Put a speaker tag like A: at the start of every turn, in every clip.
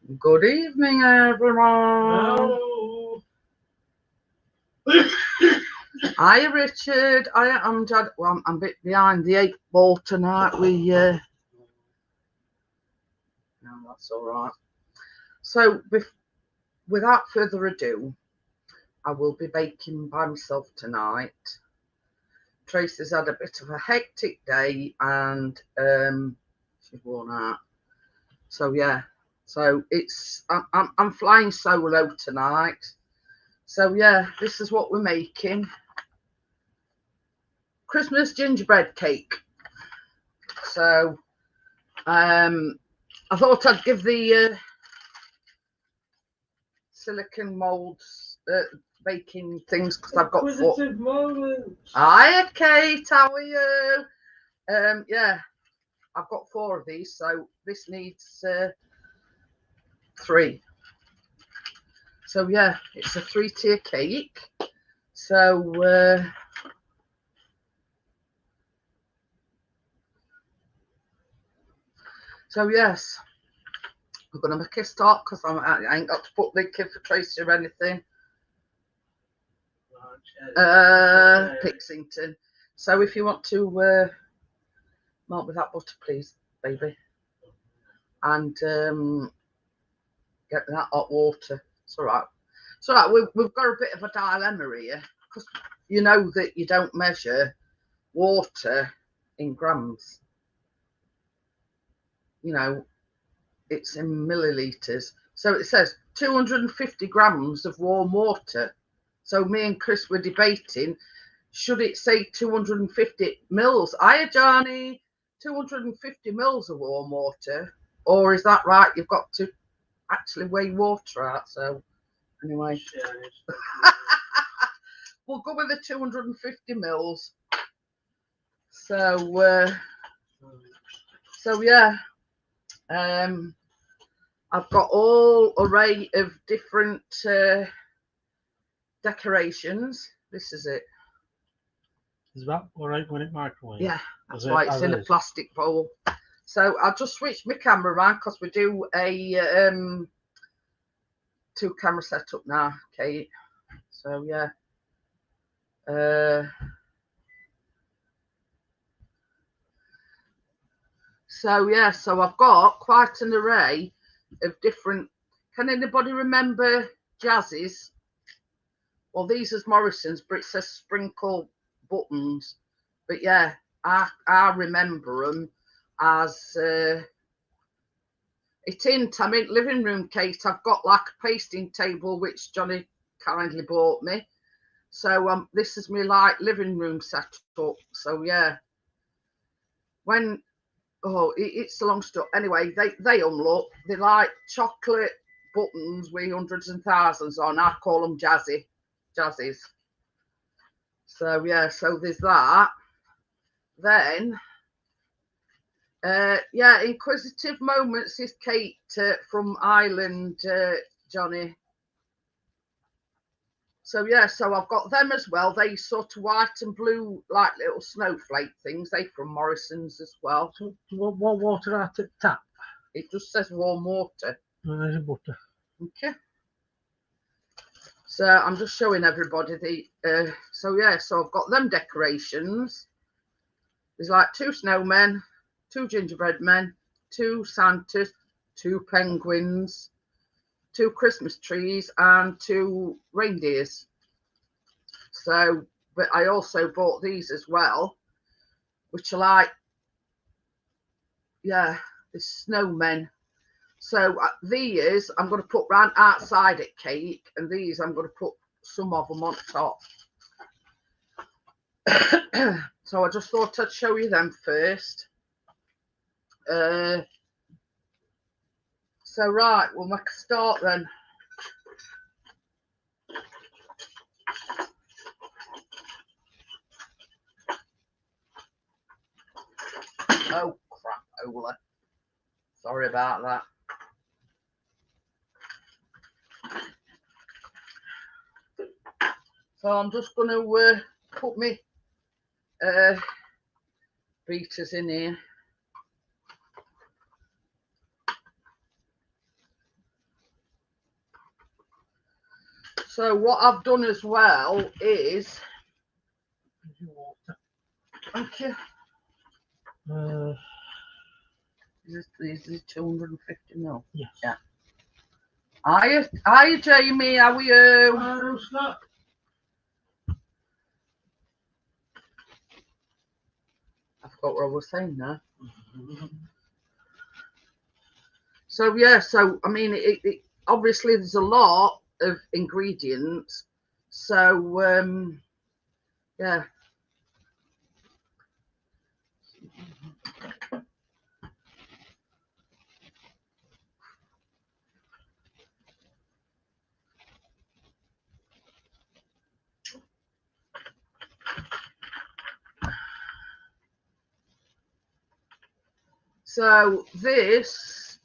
A: Good evening, everyone.
B: Hello.
A: Hi, Richard. I'm Jad. Well, I'm a bit behind the 8 ball tonight. No, that's all right. So, without further ado, I will be baking by myself tonight. Tracy's had a bit of a hectic day and she's worn out. So yeah. So I'm flying solo tonight. So yeah, this is what we're making. Christmas gingerbread cake. So I thought I'd give the silicon molds baking things because I've got
B: Inquisitive moments.
A: Hiya, Kate, how are you? Yeah, I've got 4 of these, so this needs 3. So yeah, it's a 3-tier cake. So yes, we're gonna make a start because I ain't got to put the kid for Tracy or anything. Pixington. So if you want to melt with that butter, please, baby, and get that hot water. It's all right. It's all right. We've got a bit of a dilemma here because you know that you don't measure water in grams. You know, it's in milliliters. So it says 250 grams of warm water. So me and Chris were debating, should it say 250 mils? Hiya, Johnny. 250 mils of warm water, or is that right? You've got to actually weigh water out. So anyway, we'll go with the 250 mils. So yeah, I've got all array of different decorations. This is it.
B: Is that all right when it microwaves?
A: Yeah, that's why it's in a plastic bowl. So I'll just switch my camera around because we do a 2-camera setup now, Kate. So yeah. So yeah, so I've got quite an array of different. Can anybody remember Jazz's? Well, these is Morrison's, but it says sprinkle buttons. But yeah, I remember them as it ain't. I mean, living room, Kate. I've got like a pasting table which Johnny kindly bought me. So this is my like living room setup. So yeah, when it's a long story. Anyway, they unlock. They like chocolate buttons with hundreds and thousands on. I call them jazzies. So yeah, so there's that. Then yeah, inquisitive moments is Kate from Ireland, Johnny. So yeah, so I've got them as well. They sort of white and blue, like little snowflake things. They from Morrison's as well.
B: So what water at the tap?
A: It just says warm water.
B: Oh, there's a butter.
A: Okay. So I'm just showing everybody the. So yeah, so I've got them decorations. There's like 2 snowmen, 2 gingerbread men, 2 Santas, 2 penguins, 2 Christmas trees, and 2 reindeers. So, but I also bought these as well, which are like, yeah, the snowmen. So these I'm going to put round outside at cake, and these I'm going to put some of them on top. So I just thought I'd show you them first. So right, we'll make a start then. Oh crap, Ola. Sorry about that. So I'm just going to put my beaters in here. So what I've done as well is, thank you. Is this 250 ml?
B: Yes.
A: Yeah. Hi, Jamie. How are you? I forgot what I was saying now. So yeah, so I mean, it obviously there's a lot of ingredients. So yeah. So this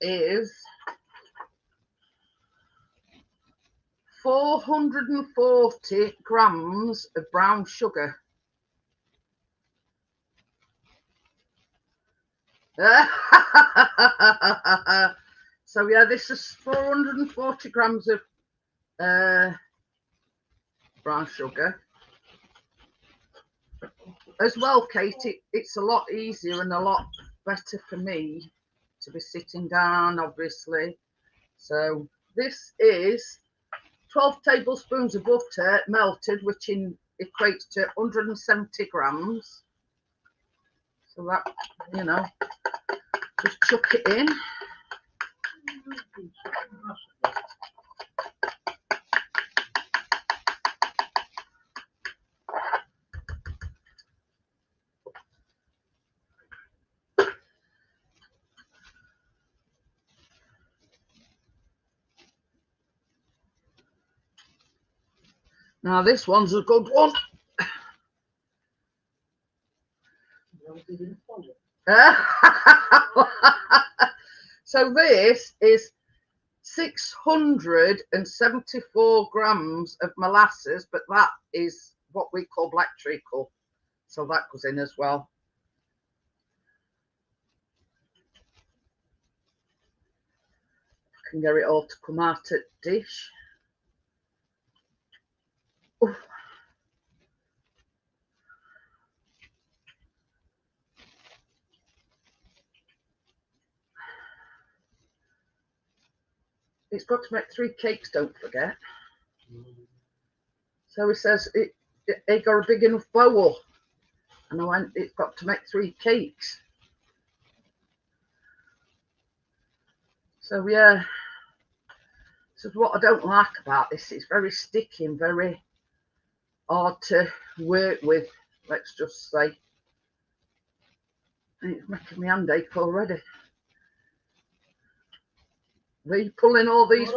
A: is 440 grams of brown sugar. So yeah, this is 440 grams of brown sugar. As well, Kate, it's a lot easier and a lot better for me to be sitting down, obviously. So this is 12 tablespoons of butter melted, which equates to 170 grams. So that, you know, just chuck it in. Now this one's a good one. So this is 674 grams of molasses, but that is what we call black treacle. So that goes in as well. I can get it all to come out at dish. Oof. It's got to make 3 cakes, don't forget. So he says it got a big enough bowl. And I went, it's got to make 3 cakes. So yeah, this is what I don't like about this. It's very sticky and very hard to work with, let's just say. And it's making me hand ache already. Are you pulling all these?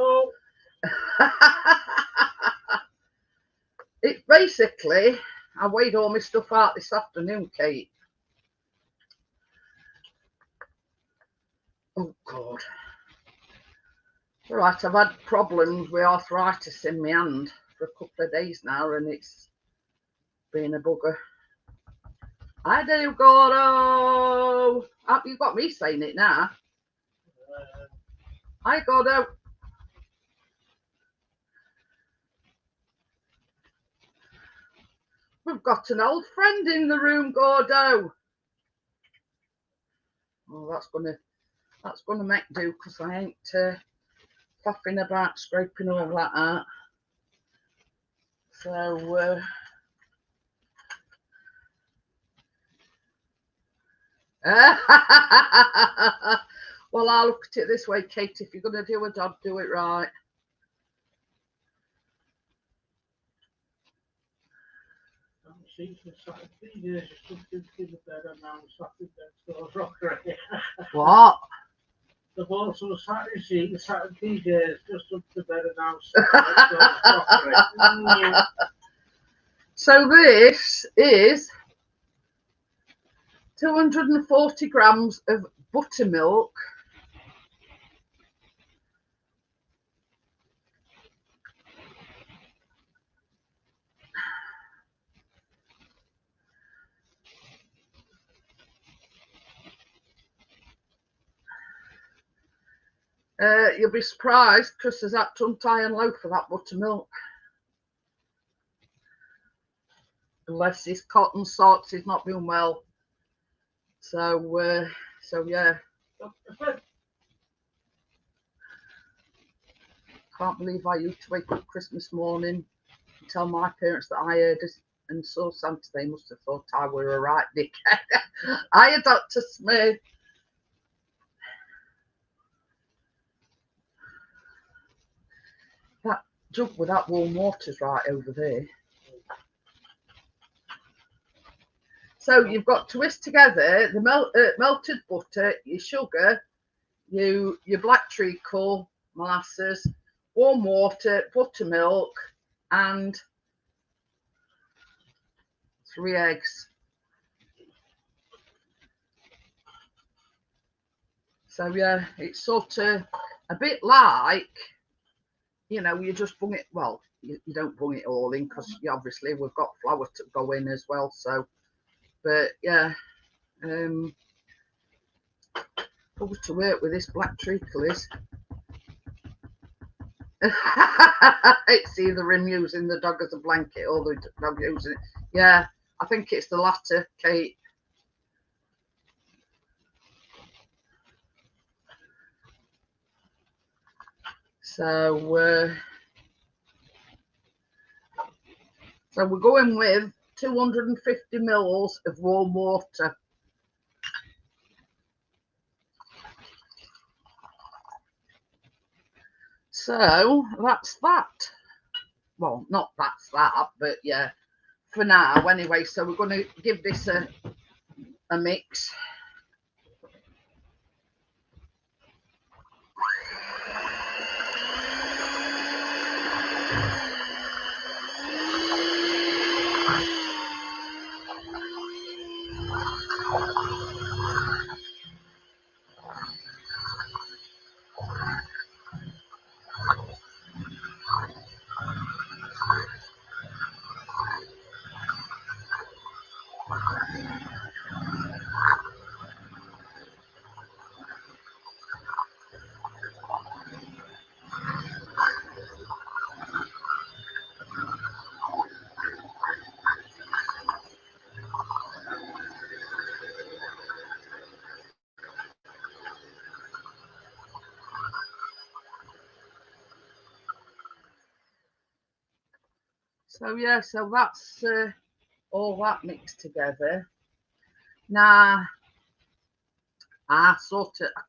A: It's basically, I weighed all my stuff out this afternoon, Kate. Oh God. All right, I've had problems with arthritis in my hand for a couple of days now, and it's been a bugger. I do, Gordo. You've got me saying it now. Hi, Gordo. We've got an old friend in the room, Gordo. Oh, that's gonna make do, because I ain't faffing about scraping all that out. So well, I'll look at it this way, Kate. If you're gonna do a job, do it right. What?
B: They've also Saturday sheet, the Saturday DJs just up to bed and now.
A: So this is 240 grams of buttermilk. You'll be surprised, Chris has had to untie and load for that buttermilk. Unless his cotton socks, he's not been well. So yeah. Can't believe I used to wake up Christmas morning and tell my parents that I heard it and saw Santa. They must have thought I were a right dickhead. I had Dr. Smith. That jug with that warm water's right over there. So you've got to whisk together the melted butter, your sugar, your black treacle, molasses, warm water, buttermilk, and 3 eggs. So yeah, it's sort of a bit like, you know, you just bung it. Well, you don't bung it all in because obviously we've got flour to go in as well. So, but yeah, probably to work with this black treacle is. It's either him using the dog as a blanket or the dog using it. Yeah, I think it's the latter, Kate. So we're going with 250 mils of warm water. So that's that. Well, not that's that, but yeah, for now anyway. So we're going to give this a mix. So yeah, so that's all that mixed together. Now, I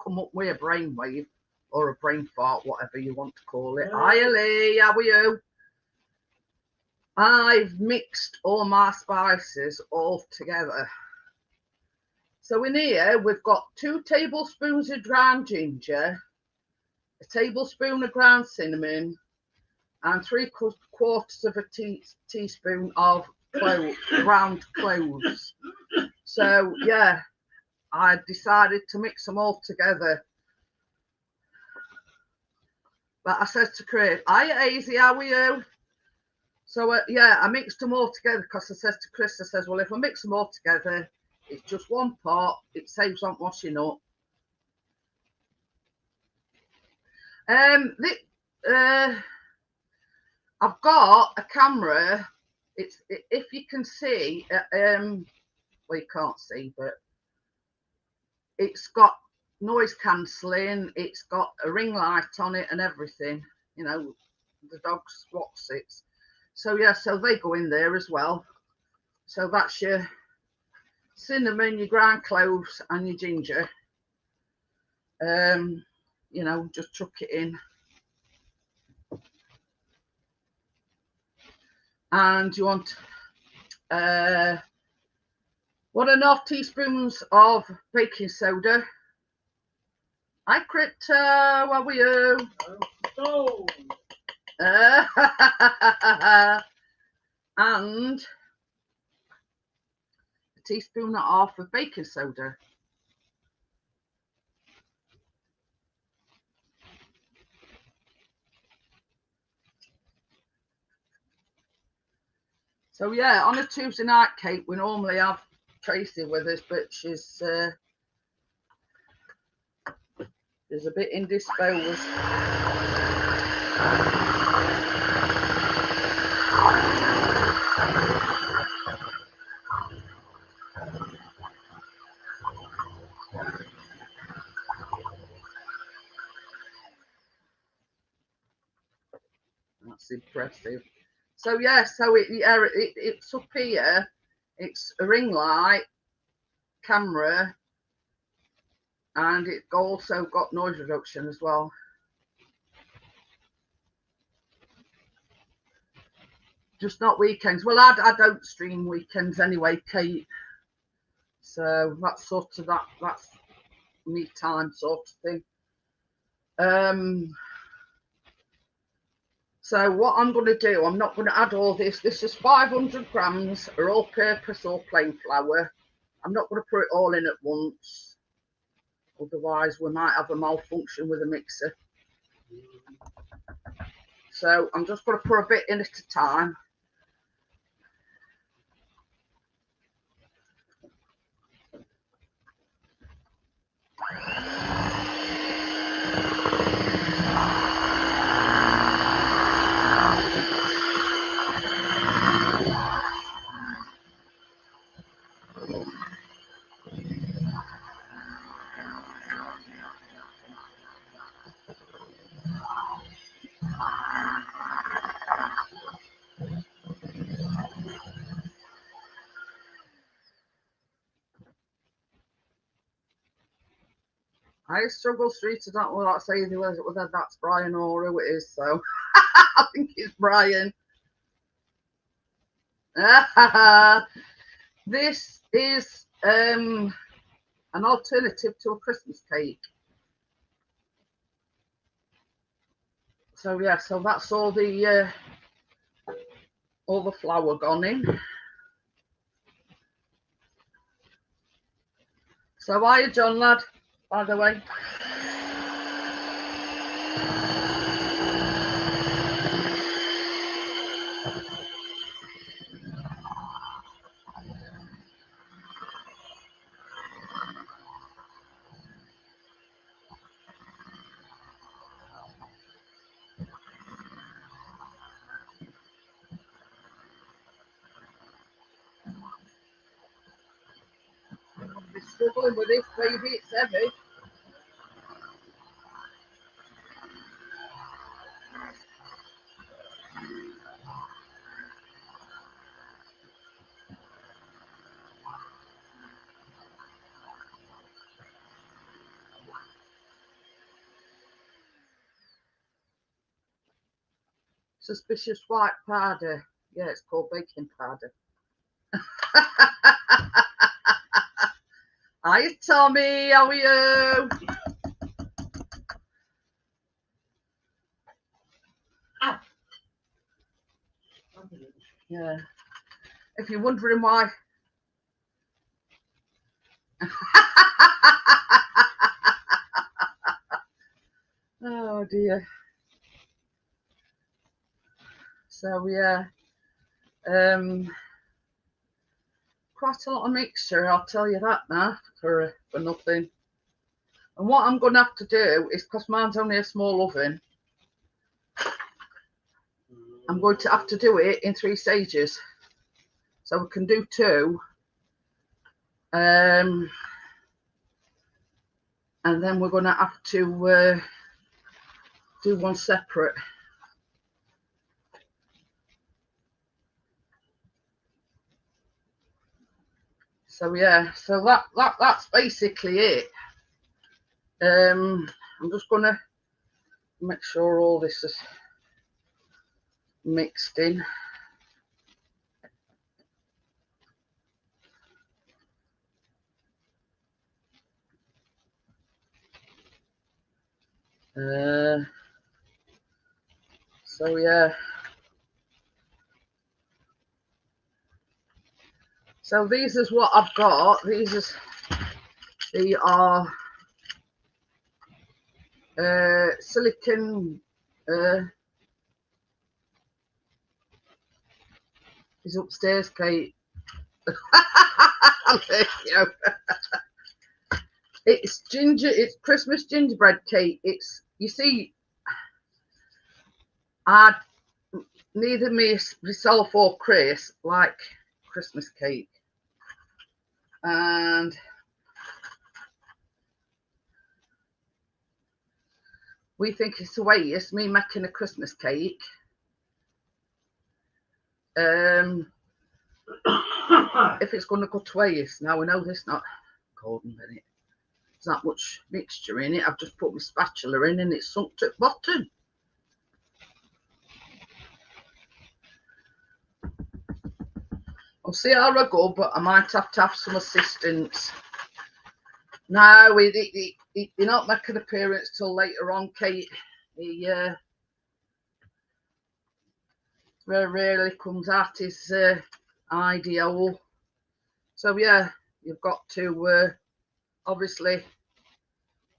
A: come up with a brainwave or a brain fart, whatever you want to call it. Hi, Lee, how are you? I've mixed all my spices all together. So in here, we've got 2 tablespoons of ground ginger, a tablespoon of ground cinnamon, and 3/4 of a teaspoon of ground cloves. So yeah, I decided to mix them all together. But I said to Chris, "Hiya, Easy, how are you?" So yeah, I mixed them all together because I said to Chris, I says, "Well, if I mix them all together, it's just one pot. It saves on washing up." I've got a camera. If you can see, well, you can't see, but it's got noise cancelling. It's got a ring light on it and everything. You know, the dog's what's it. So yeah, so they go in there as well. So that's your cinnamon, your ground cloves, and your ginger. You know, just chuck it in. And you want 1.5 teaspoons of baking soda. Hi, Crypto, how are you? And a teaspoon and a half of baking soda. So yeah, on a Tuesday night, Kate, we normally have Tracy with us, but she's There's a bit indisposed. That's impressive. So yeah, so it's up here. It's a ring light, camera, and it's also got noise reduction as well. Just not weekends. Well, I don't stream weekends anyway, Kate. So that's sort of that's me time sort of thing. So what I'm going to do, I'm not going to add all this. This is 500 grams of all-purpose or plain flour. I'm not going to put it all in at once. Otherwise, we might have a malfunction with the mixer. So I'm just going to put a bit in at a time. I struggle street. I don't know what that's either whether that's Brian or who it is. So I think it's Brian. This is an alternative to a Christmas cake. So yeah, so that's all the flour gone in. So are you, John lad, by the way? I'll be struggling with this, baby, it's heavy. Suspicious white powder. Yeah, it's called baking powder. Hi, Tommy. How are you? Yeah. If you're wondering why. Oh dear. So yeah. Quite a lot of mixture, I'll tell you that now, for nothing. And what I'm going to have to do is, because mine's only a small oven, I'm going to have to do it in 3 stages. So we can do 2. And then we're going to have to do 1 separate. So yeah, so that's basically it. I'm just going to make sure all this is mixed in. So yeah. So these is what I've got. These are silicon. He's upstairs, Kate. There you go. It's Christmas gingerbread cake. It's, you see, neither myself or Chris like Christmas cake, and we think it's a waste me making a Christmas cake. If it's going to go to waste, now we know there's not golden in it. There's not much mixture in it. I've just put my spatula in and it's sunk to the bottom. I'll see how I go, but I might have to have some assistance. No, he not make an appearance till later on, Kate. He very rarely comes out his ideal. So yeah, you've got to obviously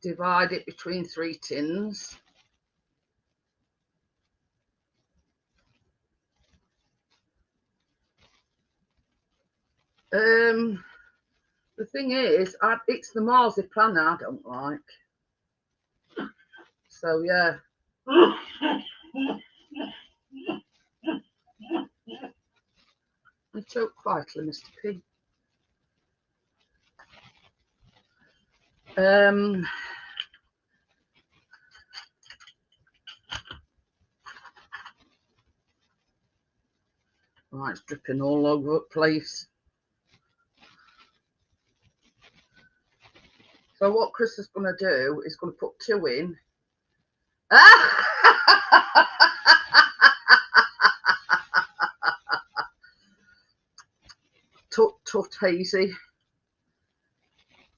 A: divide it between 3 tins. The thing is, it's the marzipan I don't like. So yeah. You choke quietly, Mr. P. Right, it's dripping all over the place. So what Chris is going to do is going to put 2 in. Tut, Hazy.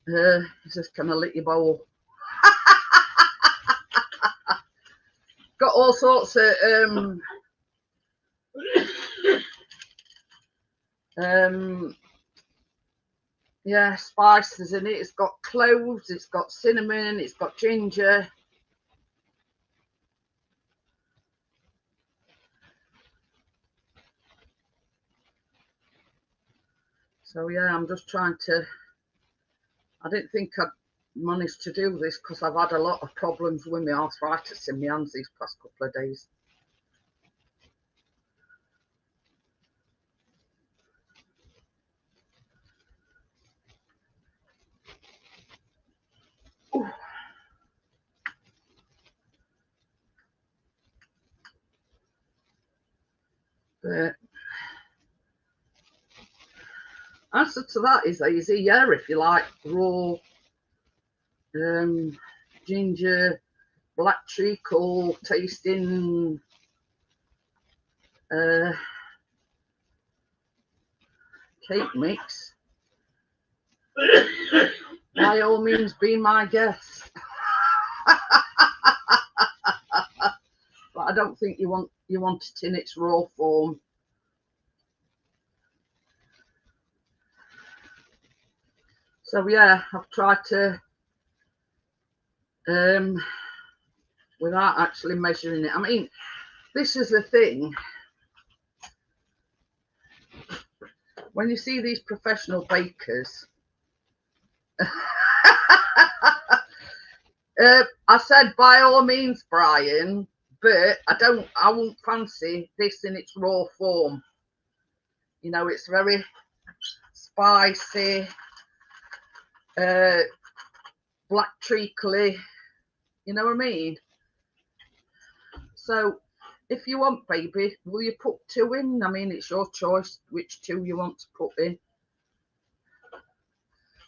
A: He's just kind of lick your bowl. Got all sorts of yeah, spices in it. It's got cloves, it's got cinnamon, it's got ginger. So yeah, I'm just trying to, I didn't think I'd managed to do this because I've had a lot of problems with my arthritis in my hands these past couple of days. Ooh. But answer to that is easy. Yeah, if you like raw ginger, black treacle tasting cake mix, by all means be my guest. But I don't think you want it in its raw form. So yeah, I've tried to without actually measuring it. I mean, this is the thing. When you see these professional bakers, I said by all means, Brian, but I won't fancy this in its raw form. You know, it's very spicy, black treacly, you know what I mean? So if you want, baby, will you put 2 in? I mean, it's your choice which 2 you want to put in.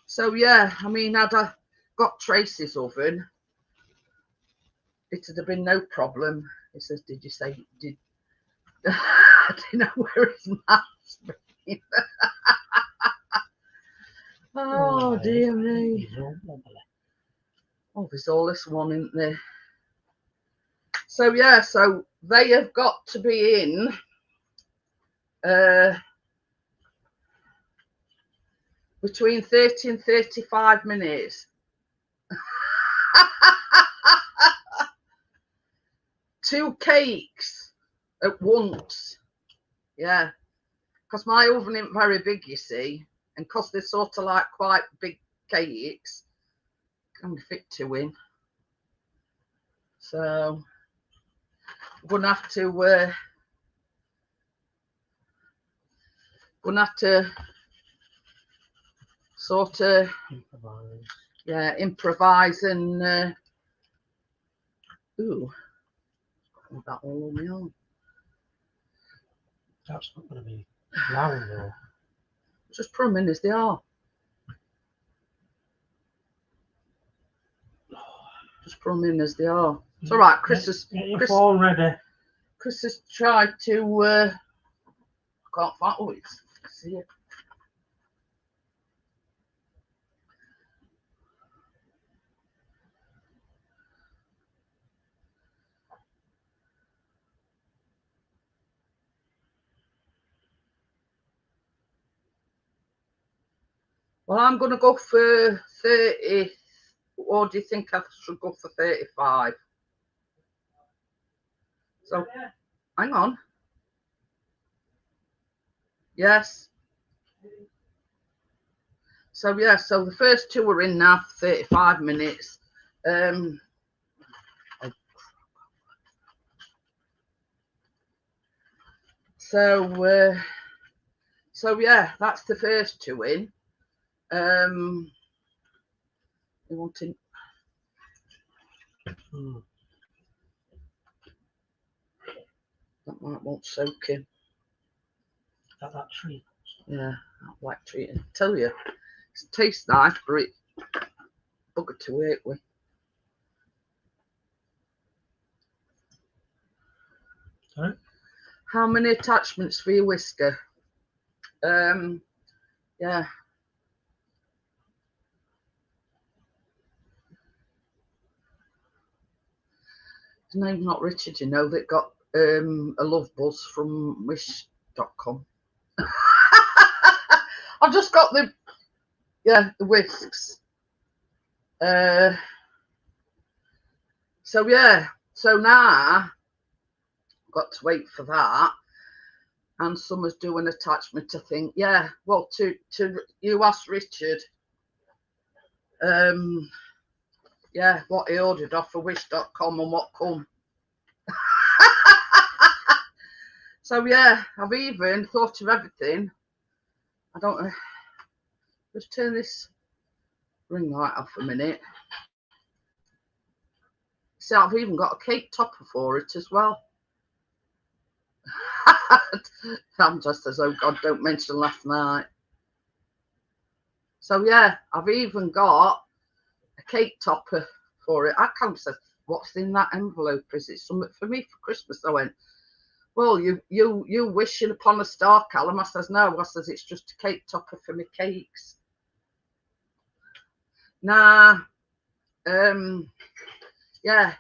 A: So yeah, I mean, had I got Tracy's oven, it'd have been no problem. He says, did you say, did I didn't know where his mouth's been. Oh dear me. Oh, there's all this one, isn't there? So yeah, so they have got to be in between 30 and 35 minutes. 2 cakes at once. Yeah, because my oven isn't very big, you see, and because they're sort of like quite big cakes, can only fit 2 in. So I'm gonna have to sort of improvise and ooh, got that all on my own.
B: That's not going to be round though.
A: Just put them in as they are. Just put them in as they are. It's all right. Chris has
B: phone ready.
A: Chris has tried to. I can't find. Oh, it's here. Well, I'm going to go for 30. Or do you think I should go for 35? So, hang on. Yes. So, yeah, so the first 2 are in now for 35 minutes. So yeah, that's the first 2 in. You want to... That might want soaking.
B: That treat.
A: Yeah, that black treat. I tell you, it tastes nice, but it bugger to work with.
B: Sorry?
A: How many attachments for your whisker? Yeah. His name's not Richard, you know, that got a love buzz from wish.com. I've just got the whisks. So yeah, so now got to wait for that, and Summer's doing an attachment, I think. Yeah, well, to you asked Richard, yeah, what he ordered off of wish.com and what come. So yeah, I've even thought of everything. I don't know. Just turn this ring light off a minute. See, I've even got a cake topper for it as well. I'm just as, oh God, don't mention last night. So yeah, I've even got a cake topper for it. I can't say, what's in that envelope? Is it something for me for Christmas? I went, well, you wishing upon a star, Callum. I says, no. I says, it's just a cake topper for my cakes. Nah, yeah,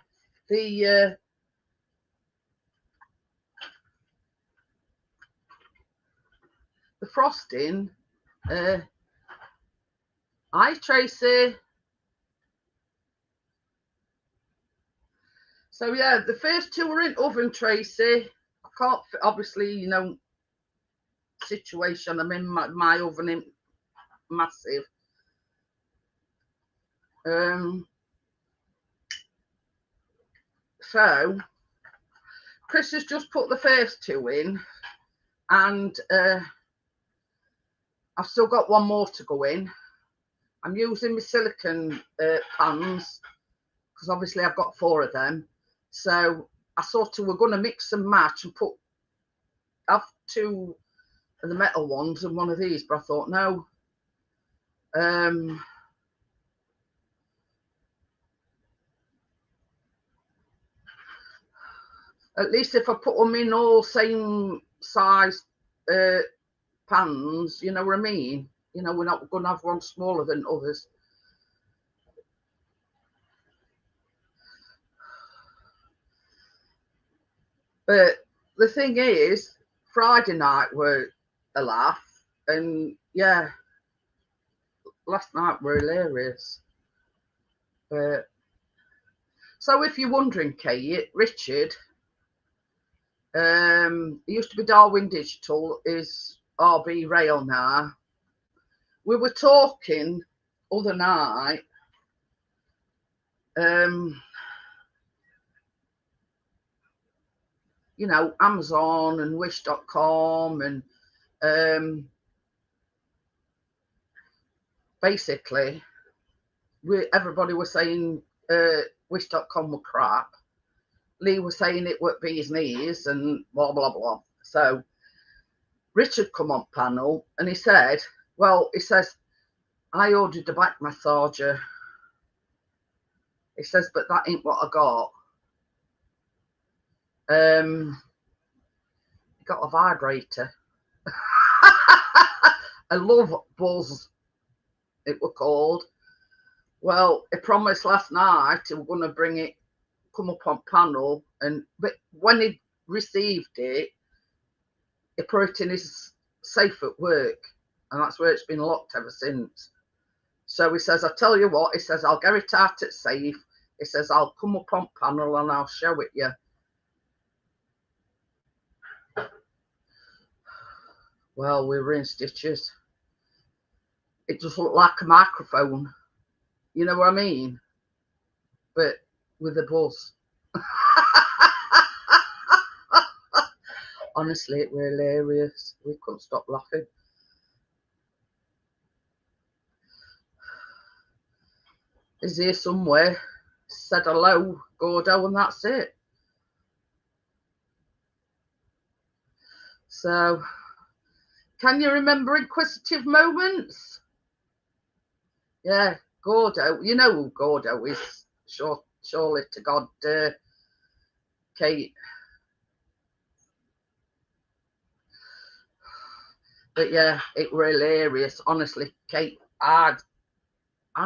A: the frosting. Hi, Tracy. So yeah, the first 2 are in oven, Tracy. I can't, obviously, you know, situation. I'm in my oven, in massive. So Chris has just put the first 2 in, and I've still got 1 more to go in. I'm using my silicone pans because obviously I've got 4 of them. So I sort of, we're going to mix and match and have 2 of the metal ones and 1 of these, but I thought no. At least if I put them in all same size pans, you know what I mean? You know, we're not going to have one smaller than others. But the thing is, Friday night were a laugh, and yeah, last night were hilarious. But so if you're wondering, Kate, Richard, he used to be Darwin Digital, is RB Rail now. We were talking other night you know, Amazon and Wish.com, and basically everybody was saying Wish.com were crap. Lee was saying it would be his knees and blah blah blah. So Richard come on panel and he said, well, he says, I ordered a back massager. He says, but that ain't what I got. Got a vibrator. A love buzz, it was called. Well, he promised last night he was going to bring it, come up on panel, but when he received it, he put it in his safe at work, and that's where it's been locked ever since. So he says, I tell you what, he says, I'll get it out at safe. He says, I'll come up on panel and I'll show it you. Well, we were in stitches. It just looked like a microphone. You know what I mean? But with a buzz. Honestly, it was hilarious. We couldn't stop laughing. Is here somewhere. Said hello, Gordo, and that's it. So, can you remember inquisitive moments? Yeah, Gordo. You know who Gordo is. Surely to God, Kate. But yeah, it was hilarious. Honestly, Kate, I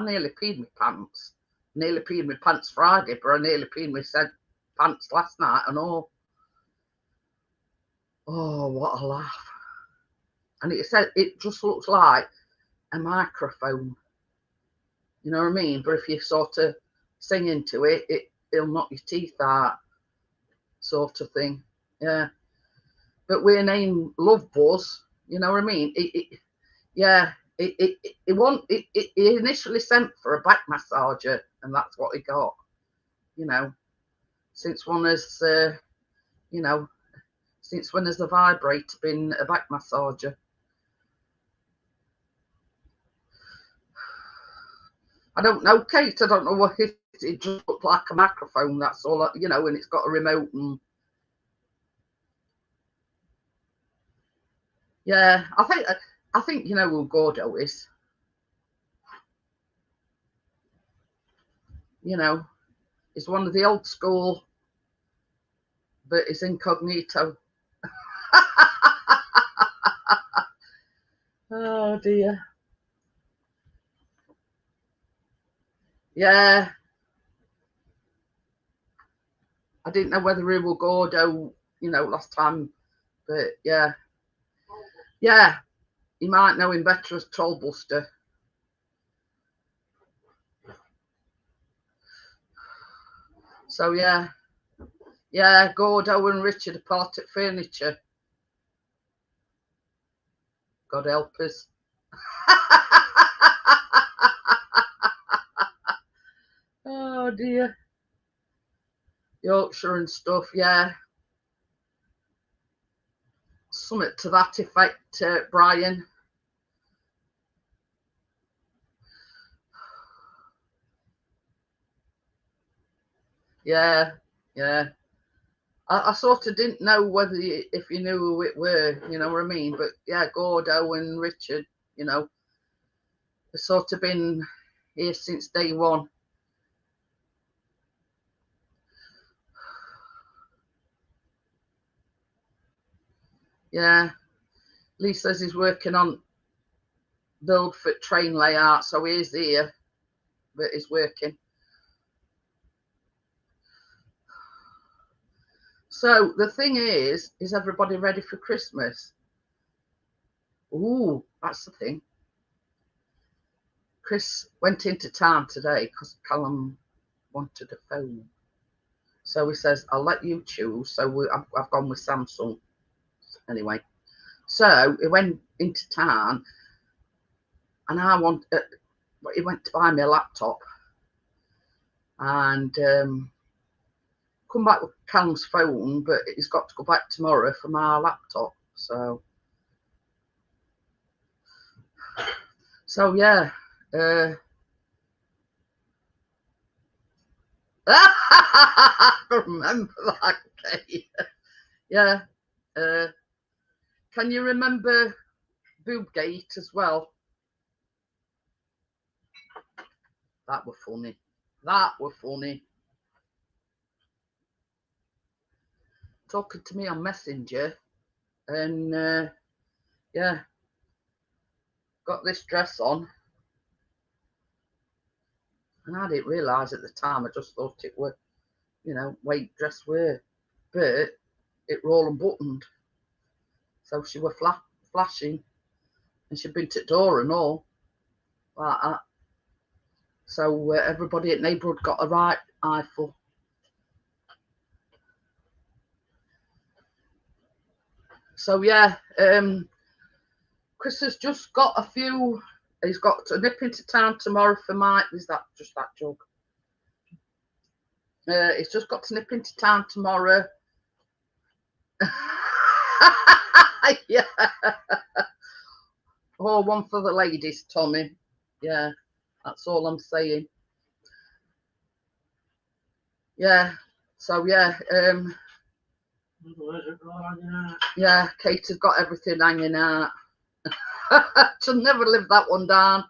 A: nearly peed my pants. Nearly peed my pants Friday, but I nearly peed my said pants last night and all. Oh, what a laugh. And it said it just looks like a microphone. You know what I mean? But if you sort of sing into it, it'll knock your teeth out, sort of thing. Yeah. But we're named Love Buzz. You know what I mean? It initially sent for a back massager, and that's what he got. You know, since when has since when has the vibrator been a back massager? I don't know, Kate. I don't know what it is. It just looked like a microphone. That's all, you know, and it's got a remote and. Yeah, I think you know who Gordo is. You know, he's one of the old school, but he's incognito. Oh dear. Yeah. I didn't know whether he was Gordo, you know, last time, but yeah. Yeah, you might know him better as Trollbuster. So yeah, Gordo and Richard are part at furniture. God help us. Oh dear. Yorkshire and stuff, yeah. Something to that effect, Brian. Yeah. I sort of didn't know whether if you knew who it were, you know what I mean? But yeah, Gordo and Richard, you know, they've sort of been here since day one. Yeah, Lee says he's working on build for train layout, so he is here, but he's working. So the thing is everybody ready for Christmas? Ooh, that's the thing. Chris went into town today because Callum wanted a phone. So he says, I'll let you choose. So I've gone with Samsung. Anyway, so he went into town and he went to buy me a laptop. and come back with Callum's phone, but he's got to go back tomorrow for my laptop. So yeah. I remember that, Kate. Yeah. Can you remember Boobgate as well? That were funny. That were funny. Talking to me on Messenger, and yeah, got this dress on, and I didn't realise at the time. I just thought it were, you know, weight dress wear, but it were all unbuttoned. So she were flashing, and she'd been to the door and all like that. So everybody at neighbourhood got a right eyeful. So yeah, Chris has just got a few. He's got to nip into town tomorrow for my. Is that just that jug? He's just got to nip into town tomorrow. Yeah. Oh, one for the ladies, Tommy. Yeah, that's all I'm saying. Yeah. So yeah. Yeah, Kate has got everything hanging out. She'll never live that one down.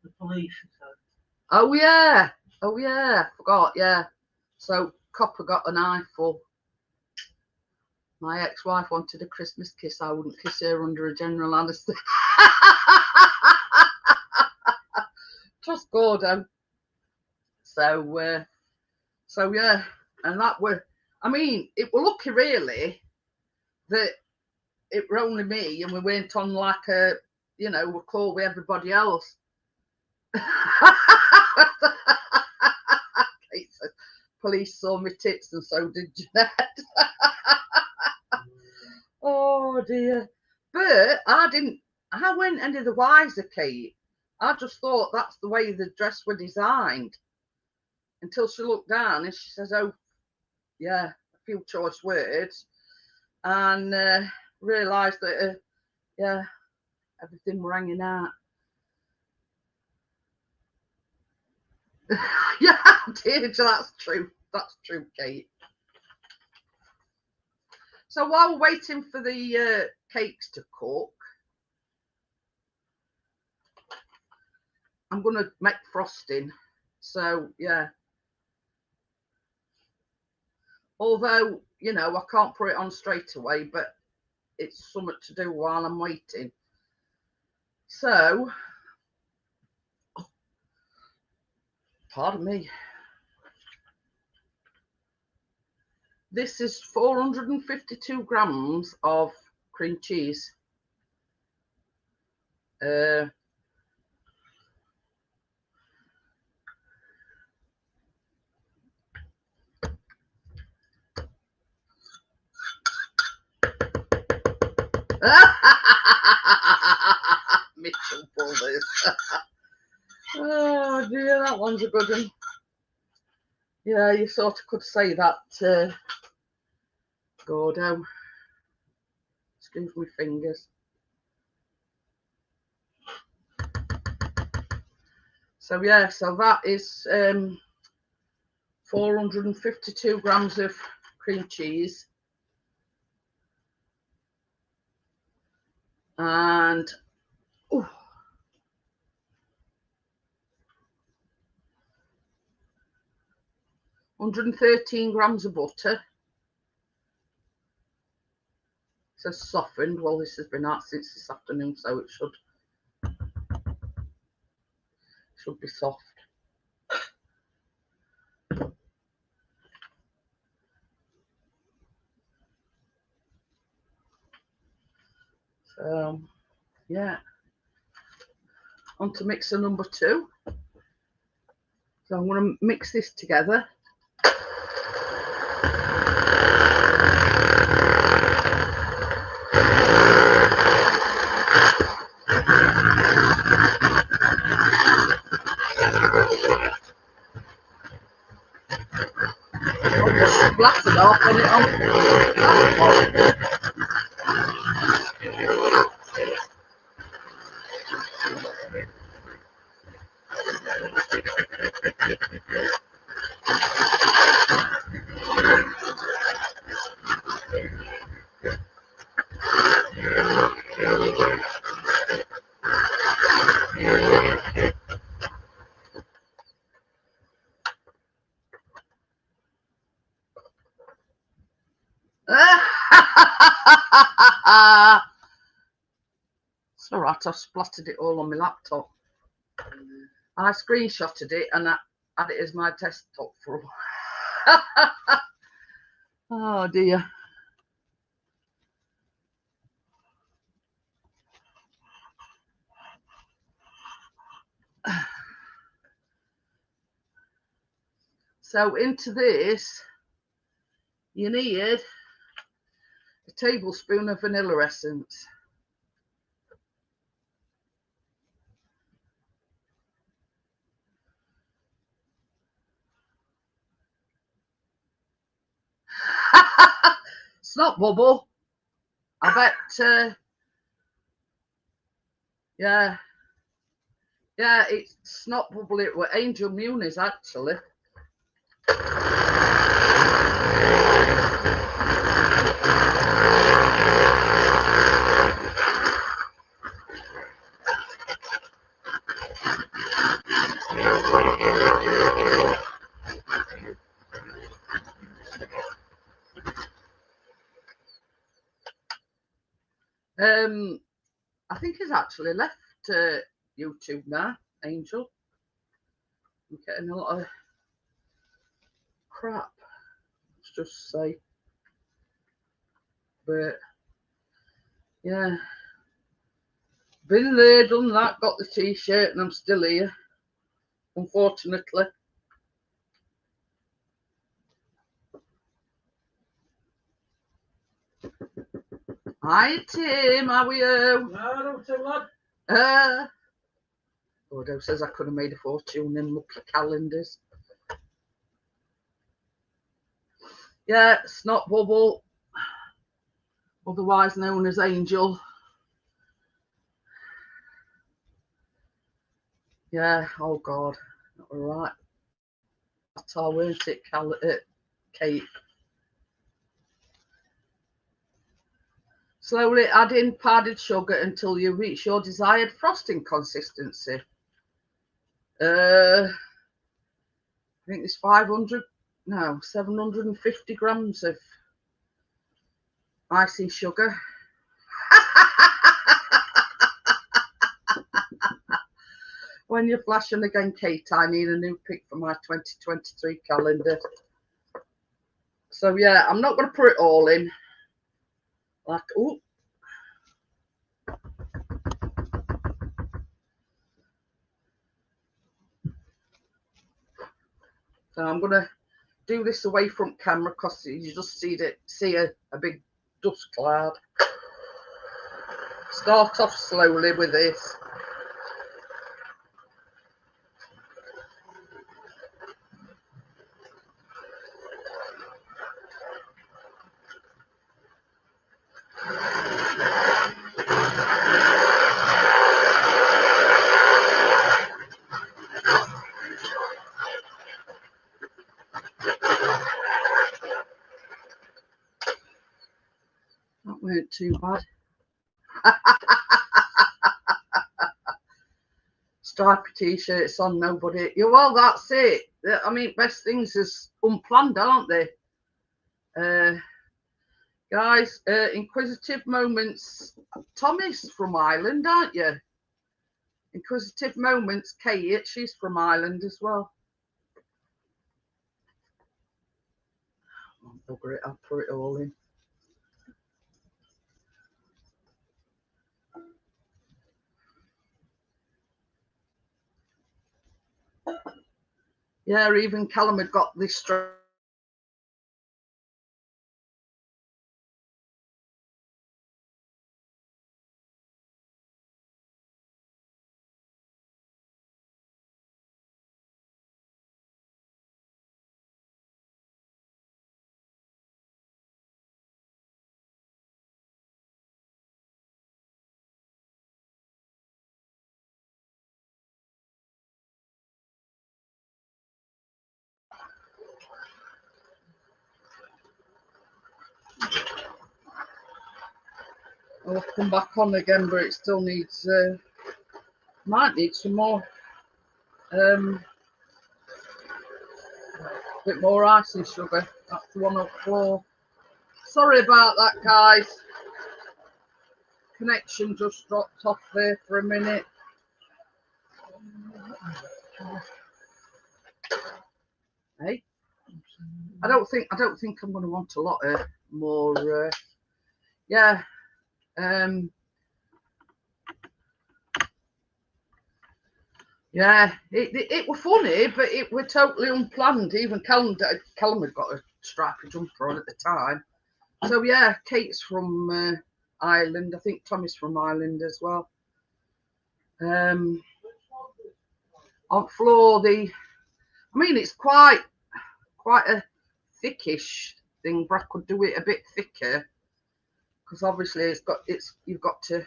B: The police.
A: Oh yeah. Oh yeah. Forgot. Yeah. So Copper got an eyeful. My ex-wife wanted a Christmas kiss. I wouldn't kiss her under a general anaesthetic. Trust Gordon. So yeah, and that were. I mean, it were lucky really that it were only me, and we went on like a, you know, we're called with everybody else. Kate said, police saw my tits and so did Jeanette. Oh dear. But I weren't any the wiser, Kate. I just thought that's the way the dress were designed. Until she looked down and she says, oh, yeah, a few choice words. And realised that, yeah, everything were hanging out. Yeah, dear, that's true. That's true, Kate. So while we're waiting for the cakes to cook, I'm going to make frosting. So, yeah. Although, you know, I can't put it on straight away, but it's something to do while I'm waiting. So, pardon me. This is 452 grams of cream cheese. Mitchell Brothers. Oh dear, that one's a good one. Yeah, you sort of could say that, Gordo. Excuse my fingers. So yeah, so that is 452 grams of cream cheese. And 113 grams of butter. It says softened. Well, this has been out since this afternoon, so it should be soft. So yeah, on to mixer number 2. So I'm going to mix this together. Blasted off on it on. It's alright, I've splattered it all on my laptop. I screenshotted it and I had it as my desktop for a while. Oh dear. So into this, you need a tablespoon of vanilla essence. Snot bubble. I bet, yeah, it's snot bubble. It were Angel Muniz actually. I think he's actually left YouTube now, Angel. I'm getting a lot of crap, let's just say. But yeah, been there, done that, got the t-shirt, and I'm still here, unfortunately. Hi Tim, how are you? Gordo says I could have made a fortune in lucky calendars. Yeah, snot bubble, otherwise known as Angel. Yeah, oh God, all right. That's all, weren't it, Kate? Slowly add in powdered sugar until you reach your desired frosting consistency. I think there's 750 grams of icing sugar. When you're flashing again, Kate, I need a new pic for my 2023 calendar. So yeah, I'm not going to put it all in. Like, oh. So I'm going to do this away from camera because you just see a big dust cloud. Start off slowly with this. That weren't too bad. Stripy t-shirts on, nobody. Yeah, well, that's it. I mean, best things is unplanned, aren't they? Guys, inquisitive moments. Tommy's from Ireland, aren't you? Inquisitive moments. Kate, she's from Ireland as well. I'll put it all in. Yeah, even Callum had got this straight. I'll come back on again, but it still needs, might need some more, bit more icing sugar. That's the one on the floor. Sorry about that, guys. Connection just dropped off there for a minute. Hey, I don't think I'm going to want a lot of more. Yeah. Yeah, it were funny, but it were totally unplanned. Even Callum had got a stripy jumper on at the time. So yeah, Kate's from Ireland. I think Tommy's from Ireland as well. On floor, I mean, it's quite a thickish thing, but I could do it a bit thicker because obviously you've got to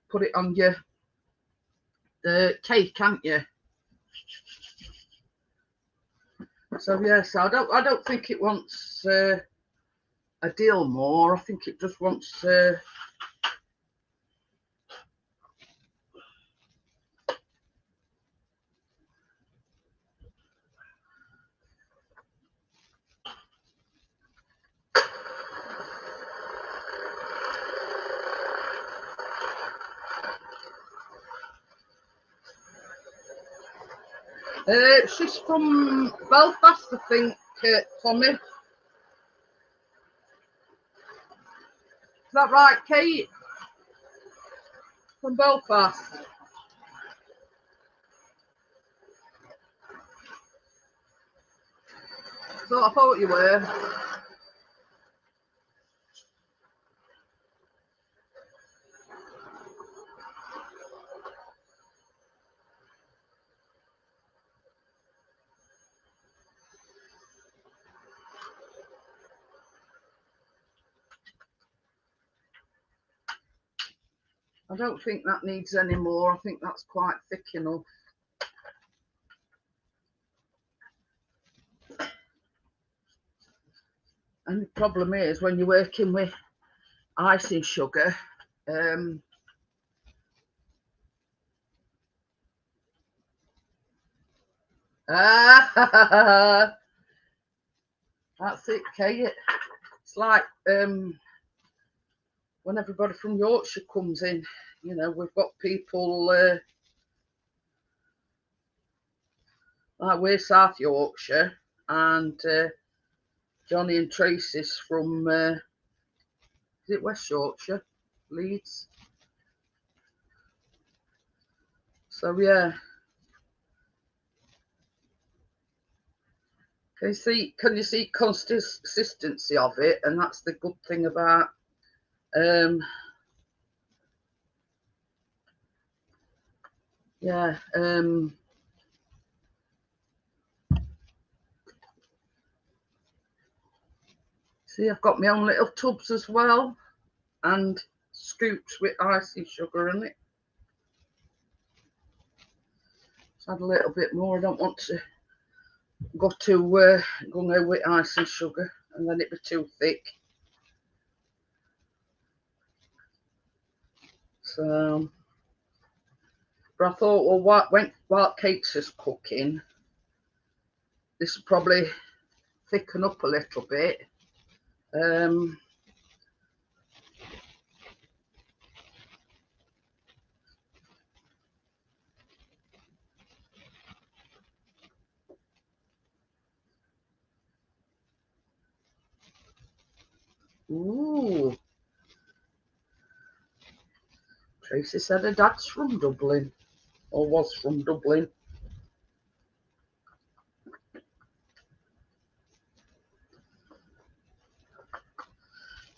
A: put it on your cake, can't you? So yeah, so I don't think it wants a deal more. I think it just wants she's from Belfast, I think, Tommy. Is that right, Kate? From Belfast. So I thought you were. I don't think that needs any more. I think that's quite thick enough. And the problem is when you're working with icing sugar, that's it, Kate. It's like when everybody from Yorkshire comes in, you know, we've got people like we're South Yorkshire, and Johnny and Tracy's from is it West Yorkshire, Leeds? So yeah, can you see consistency of it? And that's the good thing about yeah, see, I've got my own little tubs as well, and scoops with icing sugar in it. Just add a little bit more. I don't want to go too gung-ho with icing sugar, and then it'd be too thick. So, but I thought, well, while Kate's is cooking, this will probably thicken up a little bit. Ooh. Tracy said her dad's from Dublin, or was from Dublin.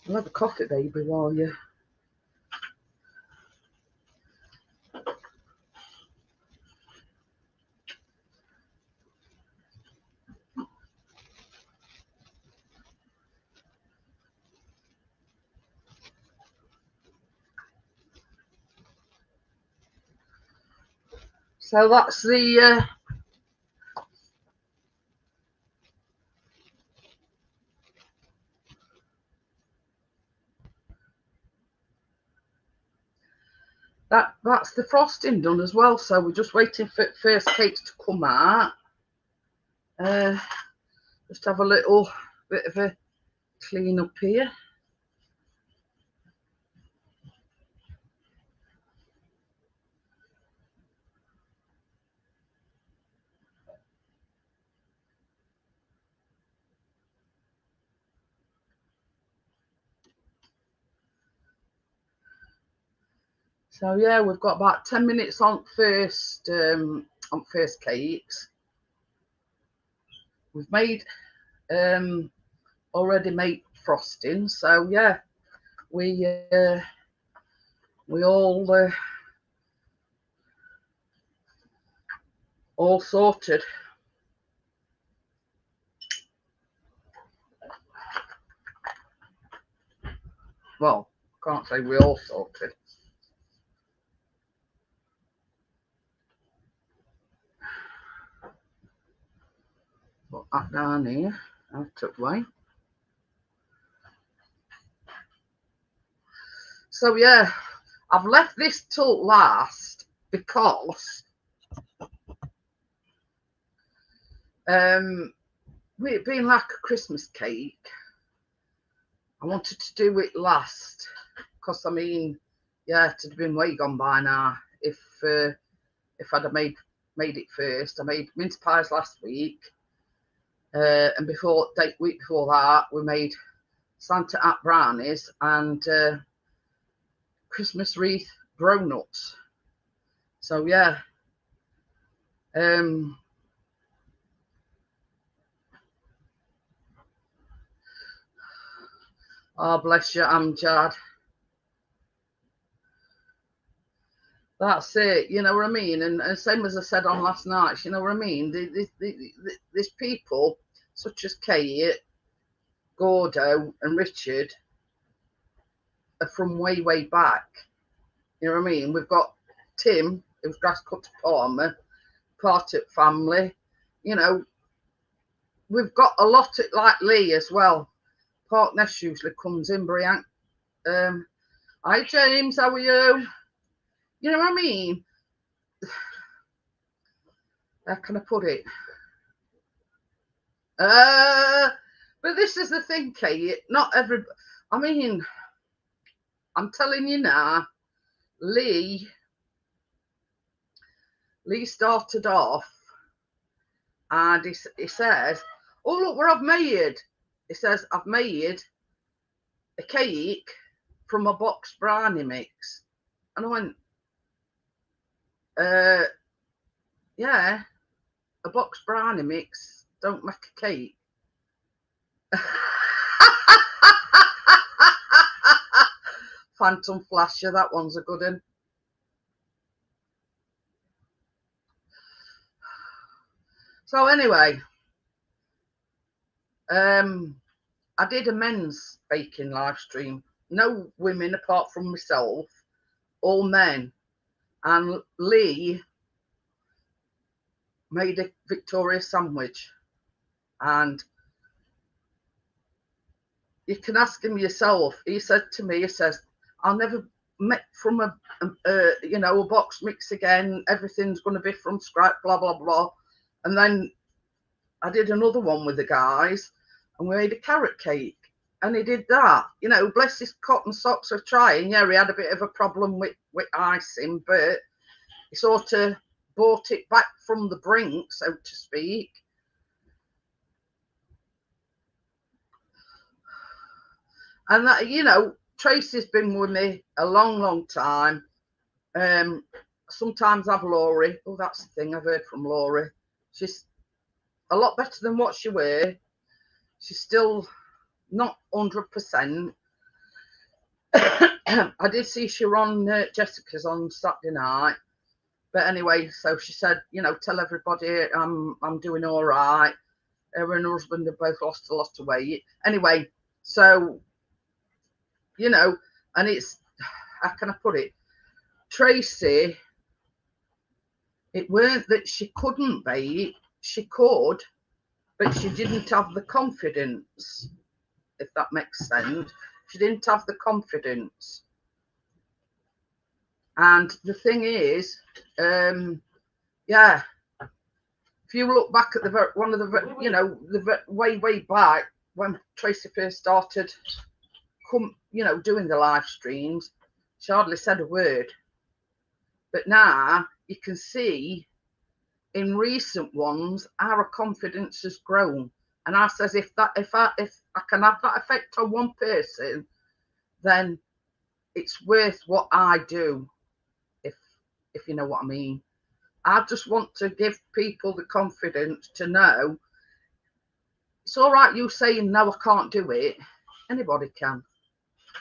A: I'll have a coffee, baby, while you... So that's the That's the frosting done as well. So we're just waiting for first cakes to come out. Just have a little bit of a clean up here. So yeah, we've got about 10 minutes on first cakes. We've made already made frosting. So yeah, we all sorted. Well, can't say we all sorted. Put that down here, out of the way. So yeah, I've left this till last because with it being like a Christmas cake, I wanted to do it last because I mean, yeah, it'd have been way gone by now if I'd have made it first. I made mince pies last week, and week before that, we made Santa at brownies and Christmas wreath grown-ups. So yeah, oh bless you, Amjad. That's it, you know what I mean? And same as I said on last night, you know what I mean? These people, such as Kate, Gordo, and Richard, are from way, way back. You know what I mean? We've got Tim, who's Grasscutter Palmer, Parchment family. You know, we've got a lot of, like Lee as well. Partness usually comes in, Brian. Hi, James, how are you? You know what I mean? How can I put it? But this is the thing, Kate. Not every. I mean, I'm telling you now, Lee started off, and he says, "Oh look, what I've made." He says, "I've made a cake from a box brownie mix," and I went, "Yeah, a box brownie mix don't make a cake." Phantom Flasher, that one's a good one. So anyway, I did a men's baking live stream. No women apart from myself, all men. And Lee made a Victoria sandwich. And you can ask him yourself. He said to me, he says, "I'll never make from a box mix again. Everything's going to be from scratch, blah, blah, blah." And then I did another one with the guys and we made a carrot cake. And he did that. You know, bless his cotton socks for trying. Yeah, he had a bit of a problem with icing, but he sort of brought it back from the brink, so to speak. And that, you know, Tracy's been with me a long, long time. Sometimes I've Laurie. Oh, that's the thing I've heard from Laurie. She's a lot better than what she were. She's still not 100%. I did see she were on Jessica's on Saturday night. But anyway, so she said, you know, tell everybody I'm doing all right. Her and her husband have both lost a lot of weight. Anyway, so, you know, and it's, how can I put it? Tracy, it weren't that she couldn't bake. She could, but she didn't have the confidence, if that makes sense. She didn't have the confidence. And the thing is, yeah, if you look back at the one of the, you know, the way back when Tracy first started, you know, doing the live streams, she hardly said a word. But now you can see in recent ones our confidence has grown. And I says, if I can have that effect on one person, then it's worth what I do, if you know what I mean. I just want to give people the confidence to know it's all right you saying no, I can't do it. Anybody can.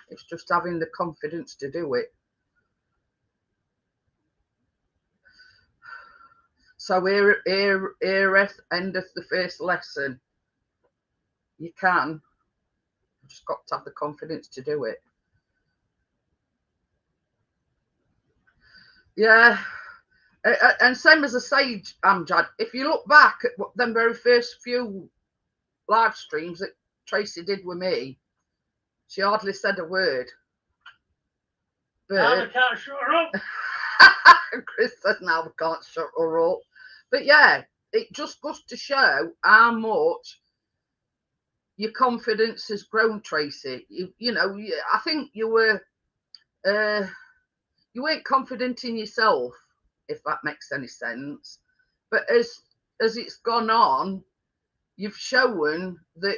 A: It's just having the confidence to do it. So here endeth the first lesson. You can. You've just got to have the confidence to do it. Yeah. And same as I say, Amjad, if you look back at them very first few live streams that Tracy did with me, she hardly said a word. But
B: now I can't shut her up.
A: Chris says now we can't shut her up. But yeah, it just goes to show how much your confidence has grown, Tracy. You know, I think you weren't confident in yourself, if that makes any sense. But as it's gone on, you've shown that,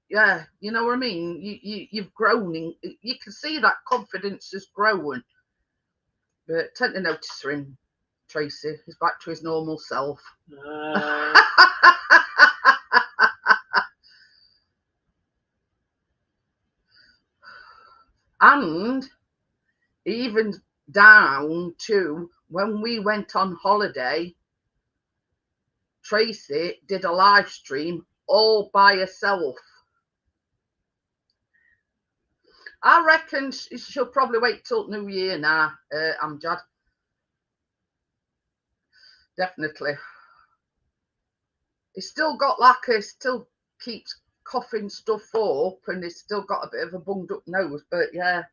A: yeah, you know what I mean? You've grown. You can see that confidence has grown. But take the notice for him, Tracy. He's back to his normal self. And even down to when we went on holiday, Tracy did a live stream all by herself. I reckon she'll probably wait till New Year now, Amjad. Definitely. He's still got like still keeps coughing stuff up, and he's still got a bit of a bunged up nose, but yeah,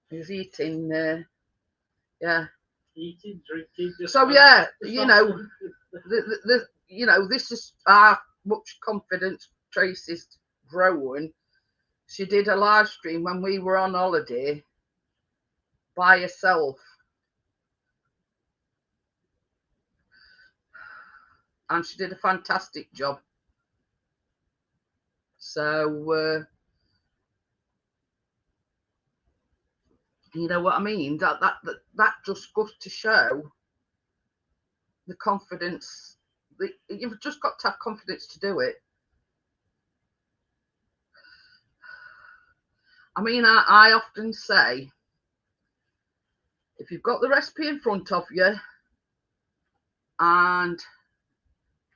A: he's eating, yeah.
B: Eating, drinking.
A: So yeah, you know, you know, this is how much confidence Tracy's growing. She did a live stream when we were on holiday by herself. And she did a fantastic job. So, you know what I mean? That just goes to show the confidence. You've just got to have confidence to do it. I mean, I often say, if you've got the recipe in front of you and,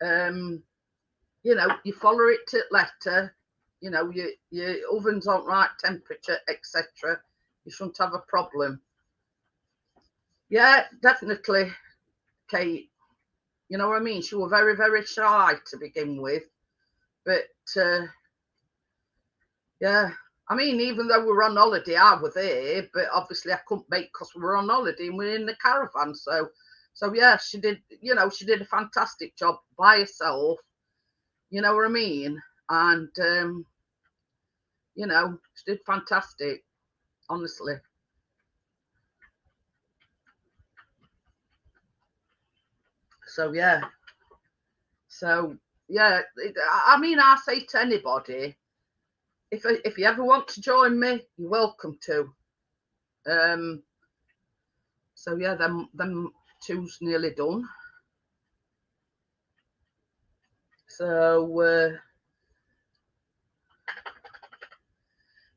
A: you know, you follow it to letter, you know, your oven's on right temperature, etc., you shouldn't have a problem. Yeah, definitely, Kate. You know what I mean? She was very, very shy to begin with. But, yeah. I mean, even though we were on holiday, I was there, but obviously I couldn't bake because we were on holiday and we were in the caravan. So yeah, she did, you know, she did a fantastic job by herself. You know what I mean? And, you know, she did fantastic, honestly. So, yeah. So, yeah, I mean, I say to anybody, if you ever want to join me, you're welcome to. So yeah, them two's nearly done. So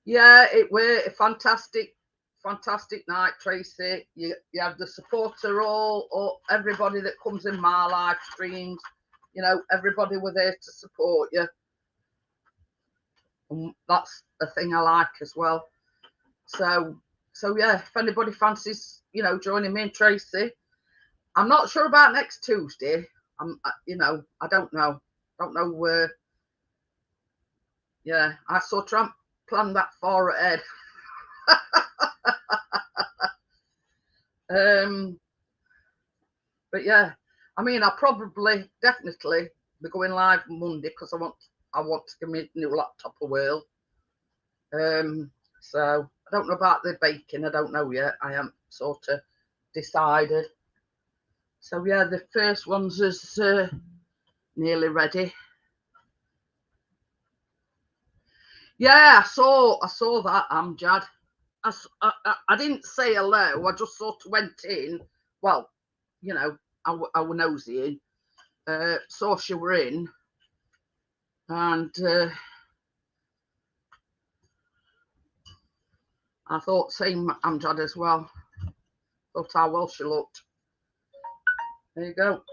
A: yeah, it were a fantastic night, Tracy. You have the supporter all everybody that comes in my live streams. You know, everybody were there to support you. And that's the thing I like as well. So yeah, if anybody fancies, you know, joining me and Tracy, I'm not sure about next Tuesday. You know, I don't know where. Yeah, I sort of planned that far ahead. But yeah, I mean, I'll probably definitely be going live Monday because I want to give me a new laptop a whirl. So I don't know about the baking. I don't know yet. I haven't sort of decided. So yeah, the first one's is nearly ready. Yeah, I saw that, Amjad. I didn't say hello. I just sort of went in. Well, you know, I were nosy in. Saw she were in, and I thought same Amjad as well. Thought how well she looked. There you go.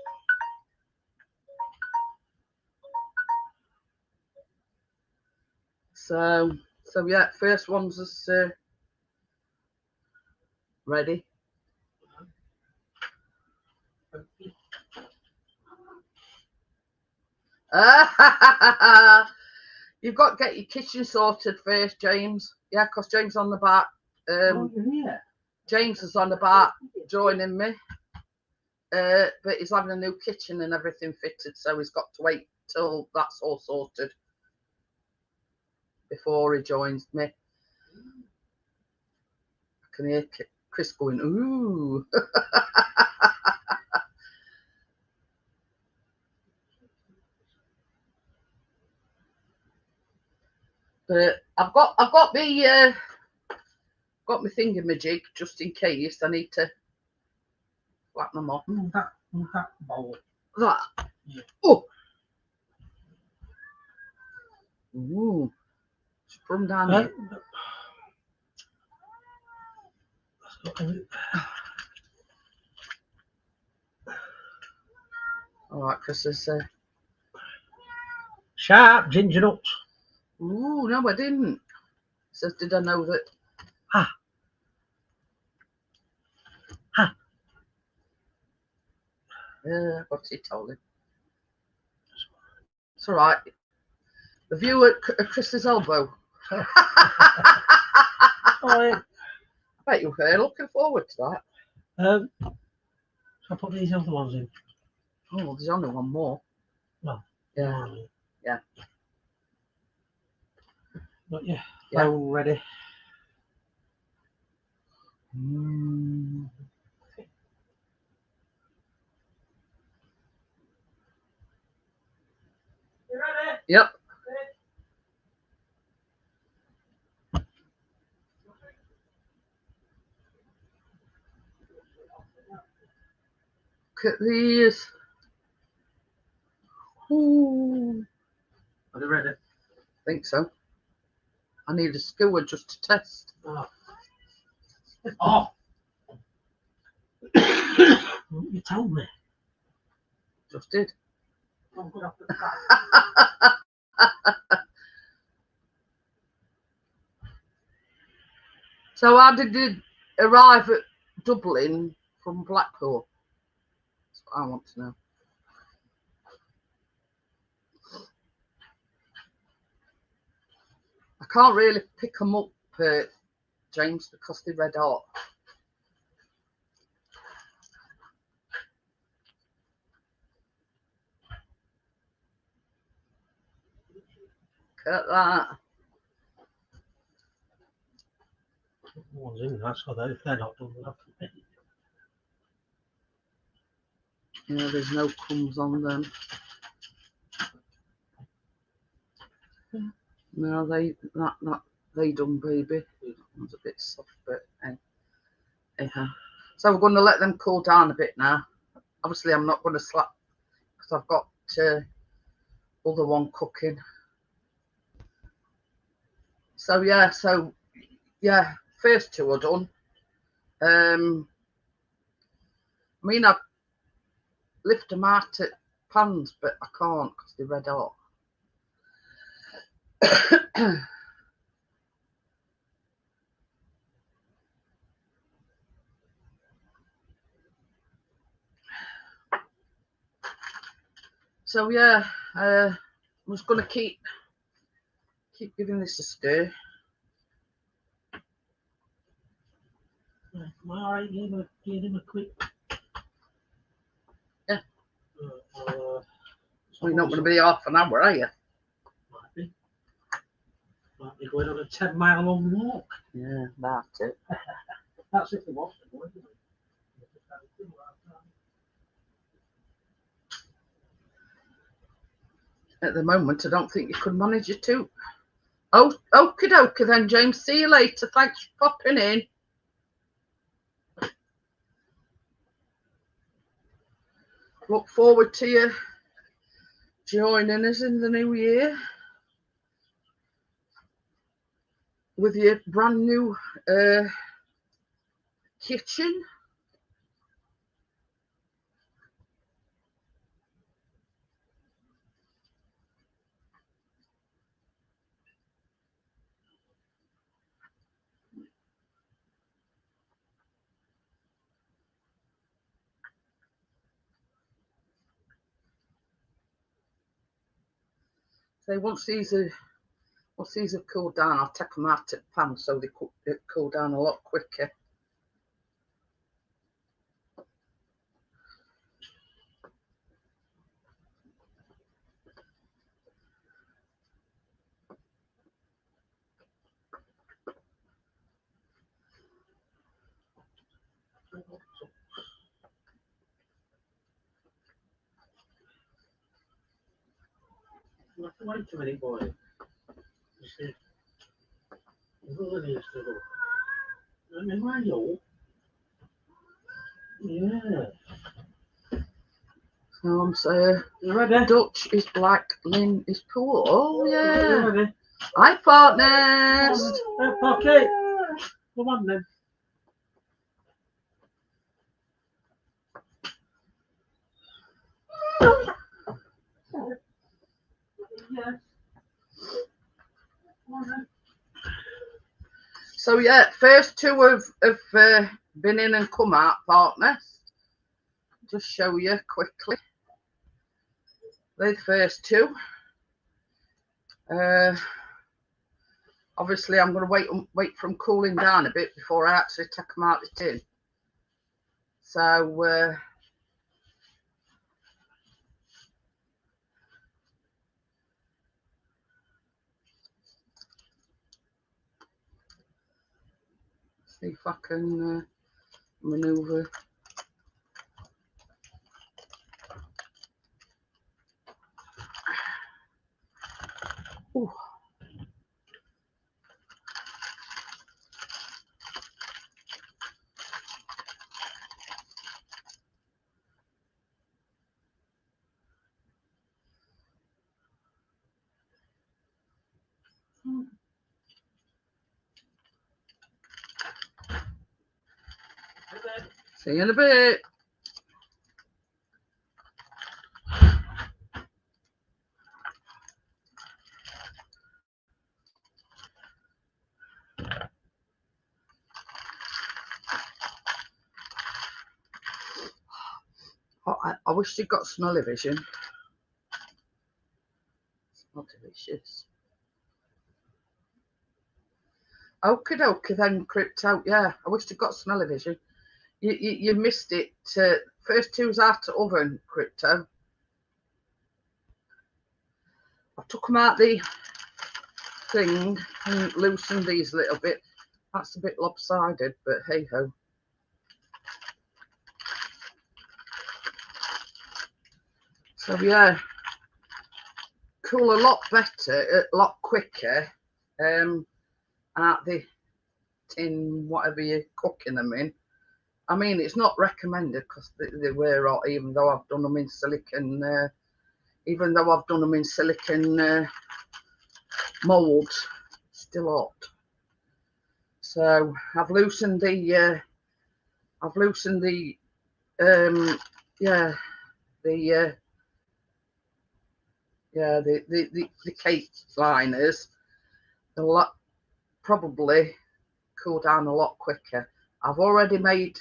A: So yeah, first one's is ready. You've got to get your kitchen sorted first, James. Yeah, because James on the back. James is on the back joining me. But he's having a new kitchen and everything fitted, so he's got to wait till that's all sorted before he joins me. I can hear Chris going, ooh. But I've got my thingamajig just in case I need to whack them off.
B: That bowl.
A: That. Yeah. Oh. Ooh. Sprung down here. All right, Chris is
B: sharp ginger nuts.
A: Ooh, no, I didn't. Says, did I know that?
B: Ha. Ha.
A: Yeah, what's he told him? It's all right. The view at Chris's elbow.
B: Oh, yeah.
A: I bet you're looking forward to that.
B: So I'll put these other ones in.
A: Oh, there's only one more.
B: Well,
A: yeah. Yeah.
B: But yeah, phone ready.
A: Mm.
B: You ready?
A: Yep. Look at these. Ooh.
B: Are they ready?
A: I think so. I need a skewer just to test.
B: Oh. Oh. You told me.
A: Just did.
B: I'm good off the
A: So how did you arrive at Dublin from Blackpool? That's what I want to know. I can't really pick them up, James, because they're red hot. Look at that.
B: one's in that, so that if they're not done, we'll have to pay.
A: Yeah, there's no crumbs on them. No, they done, baby. It's a bit soft, but anyhow. So we're going to let them cool down a bit now. Obviously, I'm not going to slap because I've got other one cooking. So yeah, first two are done. I mean, I lift them out at pans, but I can't because they're red hot. So yeah, I'm just going to keep giving this a stir.
B: Am I alright giving him a quick?
A: Yeah.
B: Well,
A: you're not going to be half an hour, are you?
B: Might be. Might be going on a 10-mile long walk.
A: Yeah, that's it.
B: That's if he wants to go, isn't it?
A: At the moment, I don't think you could manage it too. Oh, okie dokie then, James. See you later. Thanks for popping in. Look forward to you joining us in the new year with your brand new kitchen. So once these have cooled down, I'll take them out of the pan so they cool down a lot quicker.
B: Not to wait too many, boy. You see, you've got this to go. I mean, why you? Yeah.
A: So I'm saying,
B: You ready?
A: Dutch is black, Lynn is poor. Oh
B: You
A: yeah.
B: ready?
A: Hi partners.
B: Pocket. Come on then. Yes. Come on then.
A: So yeah, first two have been in and come out, partners. Just show you quickly. They're the first two. Obviously, I'm going to wait for them cooling down a bit before I actually take them out of the tin. So see if I can maneuver. Ooh. See you in a bit. Oh, I wish you'd got smelly vision. It's not delicious. Okie dokie then, Crypto. Yeah, I wish you'd got smelly vision. You missed it. First two's out of oven, Crypto. I took them out the thing and loosened these a little bit. That's a bit lopsided, but hey ho. So yeah, cool a lot better, a lot quicker out the tin, whatever you're cooking them in. I mean, it's not recommended because they wear hot, even though I've done them in silicon. Molds, still hot. So I've loosened the cake liners. They'll probably cool down a lot quicker. I've already made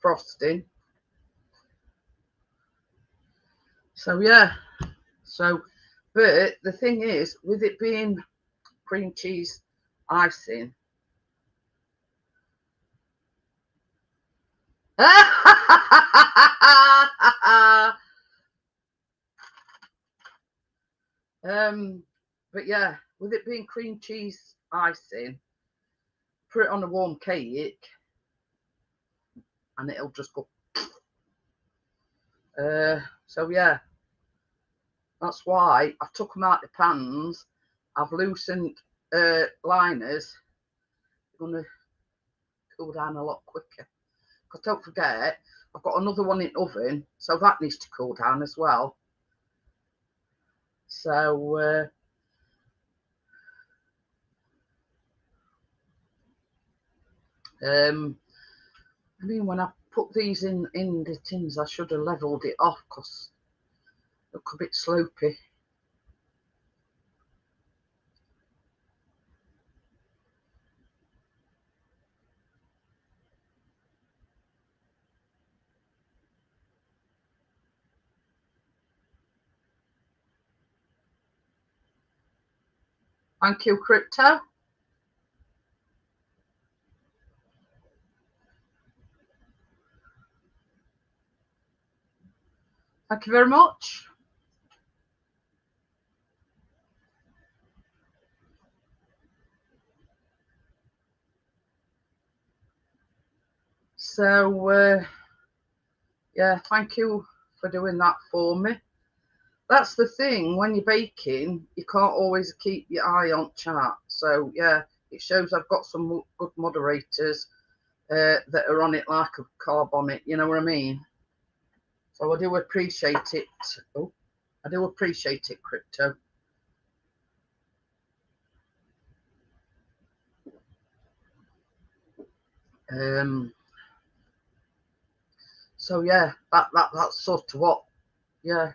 A: frosting. So yeah, but the thing is, with it being cream cheese icing, But yeah, with it being cream cheese icing, put it on a warm cake and it'll just go. So yeah, that's why I've took them out the pans. I've loosened liners. Going to cool down a lot quicker. Because don't forget, I've got another one in oven, so that needs to cool down as well. So I mean, when I put these in the tins, I should have levelled it off because it look a bit slopey. Thank you, Crypto. Thank you very much. So yeah, thank you for doing that for me. That's the thing, when you're baking, you can't always keep your eye on chat. So yeah, it shows I've got some good moderators that are on it like a carb on it, you know what I mean? So I do appreciate it. Oh, I do appreciate it, Crypto. So yeah, that's sort of what, yeah.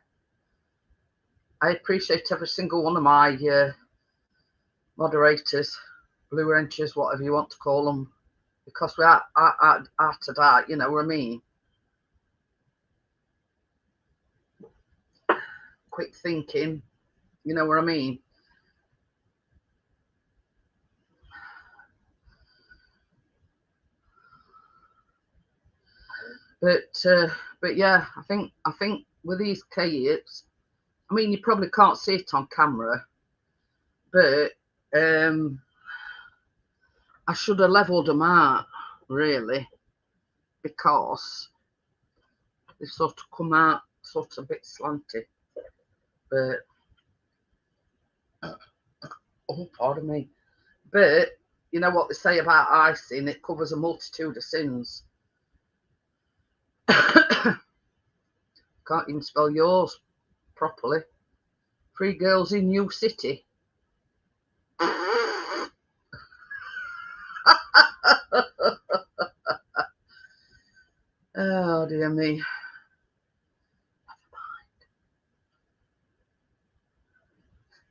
A: I appreciate every single one of my moderators, blue wrenches, whatever you want to call them, because we are to that, you know what I mean? Quick thinking, you know what I mean? But yeah, I think with these cakes, I mean, you probably can't see it on camera, but I should have levelled them out, really, because they sort of come out sort of a bit slanty. But oh, pardon me. But you know what they say about icing, it covers a multitude of sins. Can't even spell yours properly. 3 girls in New City. Oh dear me.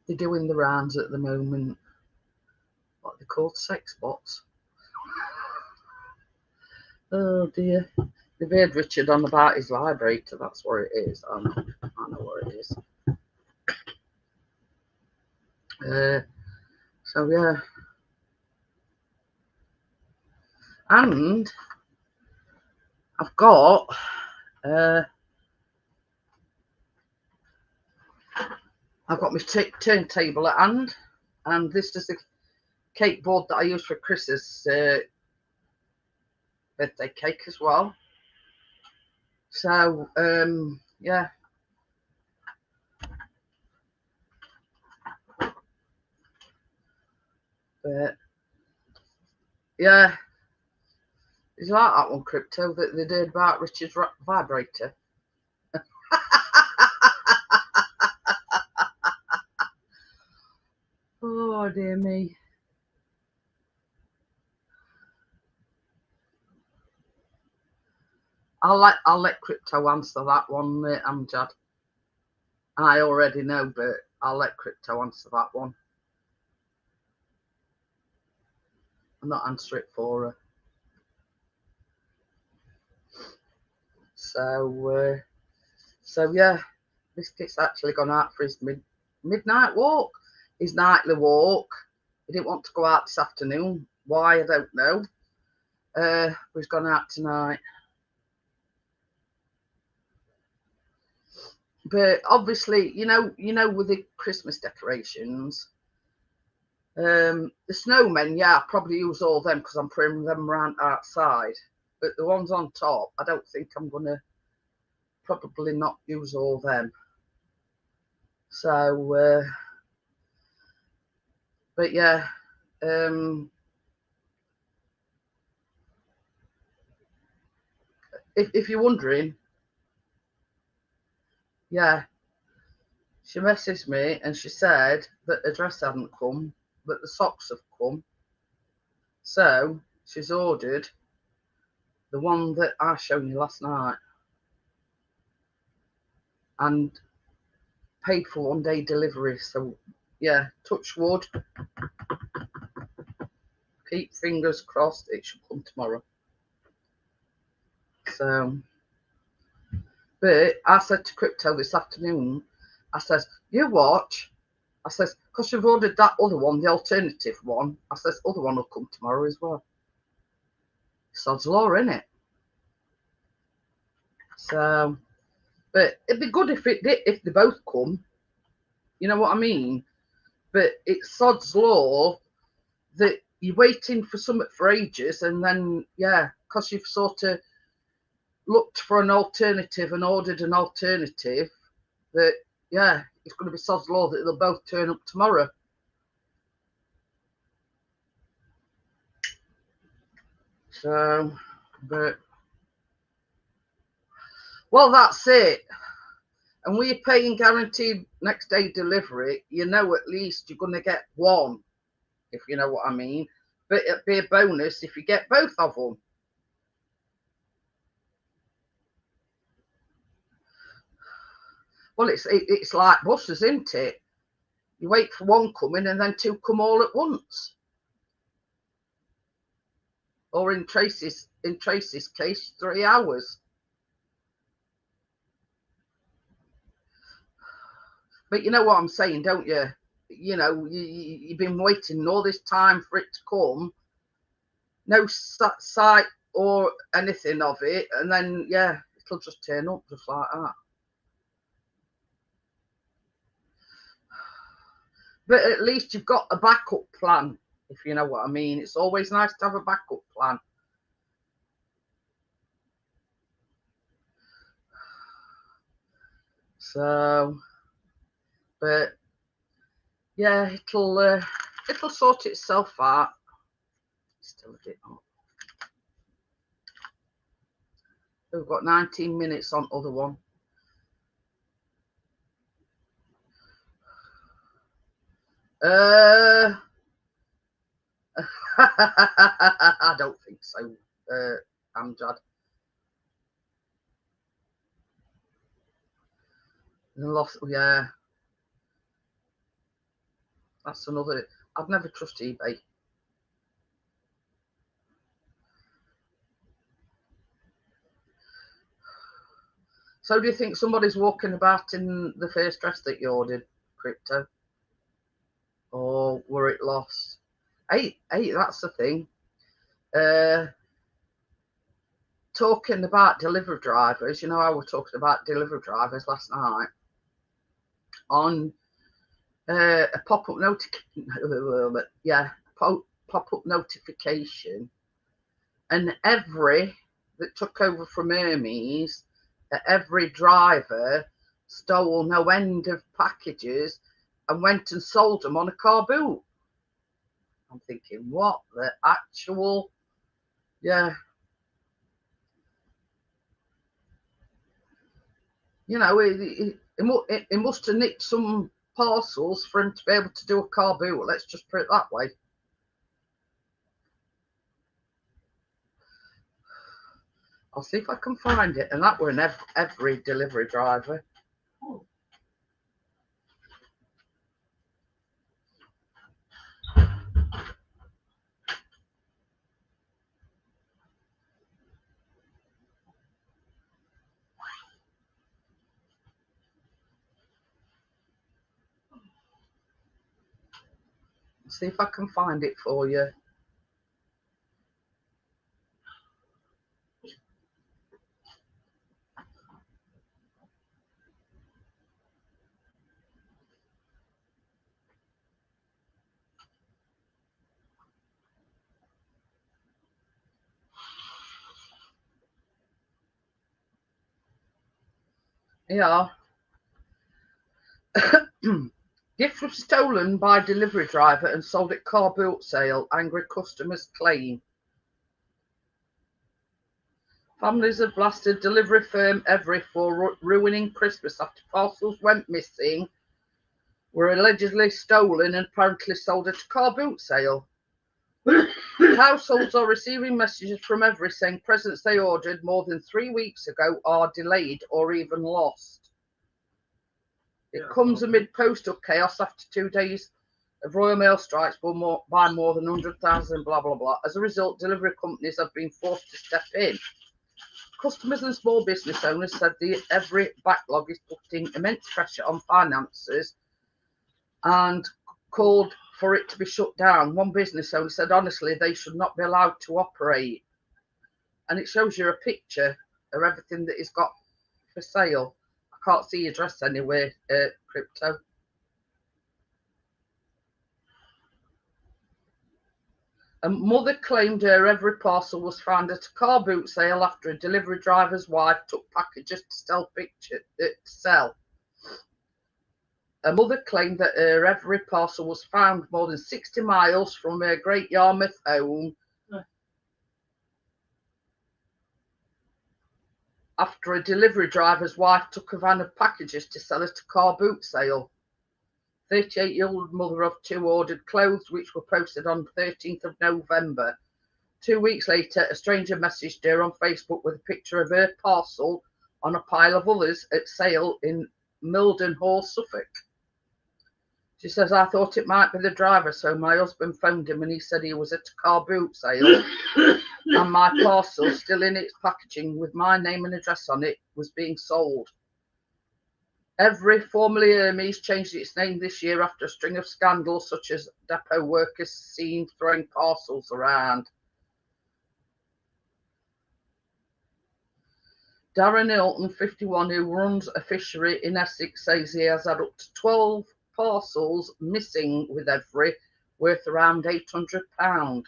A: They're doing the rounds at the moment. What are they called? Sex bots. Oh dear. They've heard Richard on about his vibrator. That's what it is. I know what it is. So yeah. And I've got my turntable at hand, and this is the cake board that I use for Chris's birthday cake as well. So yeah. But yeah, is like that one, Crypto, that they did about Richard's vibrator? Oh dear me. I'll let Crypto answer that one, Amjad. I already know, but I'll let Crypto answer that one. I'll not answer it for her. So yeah, Biscuit's actually gone out for his midnight walk, his nightly walk. He didn't want to go out this afternoon. Why, I don't know. But he's gone out tonight. But obviously, with the Christmas decorations, the snowmen, yeah, I probably use all them because I'm putting them around outside. But the ones on top, I don't think I'm gonna probably not use all them. So, but yeah, if you're wondering, yeah, she messaged me and she said that the dress hadn't come, but the socks have come. So she's ordered the one that I showed you last night and paid for 1-day delivery. So yeah, touch wood, keep fingers crossed, it should come tomorrow. So, but I said to Crypto this afternoon, I says, you watch. I says, because you've ordered that other one, the alternative one. I says, other one will come tomorrow as well. Sod's law, innit? So, but it'd be good if they both come. You know what I mean? But it's sod's law that you're waiting for something for ages, and then yeah, because you've sort of looked for an alternative and ordered an alternative, that yeah, it's going to be sod's law that they'll both turn up tomorrow. So, but well, that's it. And we're paying guaranteed next day delivery. You know, at least you're going to get one, if you know what I mean. But it'd be a bonus if you get both of them. Well, it's like buses, isn't it? You wait for one coming and then two come all at once. Or in Tracy's case, 3 hours. But you know what I'm saying, don't you? You know, you've been waiting all this time for it to come. No sight or anything of it, and then yeah, it'll just turn up just like that. But at least you've got a backup plan, if you know what I mean. It's always nice to have a backup plan. So, but yeah, it'll sort itself out. Still a bit up. We've got 19 minutes on other one. I don't think so, Amjad. Lost, yeah. That's another. I'd never trust eBay. So do you think somebody's walking about in the first dress that you ordered, Crypto? Or were it lost? Hey, that's the thing. Talking about delivery drivers, you know, I was talking about delivery drivers last night on a pop-up pop-up notification, and every that took over from Hermes, every driver stole no end of packages and went and sold them on a car boot. I'm thinking, what the actual, yeah. You know, it must have nicked some parcels for him to be able to do a car boot. Let's just put it that way. I'll see if I can find it. And that were in every delivery driver. Oh. See if I can find it for you. Yeah. Gift was stolen by delivery driver and sold at car boot sale. Angry customers claim. Families have blasted delivery firm Every for ruining Christmas after parcels went missing, were allegedly stolen and apparently sold at a car boot sale. Households are receiving messages from Every saying presents they ordered more than 3 weeks ago are delayed or even lost. It comes amid postal chaos after 2 days of Royal Mail strikes by more than 100,000, blah, blah, blah. As a result, delivery companies have been forced to step in. Customers and small business owners said the Every backlog is putting immense pressure on finances and called for it to be shut down. One business owner said, honestly, they should not be allowed to operate. And it shows you a picture of everything that he's got for sale. I can't see your address anywhere, Crypto. A mother claimed her Every parcel was found at a car boot sale after a delivery driver's wife took packages to sell. A mother claimed that her Every parcel was found more than 60 miles from her Great Yarmouth home after a delivery driver's wife took a van of packages to sell at a car boot sale. 38-year-old mother of 2 ordered clothes which were posted on 13th of November. 2 weeks later, a stranger messaged her on Facebook with a picture of her parcel on a pile of others at sale in Mildenhall, Suffolk. She says, I thought it might be the driver, so my husband phoned him and he said he was at a car boot sale and my parcel, still in its packaging with my name and address on it, was being sold. Every, formerly Hermes, changed its name this year after a string of scandals such as depot workers seen throwing parcels around. Darren Hilton, 51, who runs a fishery in Essex, says he has had up to 12 parcels missing with Every, worth around £800.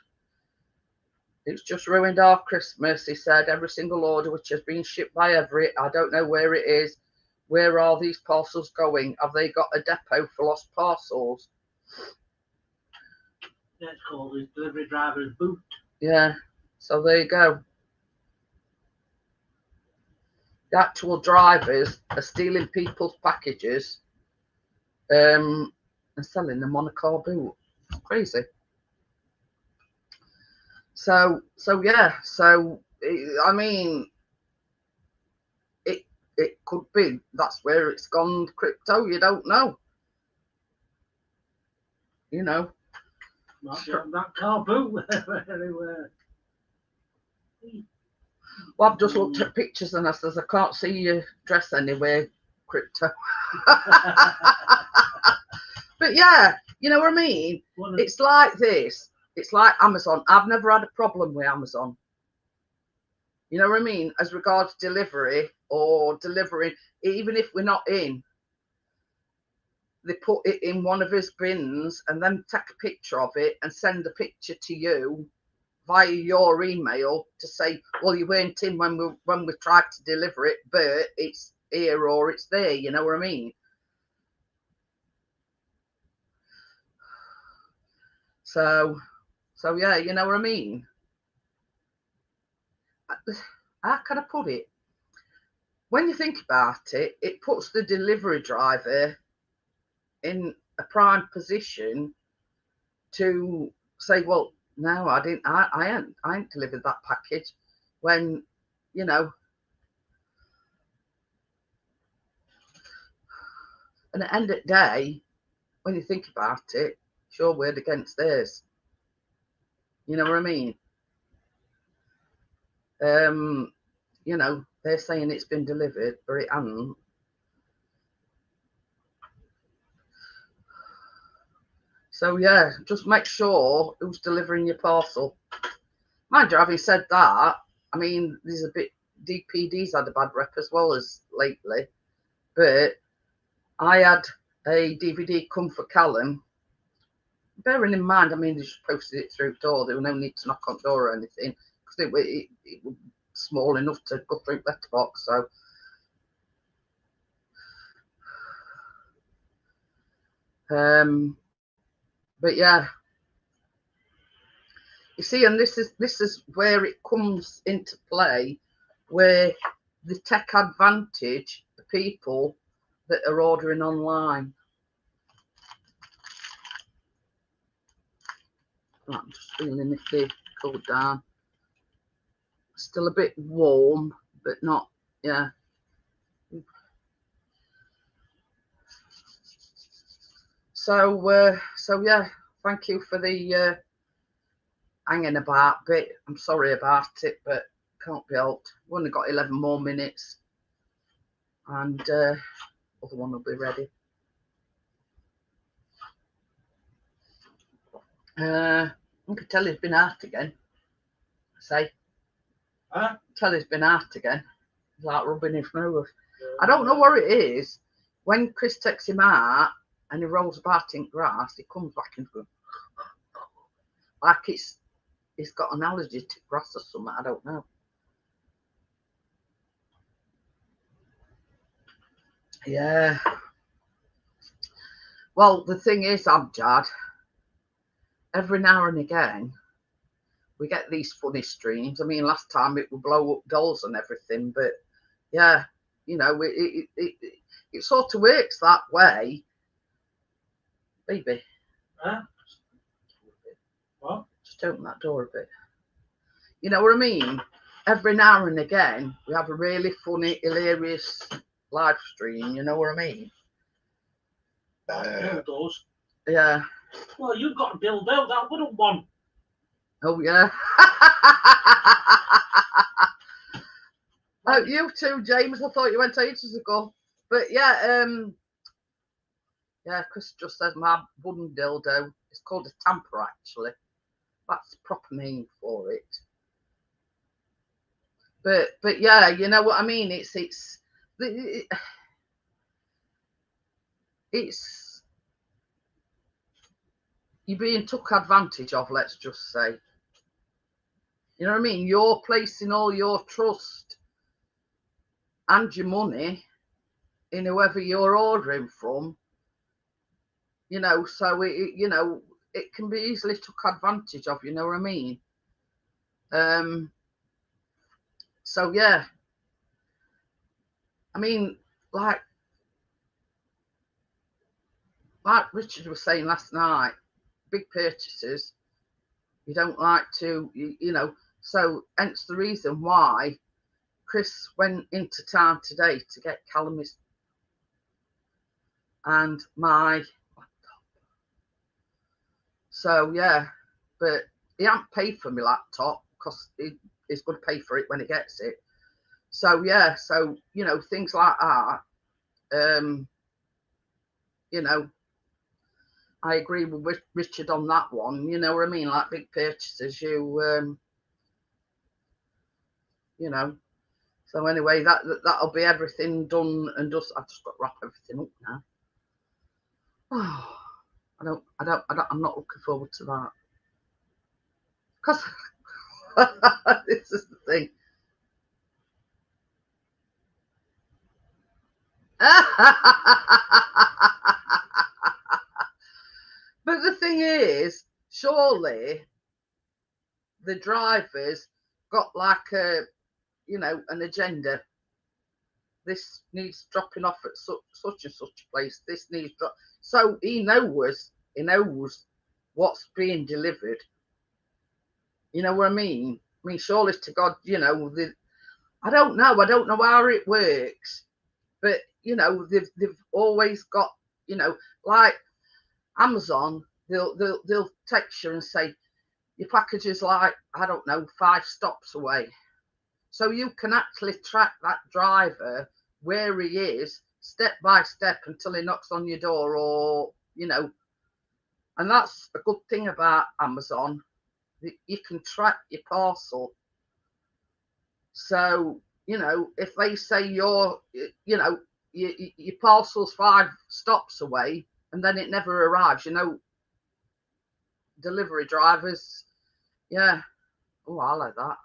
A: It's just ruined our Christmas, he said. Every single order which has been shipped by Every, I don't know where it is. Where are these parcels going? Have they got a depot for lost parcels?
B: That's called his delivery driver's boot.
A: Yeah, so there you go. The actual drivers are stealing people's packages and selling them on a car boot. It's crazy. So yeah. So I mean, it could be that's where it's gone. Crypto, you don't know. You know.
B: That car boot everywhere.
A: Well, I've just looked at pictures and I says I can't see your dress anywhere, Crypto. But yeah, you know what I mean? It's like this. It's like Amazon. I've never had a problem with Amazon. You know what I mean? As regards delivery or delivering, even if we're not in, they put it in one of his bins and then take a picture of it and send the picture to you via your email to say, well, you weren't in when we tried to deliver it, but it's here or it's there. You know what I mean? So yeah, you know what I mean? How can I put it? When you think about it, it puts the delivery driver in a prime position to say, well, no, I ain't delivered that package, when, you know, and at the end of the day, when you think about it, it's your word against theirs. You know what I mean? You know, they're saying it's been delivered, but it hasn't. So yeah, just make sure who's delivering your parcel. Mind you, having said that, I mean, there's a bit, DPD's had a bad rep as well as lately, but I had a DVD come for Callum. Bearing in mind, I mean, they just posted it through the door. There was no need to knock on the door or anything because it was small enough to go through letterbox. But yeah, you see, and this is where it comes into play, where they take advantage of people that are ordering online. I'm just feeling if they cool down. Still a bit warm, but not, yeah. So yeah, thank you for the hanging about bit. I'm sorry about it, but can't be helped. We've only got 11 more minutes, and other one will be ready. Uncle Telly's been out again. Say,
B: Huh?
A: Telly's been out again. He's like rubbing his nose. I don't know what it is. When Chris takes him out and he rolls about in grass, he comes back and goes like he's got an allergy to grass or something. I don't know. Yeah. Well, the thing is, Abjad, every now and again, we get these funny streams. I mean, last time it would blow up dolls and everything, but yeah, you know, it sort of works that way. Baby.
B: Huh? What?
A: Just open that door a bit. You know what I mean? Every now and again, we have a really funny, hilarious live stream. You know what I mean?
B: Dildos.
A: Yeah.
B: Well, you've got a dildo, that wouldn't one.
A: Oh, yeah. Oh, you too, James. I thought you went ages ago. But yeah, yeah, Chris just says my wooden dildo. It's called a tamper, actually. That's the proper name for it. But yeah, you know what I mean? It's you're being took advantage of, let's just say. You know what I mean? You're placing all your trust and your money in whoever you're ordering from. You know, so you know, it can be easily took advantage of. You know what I mean? So yeah, I mean, like Richard was saying last night, big purchases, you don't like to, you know, so hence the reason why Chris went into town today to get Callum's and my laptop. So yeah, but he hasn't paid for my laptop because he's going to pay for it when he gets it. So yeah, so you know, things like that. You know, I agree with Richard on that one. You know what I mean? Like big purchases, you know. So anyway, that'll be everything done and just. I've just got to wrap everything up now. Oh, I'm not looking forward to that because this is the thing. But the thing is, surely the drivers got like a, you know, an agenda. This needs dropping off at such and such a place. This needs so he knows what's being delivered. You know what I mean? I mean, surely to God, you know, I don't know how it works, but you know, they've always got, you know, like Amazon, they'll text you and say your package is like, I don't know, 5 stops away. So you can actually track that driver where he is step by step until he knocks on your door, or you know, and that's a good thing about Amazon. You can track your parcel. So, you know, if they say your parcel's 5 stops away and then it never arrives, you know, delivery drivers, yeah. Oh, I like that.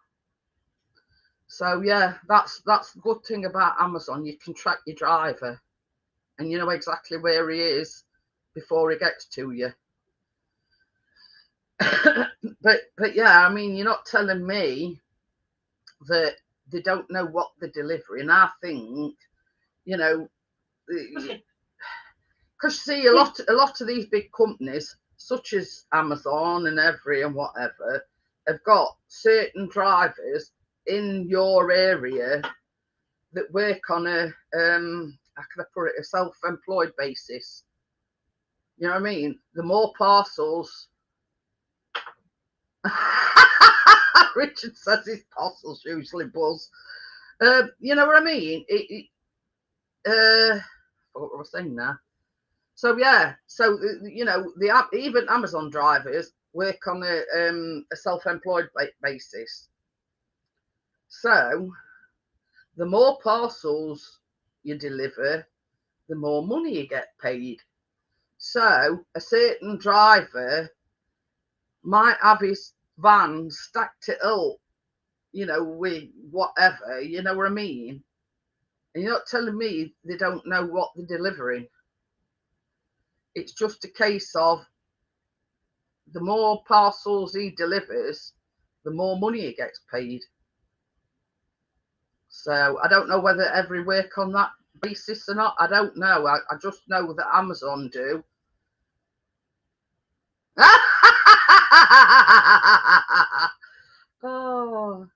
A: So yeah, that's the good thing about Amazon. You can track your driver and you know exactly where he is. before it gets to you. but yeah, I mean, you're not telling me that they don't know what they're delivering. I think, you know, because see, a lot of these big companies, such as Amazon and Every and whatever, have got certain drivers in your area that work on a how can I put it, a self-employed basis. You know what I mean? The more parcels. Richard says his parcels usually buzz. You know what I mean? What was I saying now? So yeah, so you know, even Amazon drivers work on a self-employed basis. So the more parcels you deliver, the more money you get paid. So a certain driver might have his van stacked it up, you know, with whatever, you know what I mean? And you're not telling me they don't know what they're delivering. It's just a case of the more parcels he delivers, the more money he gets paid. So I don't know whether Every work on that basis or not. I don't know. I just know that Amazon do. Oh.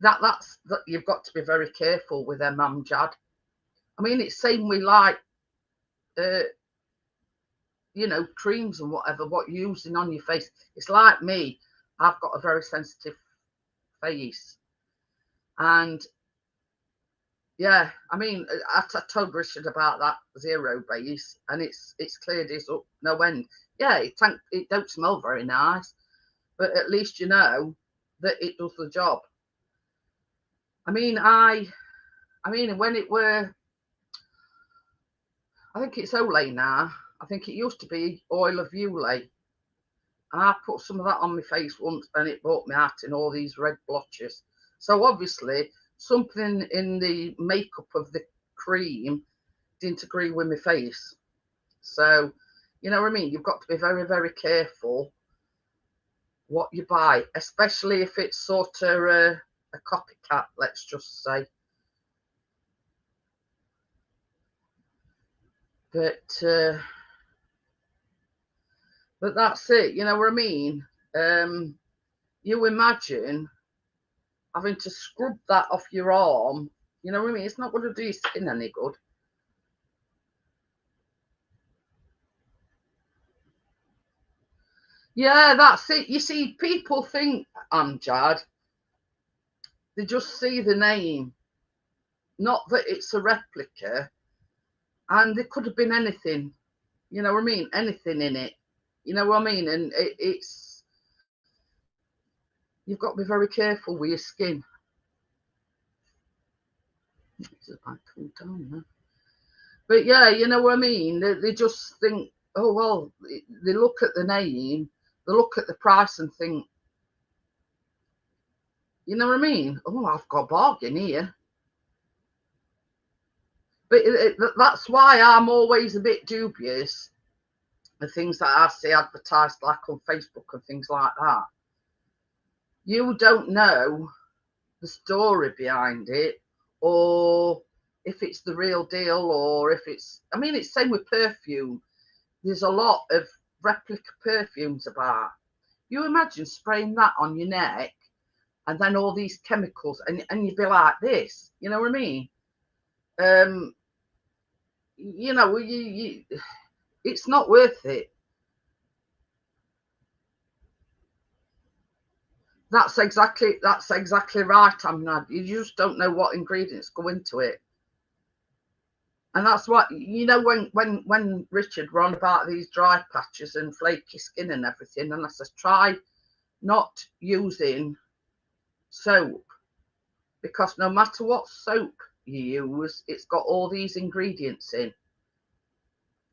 A: That's you've got to be very careful with them, Amjad. I mean, it's same with like you know, creams and whatever, what you're using on your face. It's like me. I've got a very sensitive face. And yeah, I mean, I told Richard about that zero base, and it's cleared his up no end. Yeah, it don't smell very nice, but at least you know that it does the job. I mean, when it were, I think it's Olay now. I think it used to be oil of Ulay. I put some of that on my face once, and it brought me out in all these red blotches. So obviously, something in the makeup of the cream didn't agree with my face. So, you know what I mean? You've got to be very, very careful what you buy, especially if it's sort of a copycat, let's just say. But that's it, you know what I mean? You imagine having to scrub that off your arm, you know what I mean? It's not going to do your skin any good. Yeah, that's it. You see, people think, Amjad, they just see the name, not that it's a replica, and there could have been anything, you know what I mean? Anything in it, you know what I mean? And it's, you've got to be very careful with your skin. But yeah, you know what I mean? They just think, oh, well, they look at the name, they look at the price and think, you know what I mean? Oh, I've got a bargain here. But that's why I'm always a bit dubious of things that I see advertised like on Facebook and things like that. You don't know the story behind it, or if it's the real deal, or if it's, I mean, it's same with perfume. There's a lot of replica perfumes about. You imagine spraying that on your neck and then all these chemicals, and you'd be like this, you know what I mean? You know, it's not worth it. That's exactly right. I'm not. You just don't know what ingredients go into it, and that's what, you know, when Richard were on about these dry patches and flaky skin and everything, and I said try not using soap, because no matter what soap you use, it's got all these ingredients in.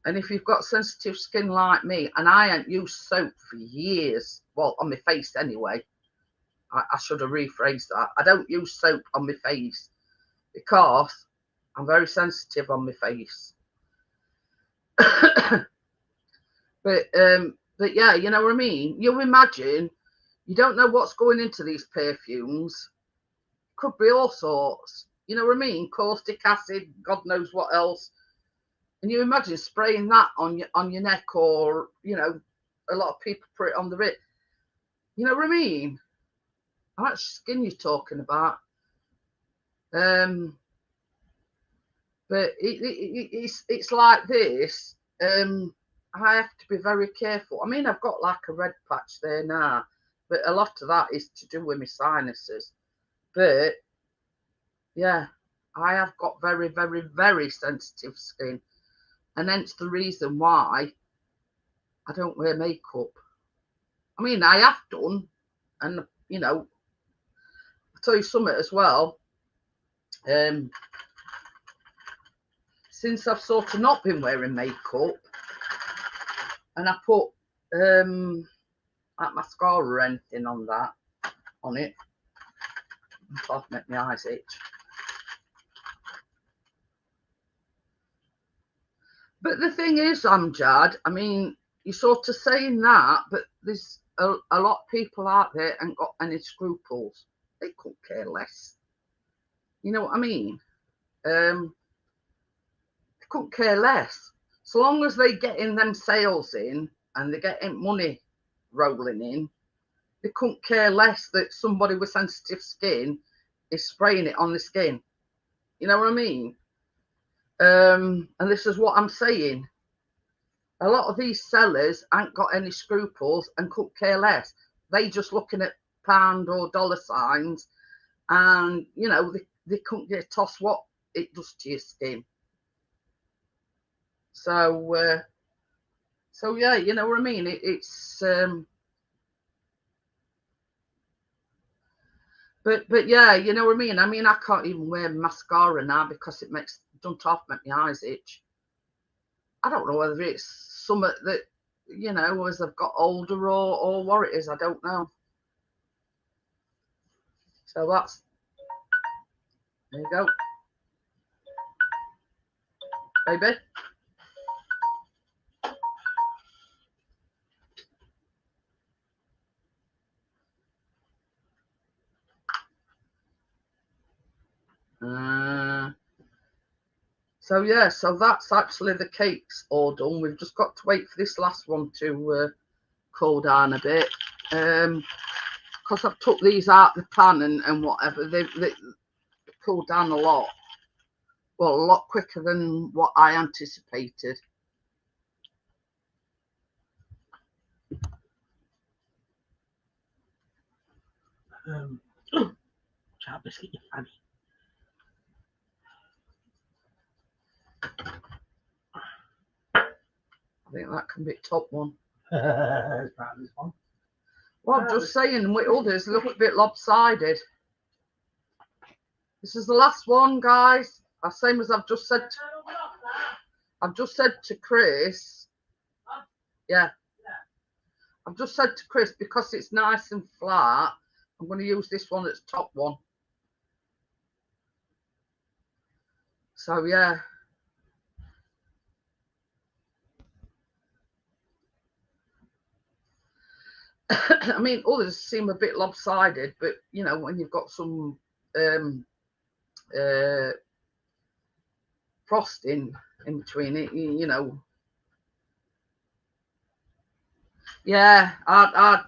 A: And if you've got sensitive skin like me, and I ain't used soap for years, well, on my face anyway, I should have rephrased that. I don't use soap on my face because I'm very sensitive on my face. But yeah, you know what I mean? You imagine, you don't know what's going into these perfumes. Could be all sorts. You know what I mean? Caustic acid, God knows what else. And you imagine spraying that on your neck, or, you know, a lot of people put it on the wrist. You know what I mean? How much skin you're talking about? But it's like this. I have to be very careful. I mean, I've got like a red patch there now, but a lot of that is to do with my sinuses. But yeah, I have got very, very, very sensitive skin, and hence the reason why I don't wear makeup. I mean, I have done, and you know, I'll tell you something as well. Since I've sort of not been wearing makeup, and I put like mascara or anything on it, I'll make my eyes itch. But the thing is, Amjad, I mean, you're sort of saying that, but there's a lot of people out there ain't got any scruples. They couldn't care less. You know what I mean? They couldn't care less. So long as they getting them sales in and they're getting money rolling in, they couldn't care less that somebody with sensitive skin is spraying it on the skin. You know what I mean? And this is what I'm saying. A lot of these sellers ain't got any scruples and couldn't care less. They just looking at pound or dollar signs, and you know, they couldn't get a toss what it does to your skin. So yeah, you know what I mean? It's but yeah, you know what I mean? I mean, I can't even wear mascara now because it don't half make my eyes itch. I don't know whether it's something that, you know, as I've got older, or what it is, I don't know. So that's, there you go, baby. So yeah, so that's actually the cakes all done. We've just got to wait for this last one to cool down a bit, because I've took these out the pan and whatever. They cooled down a lot, well, a lot quicker than what I anticipated.
B: Chat biscuit, you fanny.
A: I think that can be top one.
B: This one.
A: Well, I'm just saying, with others, look a bit lopsided. This is the last one, guys. Same as I've just said. I've just said to Chris. Yeah. I've just said to Chris, because it's nice and flat, I'm going to use this one that's top one. So yeah. I mean, others seem a bit lopsided, but you know, when you've got some frosting in between it, you know. Yeah, I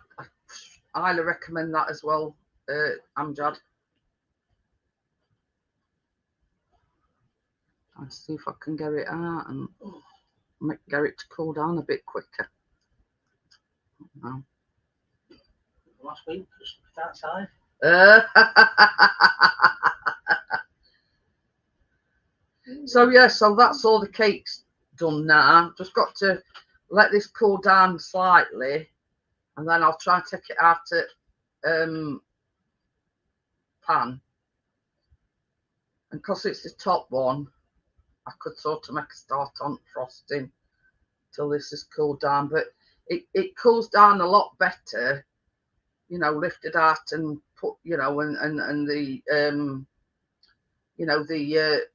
A: highly recommend that as well, Amjad. I'll see if I can get it out and get it to cool down a bit quicker. No.
B: Last week, just outside.
A: So yeah, so that's all the cakes done now. Just got to let this cool down slightly, and then I'll try and take it out at pan. And because it's the top one, I could sort of make a start on frosting till this is cooled down. But it cools down a lot better you know, lifted out and put, you know, and the you know, the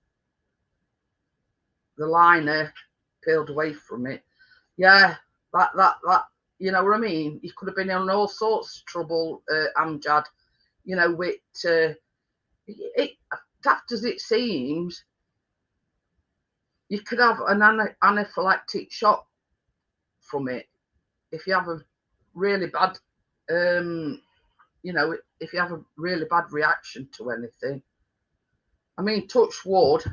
A: liner peeled away from it. Yeah, that, you know what I mean? You could have been in all sorts of trouble, Amjad, you know, with it, daft as it seems, you could have an anaphylactic shock from it if you have a really bad, you know, if you have a really bad reaction to anything. I mean, touch wood,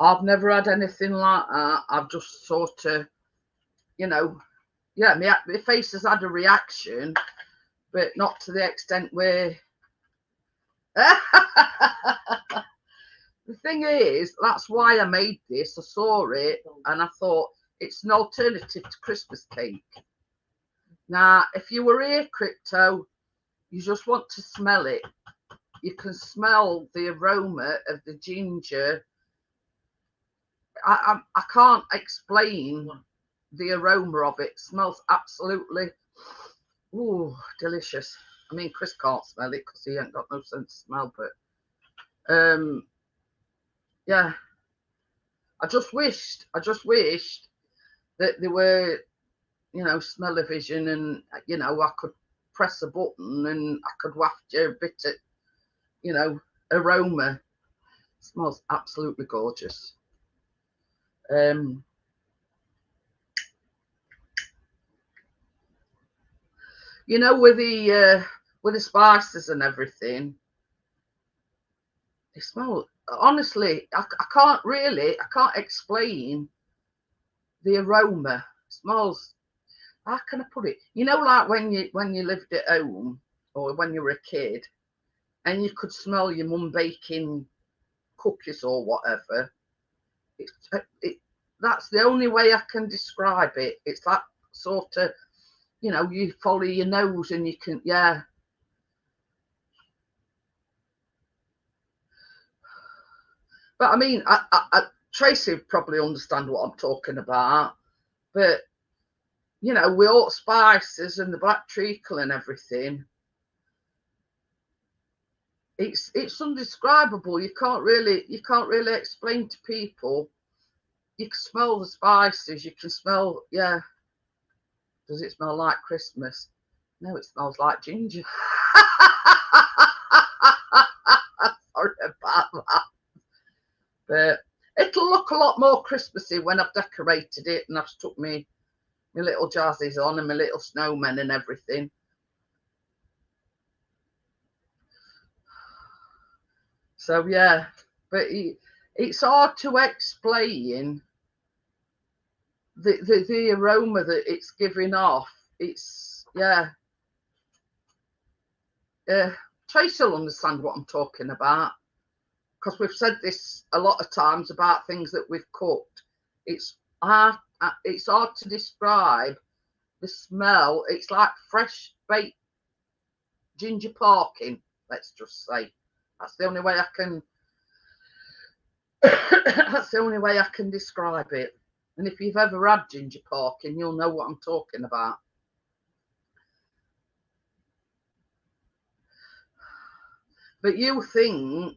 A: I've never had anything like that. I've just sort of, you know, yeah, my face has had a reaction, but not to the extent where. The thing is, that's why I made this. I saw it and I thought it's an alternative to Christmas cake. Now, if you were here, Crypto, you just want to smell it. You can smell the aroma of the ginger. I can't explain the aroma of it. It smells absolutely, ooh, delicious. I mean, Chris can't smell it because he ain't got no sense of smell, but yeah. I just wished that there were, you know, smell-o-vision, and you know, I could press a button and I could waft you a bit of, you know, aroma. It smells absolutely gorgeous. You know, with the spices and everything, they smell. Honestly, I can't explain the aroma. It smells. How can I put it? You know, like when you lived at home or when you were a kid, and you could smell your mum baking cookies or whatever. That's the only way I can describe it. It's that sort of, you know, you follow your nose and you can, yeah. But I mean, Tracy would probably understand what I'm talking about. But, you know, with all spices and the black treacle and everything, it's undescribable. You can't really explain to people. You can smell the spices. You can smell, yeah. Does it smell like Christmas? No, it smells like ginger. Sorry about that. But it'll look a lot more Christmassy when I've decorated it and I've stuck my little jazzies on and my little snowmen and everything. So yeah, but it's hard to explain the aroma that it's giving off. It's, yeah. Tracy will understand what I'm talking about, because we've said this a lot of times about things that we've cooked. It's hard to describe the smell. It's like fresh baked ginger parking, let's just say. That's the only way I can that's the only way I can describe it. And if you've ever had ginger parking, you'll know what I'm talking about. But you think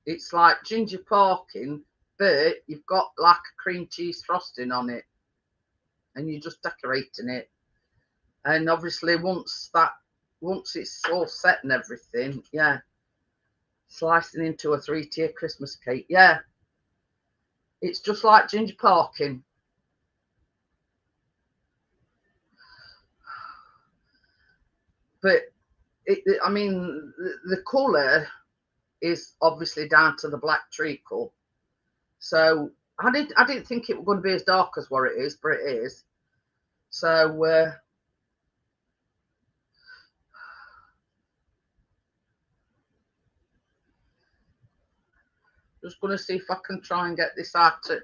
A: it's like ginger parking, but you've got like a cream cheese frosting on it and you're just decorating it. And obviously once it's all set and everything, yeah, slicing into a 3-tier Christmas cake, yeah, it's just like ginger parking. But I mean, the colour is obviously down to the black treacle. So I didn't think it was going to be as dark as what it is, but it is. So just going to see if I can try and get this out to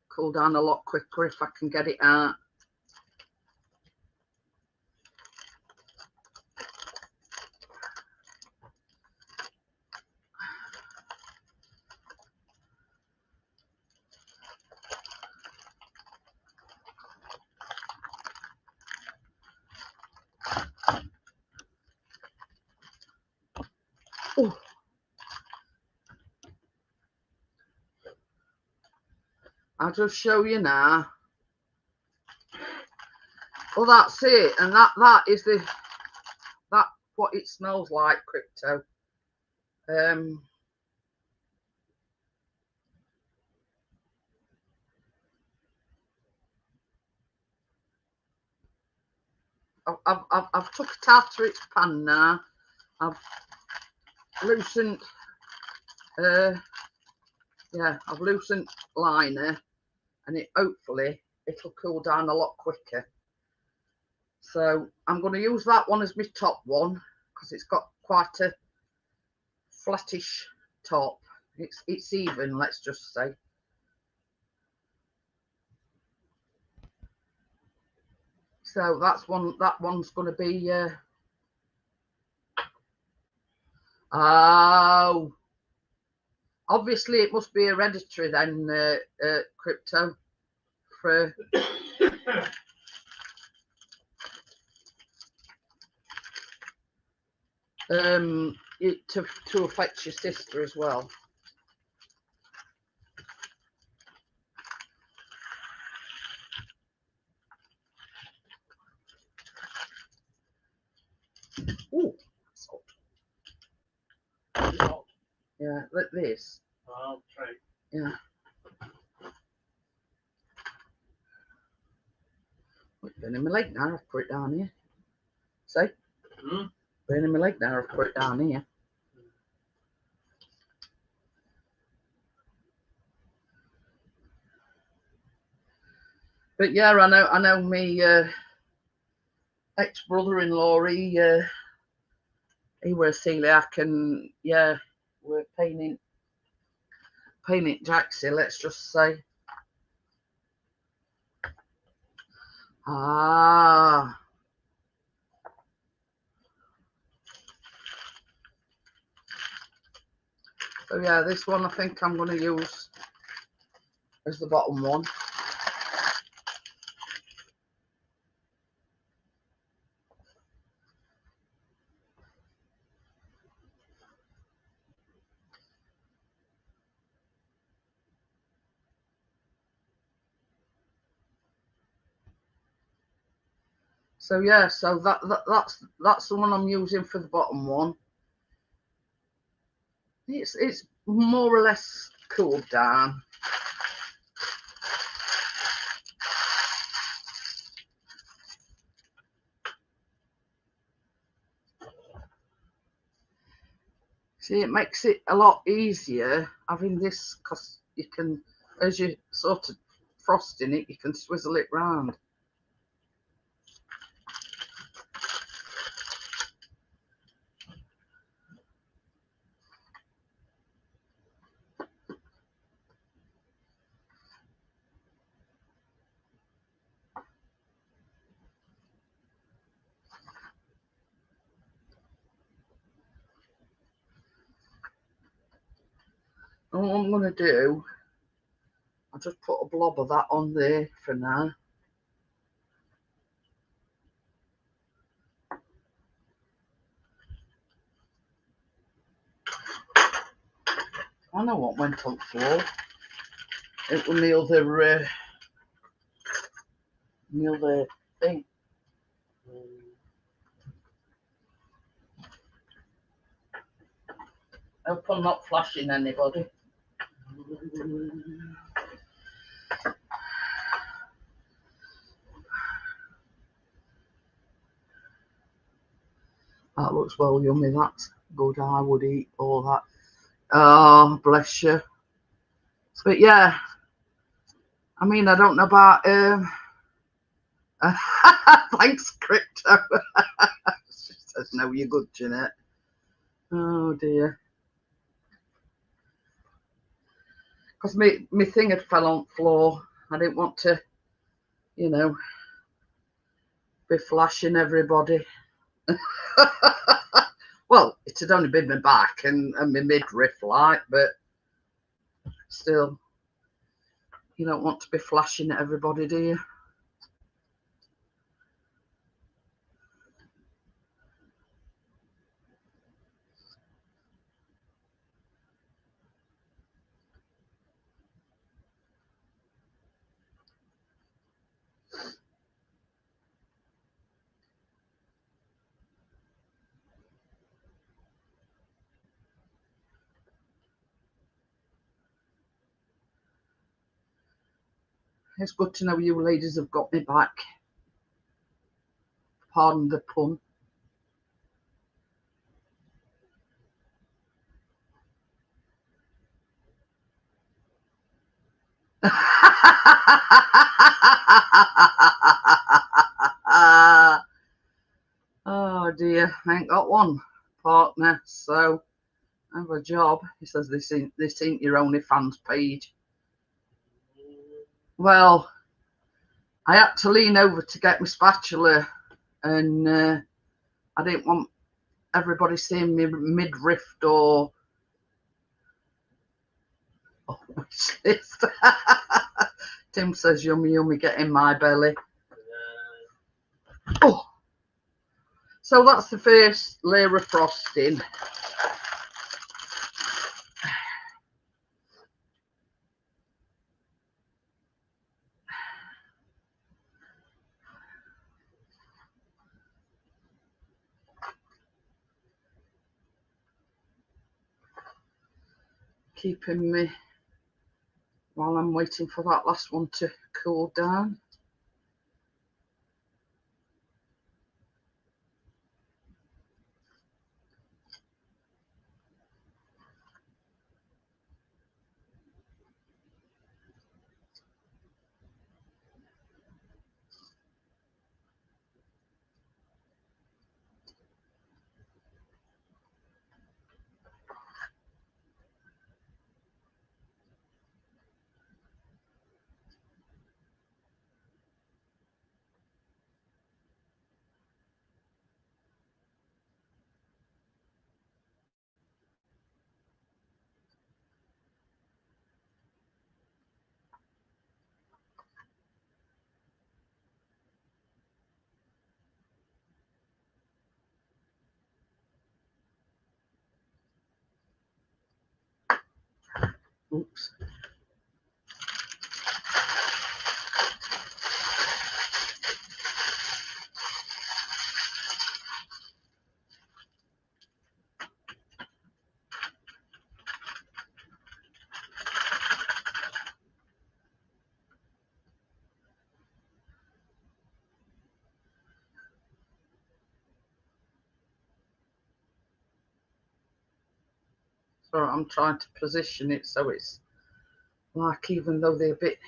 A: cool down a lot quicker if I can get it out. I'll just show you now. Well, that's it, and that is what it smells like, Crypto. I've took it out of its pan now. I've loosened, yeah, I've loosened liner, and hopefully it'll cool down a lot quicker. So I'm going to use that one as my top one because it's got quite a flattish top. It's even, let's just say. So that's one. That one's going to be. Oh, obviously it must be hereditary then, Crypto, for. To affect your sister as well. Ooh, salt. Yeah, like this.
B: I'll try.
A: Yeah. Burning my leg now, I've put it down here. See? Burning my leg now, I've put it down here. But yeah, I know me ex-brother-in-law, he was celiac, and yeah, we're painting Jaxie, let's just say. Ah. So yeah, this one I think I'm going to use as the bottom one. So yeah, so that's the one I'm using for the bottom one. It's more or less cooled down. See, it makes it a lot easier having this because you can, as you sort of frosting it, you can swizzle it round. And what I'm going to do, I'll just put a blob of that on there for now. I know what went on the floor. It was the other thing. I hope I'm not flashing anybody. That looks well yummy. That's good. I would eat all that. Oh, bless you. But yeah, I mean, I don't know about. Thanks, Crypto. She says, no, you're good, Jeanette. Oh dear. Because my thing had fell on the floor. I didn't want to, you know, be flashing everybody. Well, it had only been my back and my midriff like, but still, you don't want to be flashing at everybody, do you? It's good to know you ladies have got me back. Pardon the pun. Oh dear, I ain't got one partner, so I have a job. He says this ain't your OnlyFans page. Well, I had to lean over to get my spatula, and I didn't want everybody seeing me midriff or what's this? Tim says yummy yummy, get in my belly. Oh, so that's the first layer of frosting. Keeping me while I'm waiting for that last one to cool down. Oops. So I'm trying to position it so it's like, even though they're a bit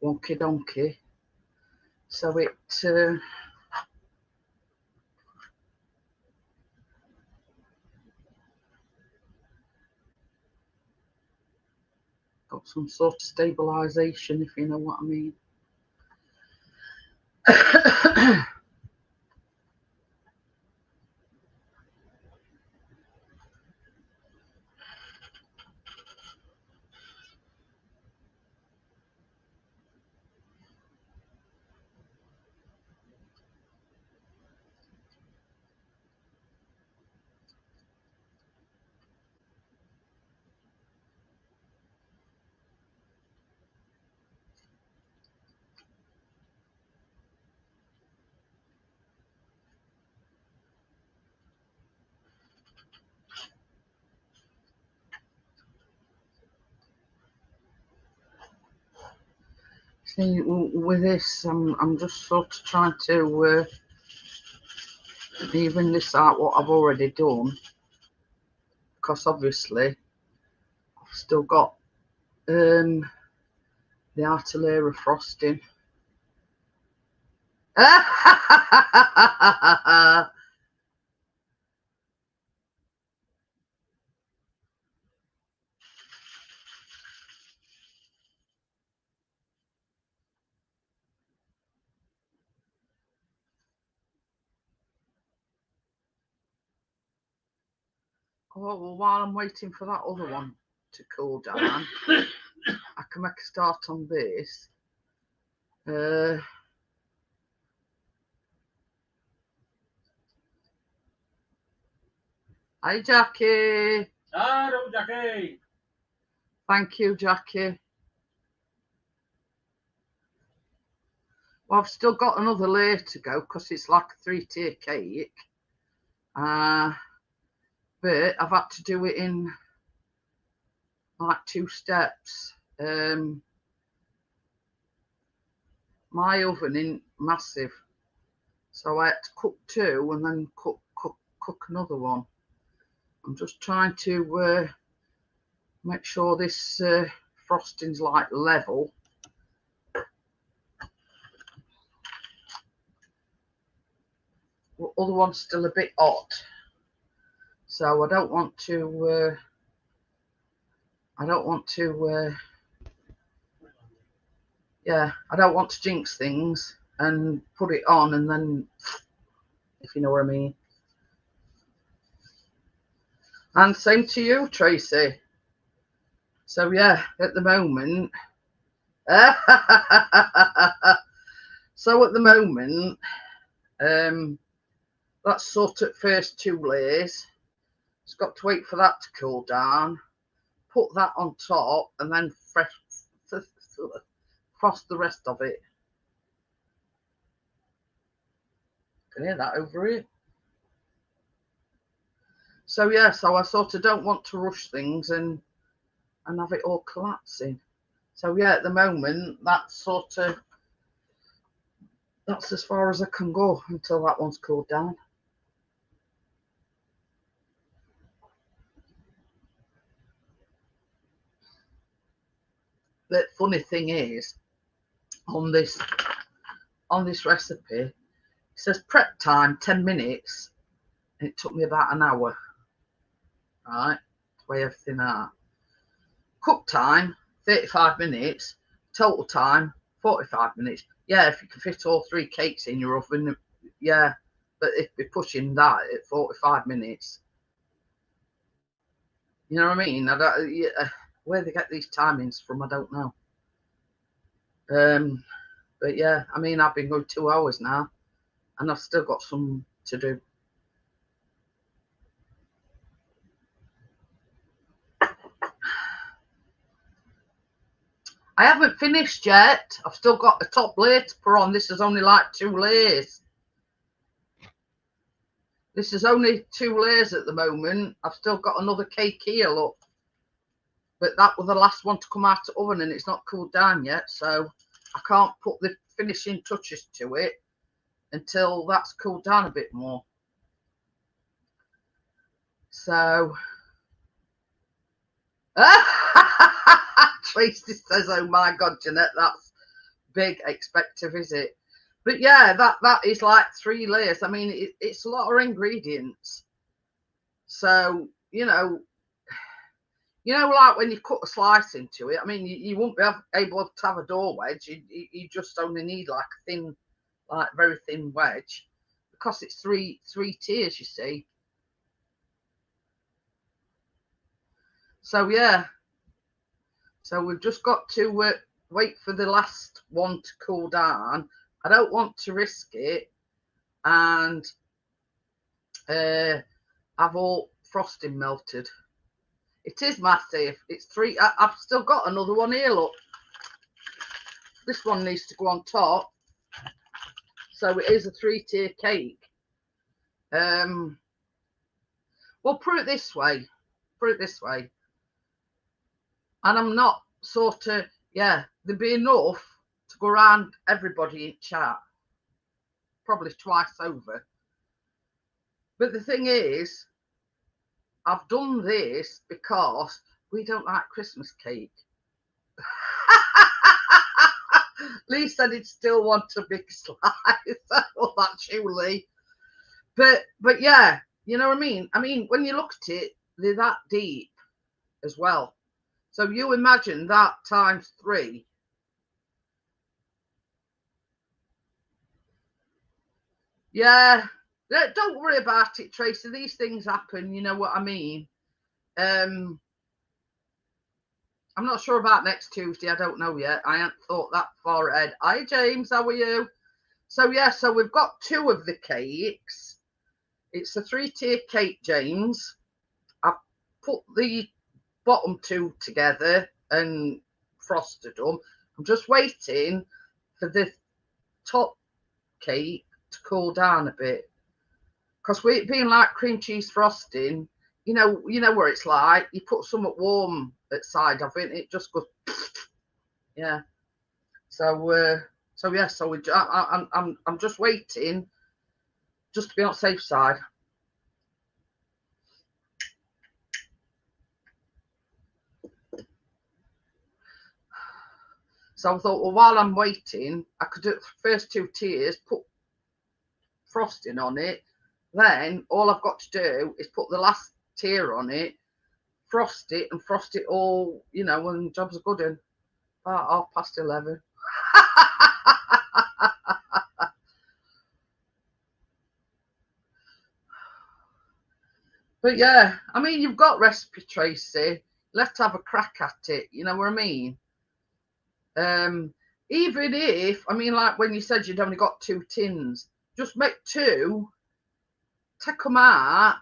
A: wonky donkey, so it got some sort of stabilization, if you know what I mean. See, with this, I'm just sort of trying to even this out what I've already done, because obviously I've still got the outer layer of frosting. Oh, well, while I'm waiting for that other one to cool down, I can make a start on this. Hi, Jackie.
B: Hello, Jackie.
A: Thank you, Jackie. Well, I've still got another layer to go because it's like a 3-tier cake. But I've had to do it in like 2 steps. My oven isn't massive, so I had to cook 2 and then cook another one. I'm just trying to make sure this frosting's like level. The other one's still a bit hot, so I don't want to yeah, I don't want to jinx things and put it on and then, if you know what I mean. And same to you, Tracy. So yeah, at the moment, so at the moment, that's sort of first 2 layers. It's got to wait for that to cool down. Put that on top and then frost the rest of it. Can hear that over here. So yeah, so I sort of don't want to rush things and have it all collapsing. So yeah, at the moment, that's as far as I can go until that one's cooled down. The funny thing is, on this recipe, it says prep time 10 minutes, and it took me about an hour, right, to weigh everything out. Cook time 35 minutes, total time 45 minutes. Yeah, if you can fit all 3 cakes in your oven, yeah, but if you're pushing that at 45 minutes, you know what I mean? Where they get these timings from, I don't know. But yeah, I mean, I've been going 2 hours now, and I've still got some to do. I haven't finished yet. I've still got the top layer to put on. This is only like 2 layers. This is only 2 layers at the moment. I've still got another cake here, look. But that was the last one to come out of the oven, and it's not cooled down yet, so I can't put the finishing touches to it until that's cooled down a bit more. So Tracy says, oh my God, Jeanette, that's big expective, is it? But yeah, that is like 3 layers. I mean, it's a lot of ingredients. So, you know, like when you cut a slice into it, I mean, you won't be able to have a door wedge. You just only need like a thin, like very thin wedge, because it's three tiers, you see. So yeah, so we've just got to wait for the last one to cool down. I don't want to risk it and have all frosting melted. It is massive. It's 3. I've still got another one here, look. This one needs to go on top. So it is a 3-tier cake. Well, put it this way. And I'm not sort of, yeah, there'd be enough to go around everybody in chat. Probably twice over. But the thing is, I've done this because we don't like Christmas cake. Lee said he'd still want a big slice. Well, that's you, Lee. But yeah, you know what I mean? I mean, when you look at it, they're that deep as well. So you imagine that times 3. Yeah, don't worry about it, Tracy. These things happen, you know what I mean? I'm not sure about next Tuesday. I don't know yet. I haven't thought that far ahead. Hi, James. How are you? So, yeah, so we've got 2 of the cakes. It's a 3-tier cake, James. I've put the bottom 2 together and frosted them. I'm just waiting for the top cake to cool down a bit. Because with it being like cream cheese frosting, you know where it's like you put something warm at side of it, it just goes, yeah. So yeah. So I'm just waiting, just to be on the safe side. So I thought, well, while I'm waiting, I could do the first 2 tiers, put frosting on it. Then all I've got to do is put the last tier on it, frost it all, you know, and job's a good one. About 11:30. But yeah, I mean, you've got recipe, Tracy. Let's have a crack at it. You know what I mean? Even if, I mean, like when you said you'd only got 2 tins, just make 2, take them out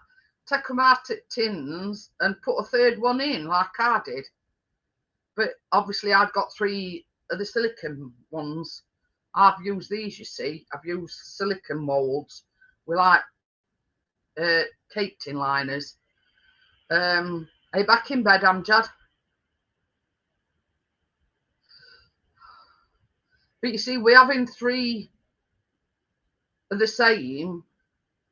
A: at tins, and put a 3rd one in, like I did. But obviously, I've got 3 of the silicone ones. I've used these, you see. I've used silicone molds with like cake tin liners. Are you back in bed, Amjad? But you see, we're having 3 of the same.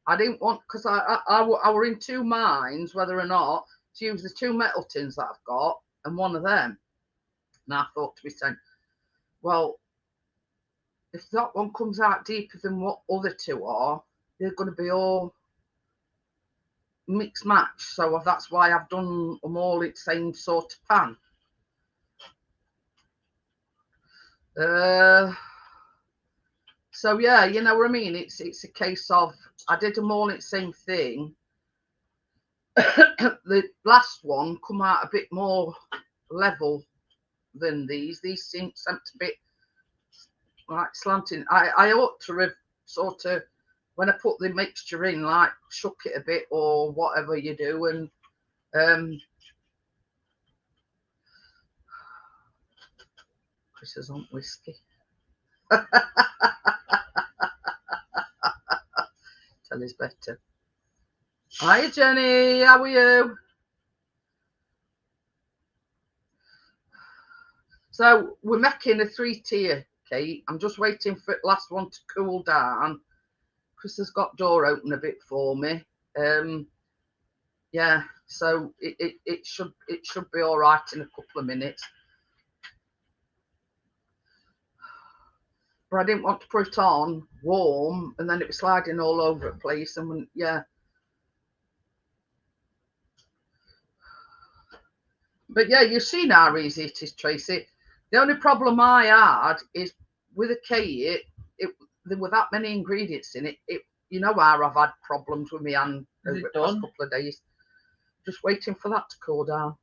A: I didn't want, because I were in 2 minds whether or not to use the 2 metal tins that I've got and one of them. And I thought to myself, well, if that one comes out deeper than what other 2 are, they're going to be all mixed match. So that's why I've done them all in the same sort of pan. So yeah, you know what I mean. It's a case of I did them all in the same thing. The last one come out a bit more level than these. These seem a bit like slanting. I ought to have sort of, when I put the mixture in, like shook it a bit or whatever you do, and Chris is on whiskey. Tell us better. Hi Jenny, how are you? So we're making a 3-tier cake. I'm just waiting for the last one to cool down. Chris has got door open a bit for me. Yeah, so it should be all right in a couple of minutes. But I didn't want to put it on warm and then it was sliding all over the place. And yeah. But yeah, you've seen how easy it is, Tracy. The only problem I had is with a cake, there were that many ingredients in it. You know how I've had problems with my hand over the past couple of days. Just waiting for that to cool down.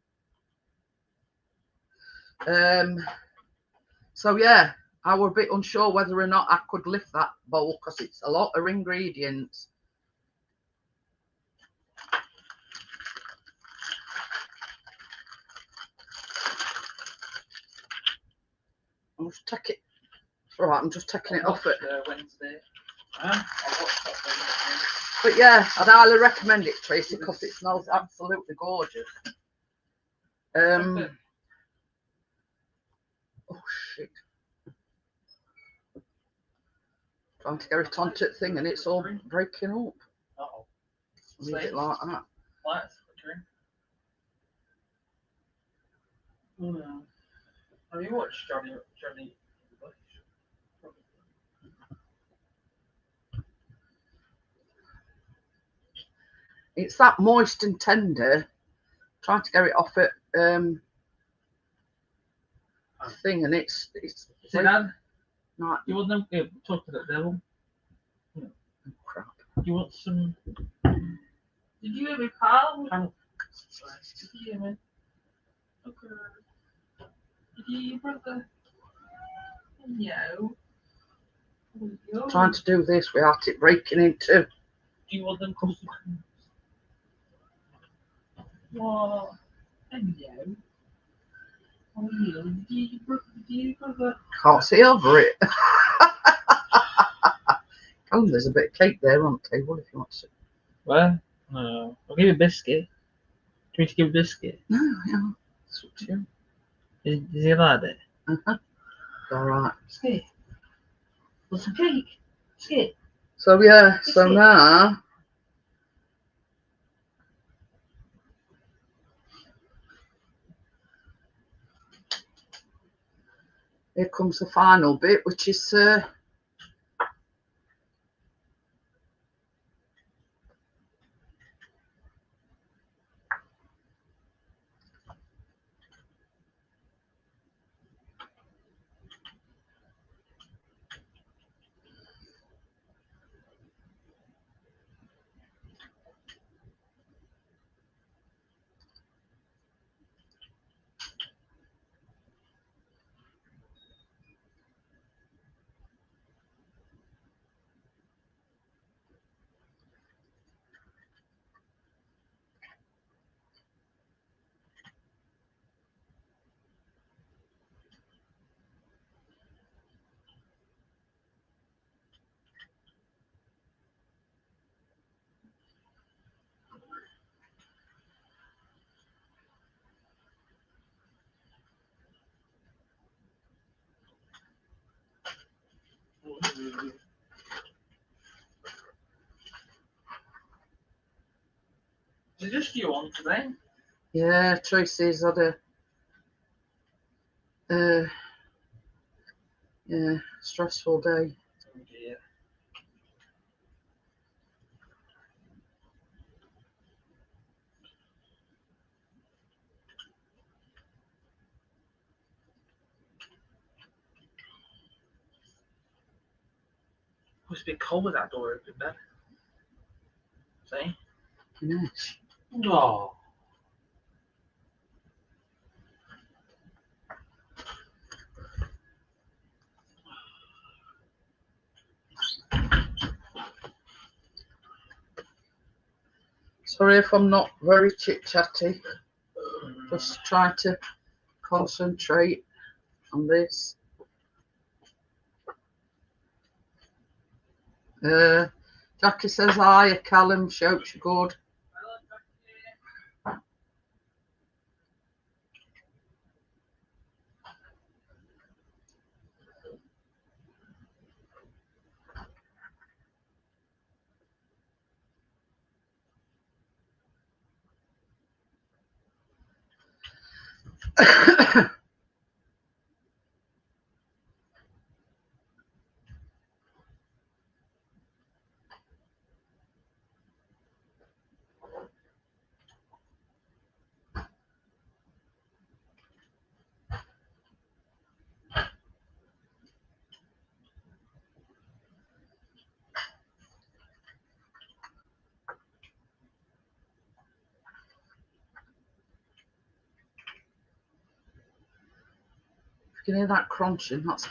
A: So yeah, I was a bit unsure whether or not I could lift that bowl because it's a lot of ingredients. I'll just take it. All right, I'm just taking it off it.
B: Wednesday. I watched that Wednesday.
A: But yeah, I'd highly recommend it, Tracy, because it smells absolutely gorgeous. Oh shit! Trying to get it onto the thing and it's all breaking up.
B: Uh-oh.
A: Leave it like that.
B: Lights flickering. Oh no. Have you watched Johnny?
A: It's that moist and tender. Trying to get it off it thing, and it's
B: See that?
A: Not.
B: You want them? Talk to that devil.
A: Oh, crap.
B: You want some? Did you hear me, pal? Did you hear me? Okay. Did you hear your brother? No.
A: Trying to do this without it breaking into.
B: Do you want them custom? What? Hello. Oh, yeah. Did you brother?
A: Can't see over it. Callum, there's a bit of cake there on the table if you want to.
B: Where? No. I'll give you a biscuit. Do you want to give a biscuit?
A: No, yeah, it's up to you.
B: Is he allowed it?
A: All right.
B: Biscuit. Want some cake? Biscuit.
A: So yeah, so
B: Biscuit.
A: now here comes the final bit, which is
B: Is it just you on today?
A: yeah, Tracy's had a yeah, stressful day.
B: Oh dear. It's a bit cold with that door open, Ben. See?
A: Finish.
B: Oh.
A: Sorry if I'm not very chit-chatty. Just try to concentrate on this. Jackie says hi, Callum, shouts you good. You can hear that crunching, that's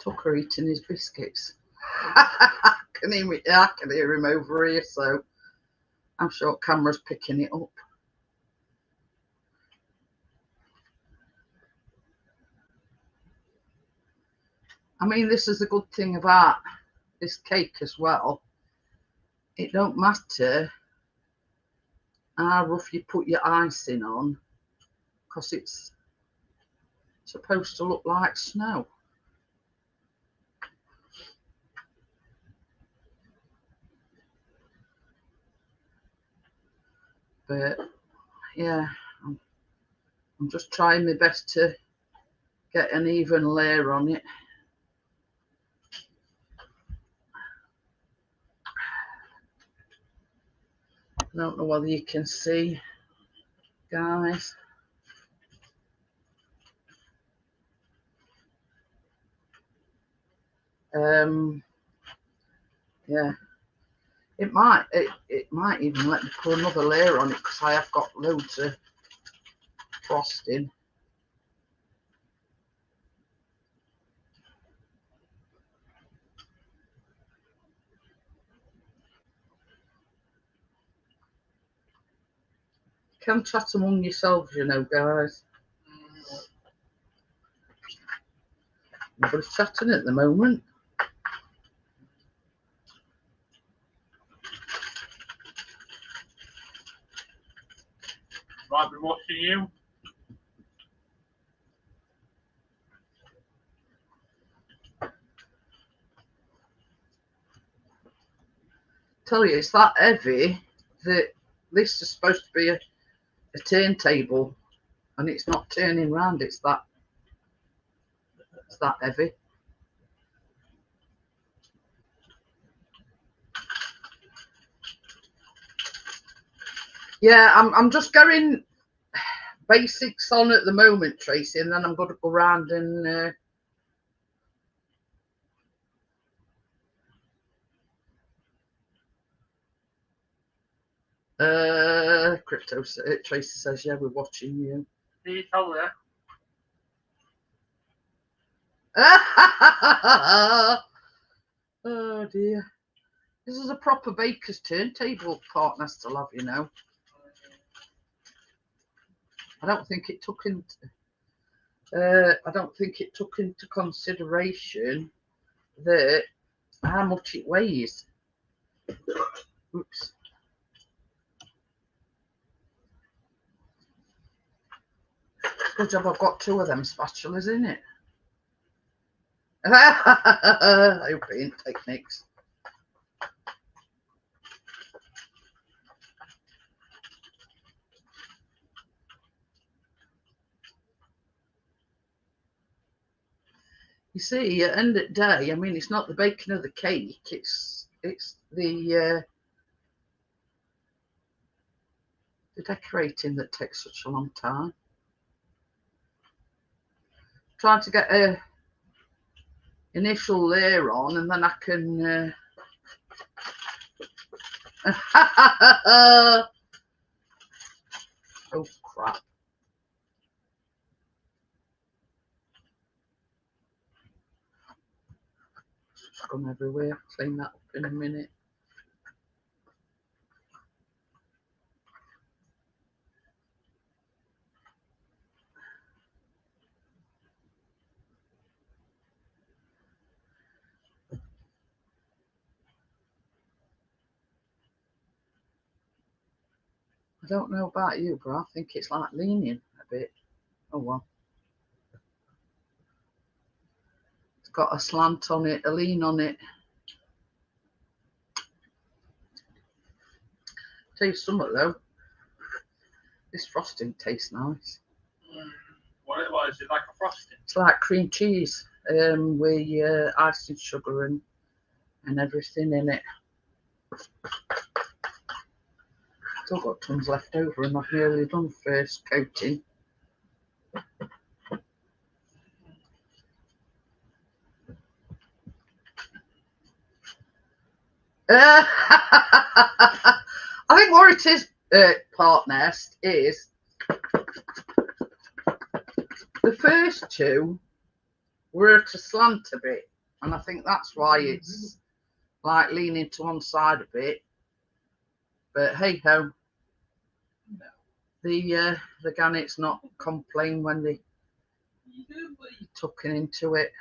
A: Tucker eating his biscuits. I can hear him over here, so I'm sure camera's picking it up. I mean, this is the good thing about this cake as well. It don't matter how rough you put your icing on, because it's supposed to look like snow. But yeah, I'm just trying my best to get an even layer on it. I don't know whether you can see, guys. Yeah, it might even let me put another layer on it, because I have got loads of frosting. Can chat among yourselves, you know, guys. Nobody's chatting at the moment.
B: Might be watching you.
A: Tell you, it's that heavy that this is supposed to be a turntable, and it's not turning round. It's that heavy. Yeah, I'm just going basics on at the moment, Tracy, and then I'm going to go around and Crypto Tracy says, yeah, we're watching you.
B: Did you tell her?
A: Oh dear. This is a proper baker's turntable partner still have, you know. I don't think it took into consideration that how much it weighs. Oops. Good job I've got 2 of them spatulas in it. I hope it ain't techniques. You see, at the end of the day, I mean, it's not the baking of the cake, it's the decorating that takes such a long time. Trying to get a initial layer on, and then I can oh crap. It's gone everywhere. Clean that up in a minute. I don't know about you, but I think it's like leaning a bit. Oh well. It's got a slant on it, a lean on it. Tell you something though, this frosting tastes nice.
B: What is it, like a frosting?
A: It's like cream cheese with icing sugar and everything in it. Still got tons left over, and I've nearly done first coating. I think what it is, part nest, is the first 2 were at a slant a bit, and I think that's why it's like leaning to one side a bit. But hey ho, the gannets not complain when they tucking into it.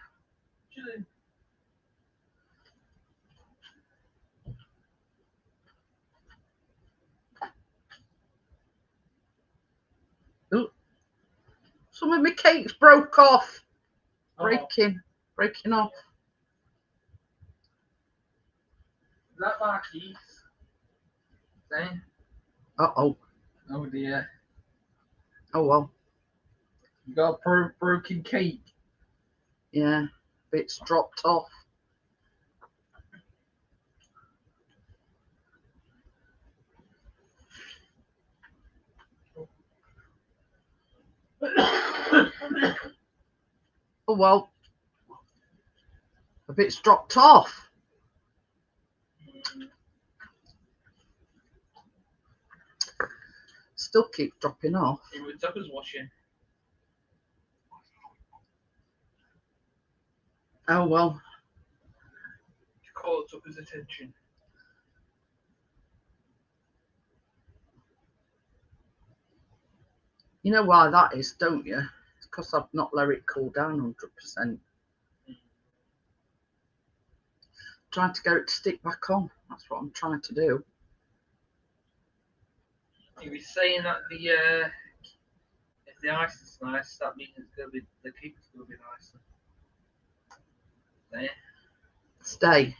A: Ooh, some of my cakes broke off. Breaking off.
B: Is that my keys?
A: Uh-oh.
B: Oh dear.
A: Oh well.
B: You got a broken cake.
A: Yeah, bits dropped off. Oh well. A bit's dropped off. Still keep dropping off.
B: It was Tucker's washing.
A: Oh well.
B: Call Tucker's attention.
A: You know why that is, don't you? It's because I've not let it cool down 100%. Trying to get it to stick back on. That's what I'm trying to do.
B: He was saying that the The ice is nice. That means it's gonna be the cake's gonna be nice. There.
A: Stay.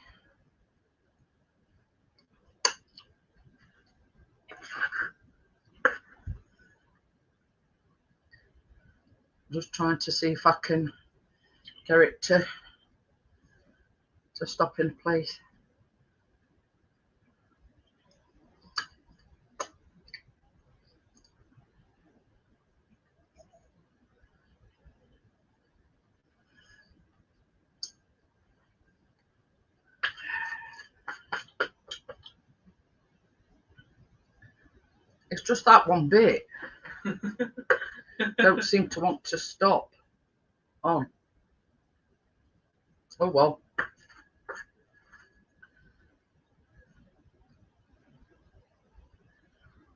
A: Just trying to see if I can get it to stop in place. It's just that one bit. Don't seem to want to stop. Oh. Oh well.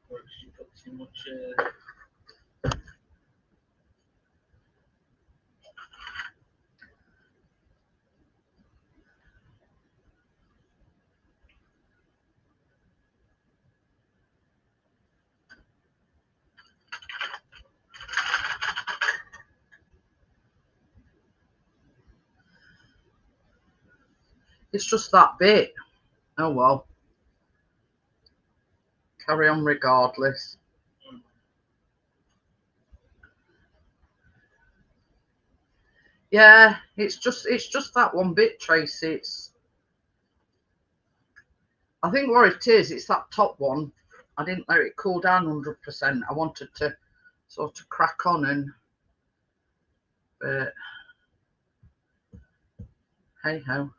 B: Or if you put too much.
A: It's just that bit. Oh well. Carry on regardless. Yeah, it's just that one bit, Tracy. It's, I think what it is, it's that top one. I didn't let it cool down 100%. I wanted to sort of crack on and, but hey ho.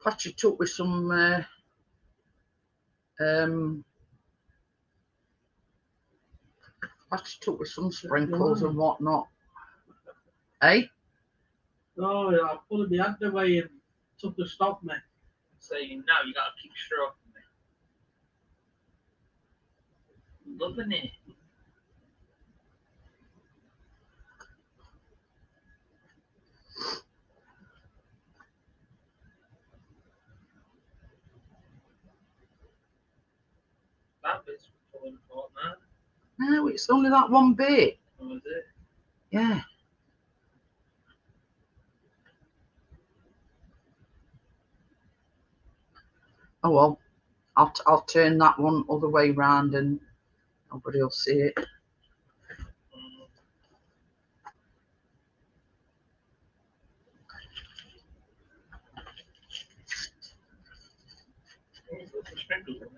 A: Patch it up with some patch it up with some sprinkles and whatnot. Eh?
C: Oh, yeah, I pulled the hand away and took to stop me.
B: Saying no, you gotta keep stroking me. Loving it. That bit's falling apart now.
A: No, it's only that one bit.
B: What was it?
A: Yeah. Oh well, I'll turn that one other way round and nobody will see it.
B: Put some sprinkles on it.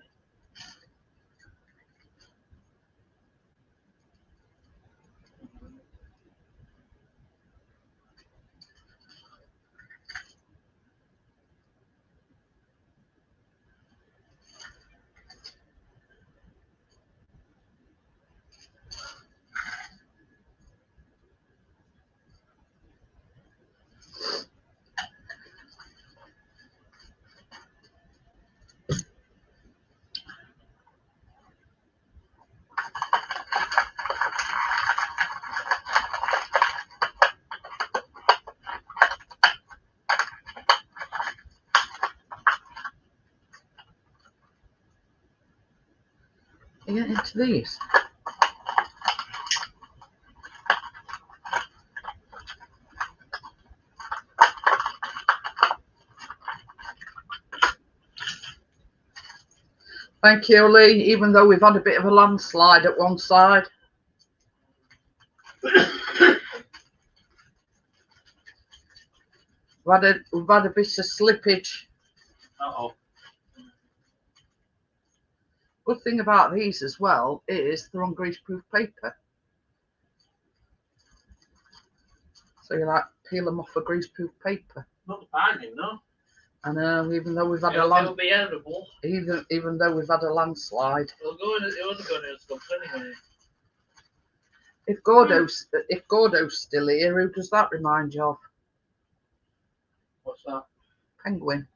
A: You get into these. Thank you, Lee, even though we've had a bit of a landslide at one side. We've had a bit of slippage.
C: Uh-oh.
A: Good thing about these as well is they're on greaseproof paper. So you like peel them off a greaseproof paper.
C: Not binding, no?
A: I know, even though we've had
B: It'll be edible.
A: even though we've had a landslide.
B: It'll go in. It'll go in its stuff anyway.
A: If Gordo's still here, who does that remind you of?
C: What's that?
A: Penguin.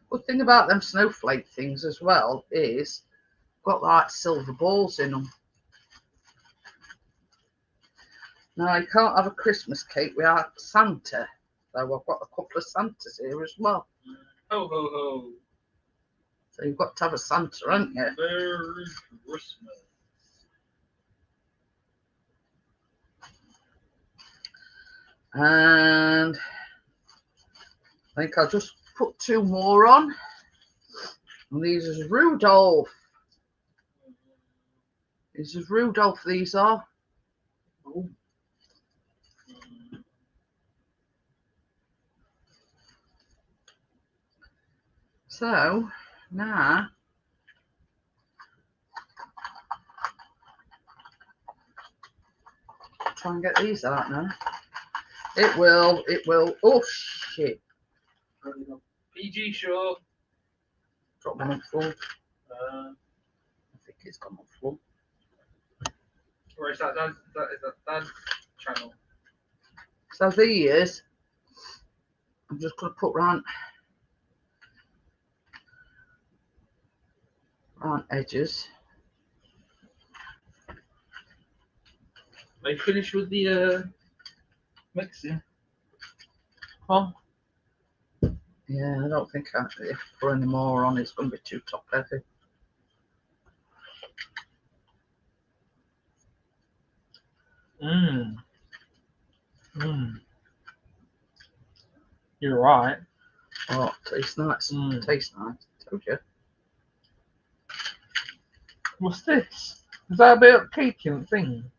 A: Good thing about them snowflake things as well is got like silver balls in them. Now you can't have a Christmas cake without Santa. So I've got a couple of Santas here as well.
B: Ho ho ho.
A: So you've got to have a Santa, haven't you?
B: Merry Christmas.
A: And I think I'll just put 2 more on. And these is Rudolph. This is Rudolph, these are. Oh. So now try and get these out now. It will. Oh shit.
B: PG show.
A: Drop one on full.
B: Uh,
A: I think it's gone on full.
B: where is that? Is that Dad's channel?
A: So these, I'm just going to put round edges.
B: Are you finished with the mixing? Huh?
A: Yeah, I don't think if I put any more on, it's going to be too top heavy.
B: Mmm. Mmm. You're right.
A: Oh, tastes nice. Tastes nice. Told you.
B: What's this? Is that a bit of caking thing?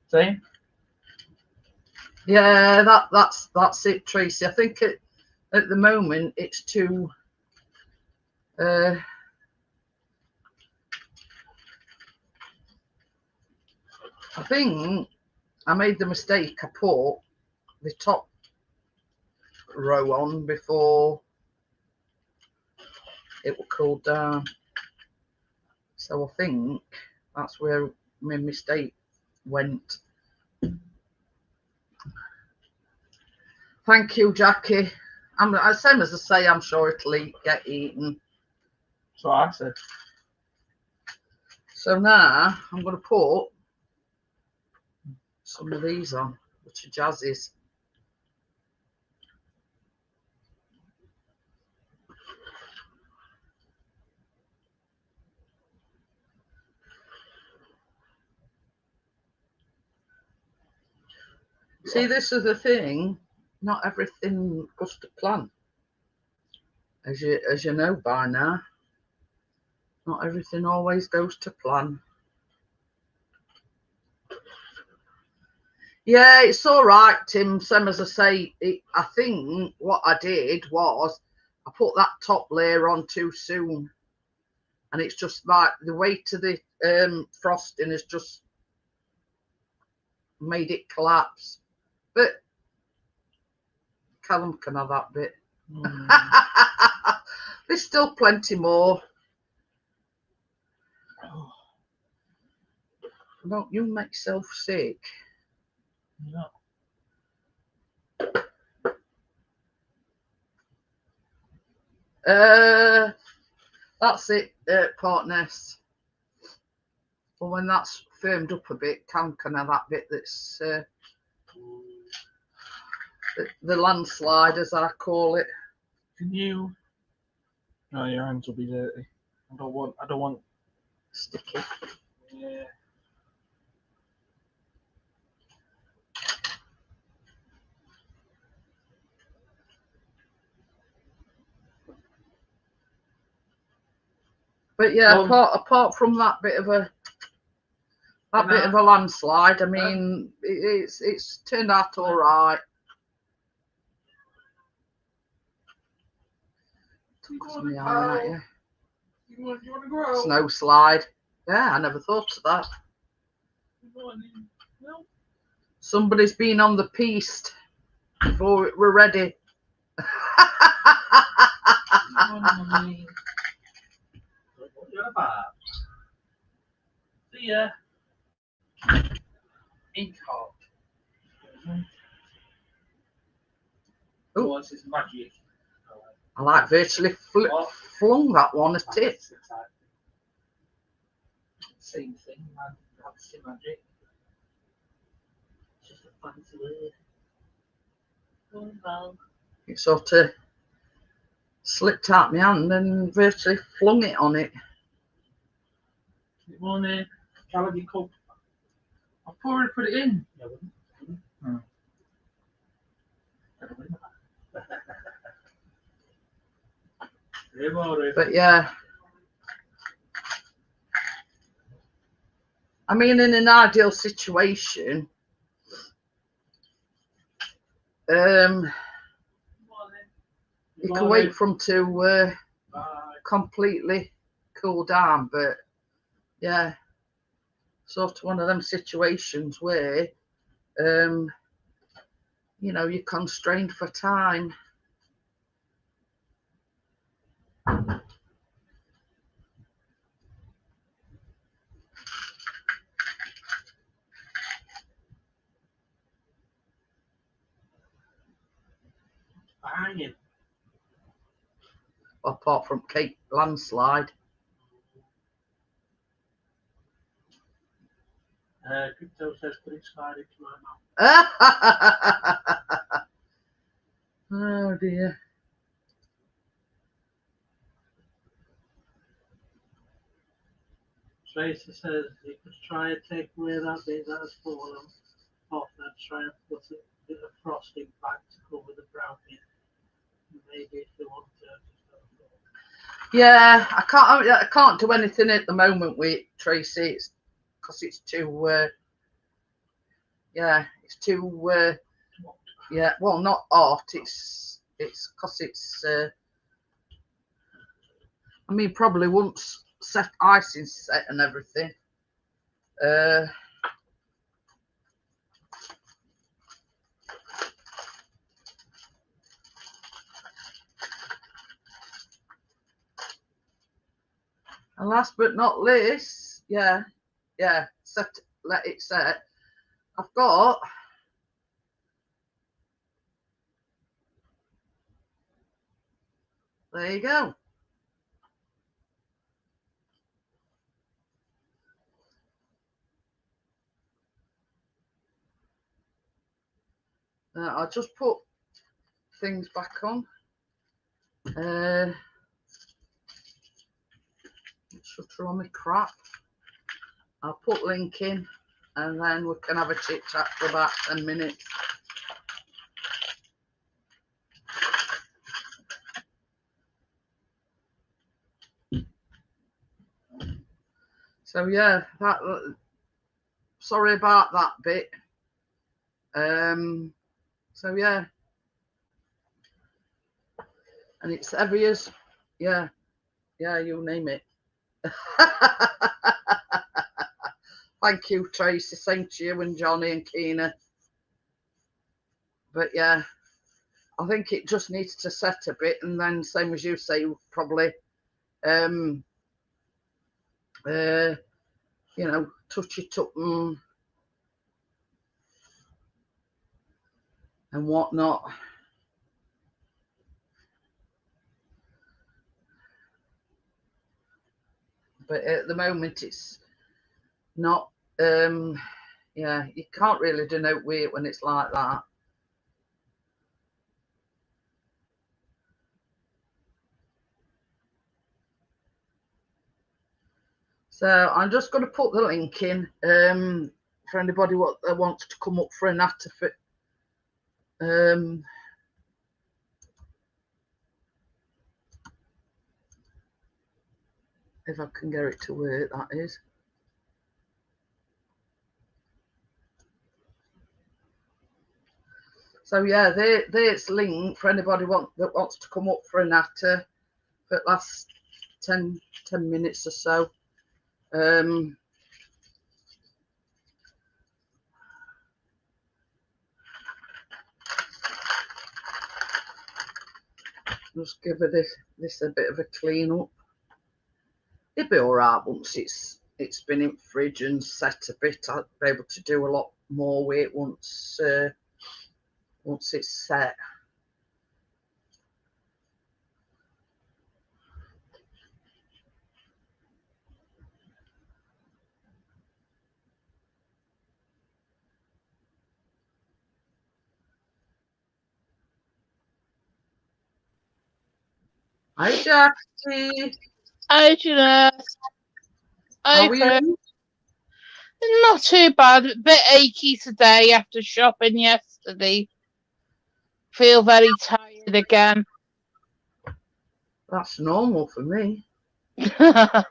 B: See?
A: Yeah, that's it, Tracy. I think at the moment it's too. I think I made the mistake. I put the top row on before it will cool down. So I think that's where my mistake went. Thank you, Jackie. Same as I say, I'm sure it'll get eaten.
B: So I said.
A: So now I'm going to put some of these on, which are jazzies. See, this is the thing. Not everything goes to plan, as you know by now. Not everything always goes to plan. Yeah, it's all right, Tim. Same as I say, I think what I did was I put that top layer on too soon, and it's just like the weight of the frosting has just made it collapse. But Callum can have that bit. There's still plenty more. Don't you make yourself sick?
B: No.
A: That's it, partners. Well, when that's firmed up a bit, Cam can have that bit that's the landslide, as I call it.
B: Can you? No, your hands will be dirty. I don't want
A: Sticky.
B: Yeah.
A: But yeah, apart from that bit of a landslide, I mean, it's turned out all right.
B: You want to grow?
A: Snow slide. Yeah, I never thought of that.
B: No.
A: Somebody's been on the piste before we're ready.
B: See ya. Ink hot.
A: Oh,
B: What's this magic?
A: I like virtually flung that one at it.
B: Same thing, man. That's the magic.
C: fancy word.
B: Well,
A: It sort of slipped out my hand and virtually flung it on it.
B: good morning.
C: Calorie cup.
B: I'll pour it, put it in.
C: Yeah, wouldn't it?
B: Hmm.
A: But yeah, I mean, in an ideal situation,
B: Morning.
A: you can wait for them to completely cool down. But yeah, sort of one of them situations where, you know, you're constrained for time.
C: Banging.
A: Apart from cake landslide.
C: Crypto says put it slide into my mouth.
A: Oh dear.
C: Tracy says you could try and take away that bit that has fallen off and try and put a bit of frosting back to cover the brown bit. Maybe if they want to.
A: Yeah, I can't do anything at the moment with Tracy. It's because it's too. Yeah, it's too. Yeah, well, not hot. It's because it's. I mean, probably once set icing set and everything. And last but not least, yeah, let it set. I've got there you go. I'll just put things back on. Shutter on my crap. I'll put link in and then we can have a chit chat for about 10 minutes. So yeah, that. Sorry about that bit. So yeah, and it's heavy as yeah, you name it. Thank you, Tracy. Same to you and Johnny and Keena. But yeah, I think it just needs to set a bit, and then same as you say, probably you know, touch it up and whatnot. But at the moment it's not yeah, you can't really denote weight when it's like that. So I'm just going to put the link in for anybody what wants to come up for a natter fit. If I can get it to work, that is. So yeah, there's link for anybody that wants to come up for a natter for the last 10 minutes or so. Just give it this a bit of a clean up. It'll be all right once it's been in fridge and set a bit. I'll be able to do a lot more with it once it's set. Hi, Jackie.
B: Hi, Jeanette.
A: How
B: Hi,
A: are
B: Chris.
A: you?
B: Not too bad. A bit achy today after shopping yesterday. Feel very tired again.
A: That's normal for me.
B: Hello,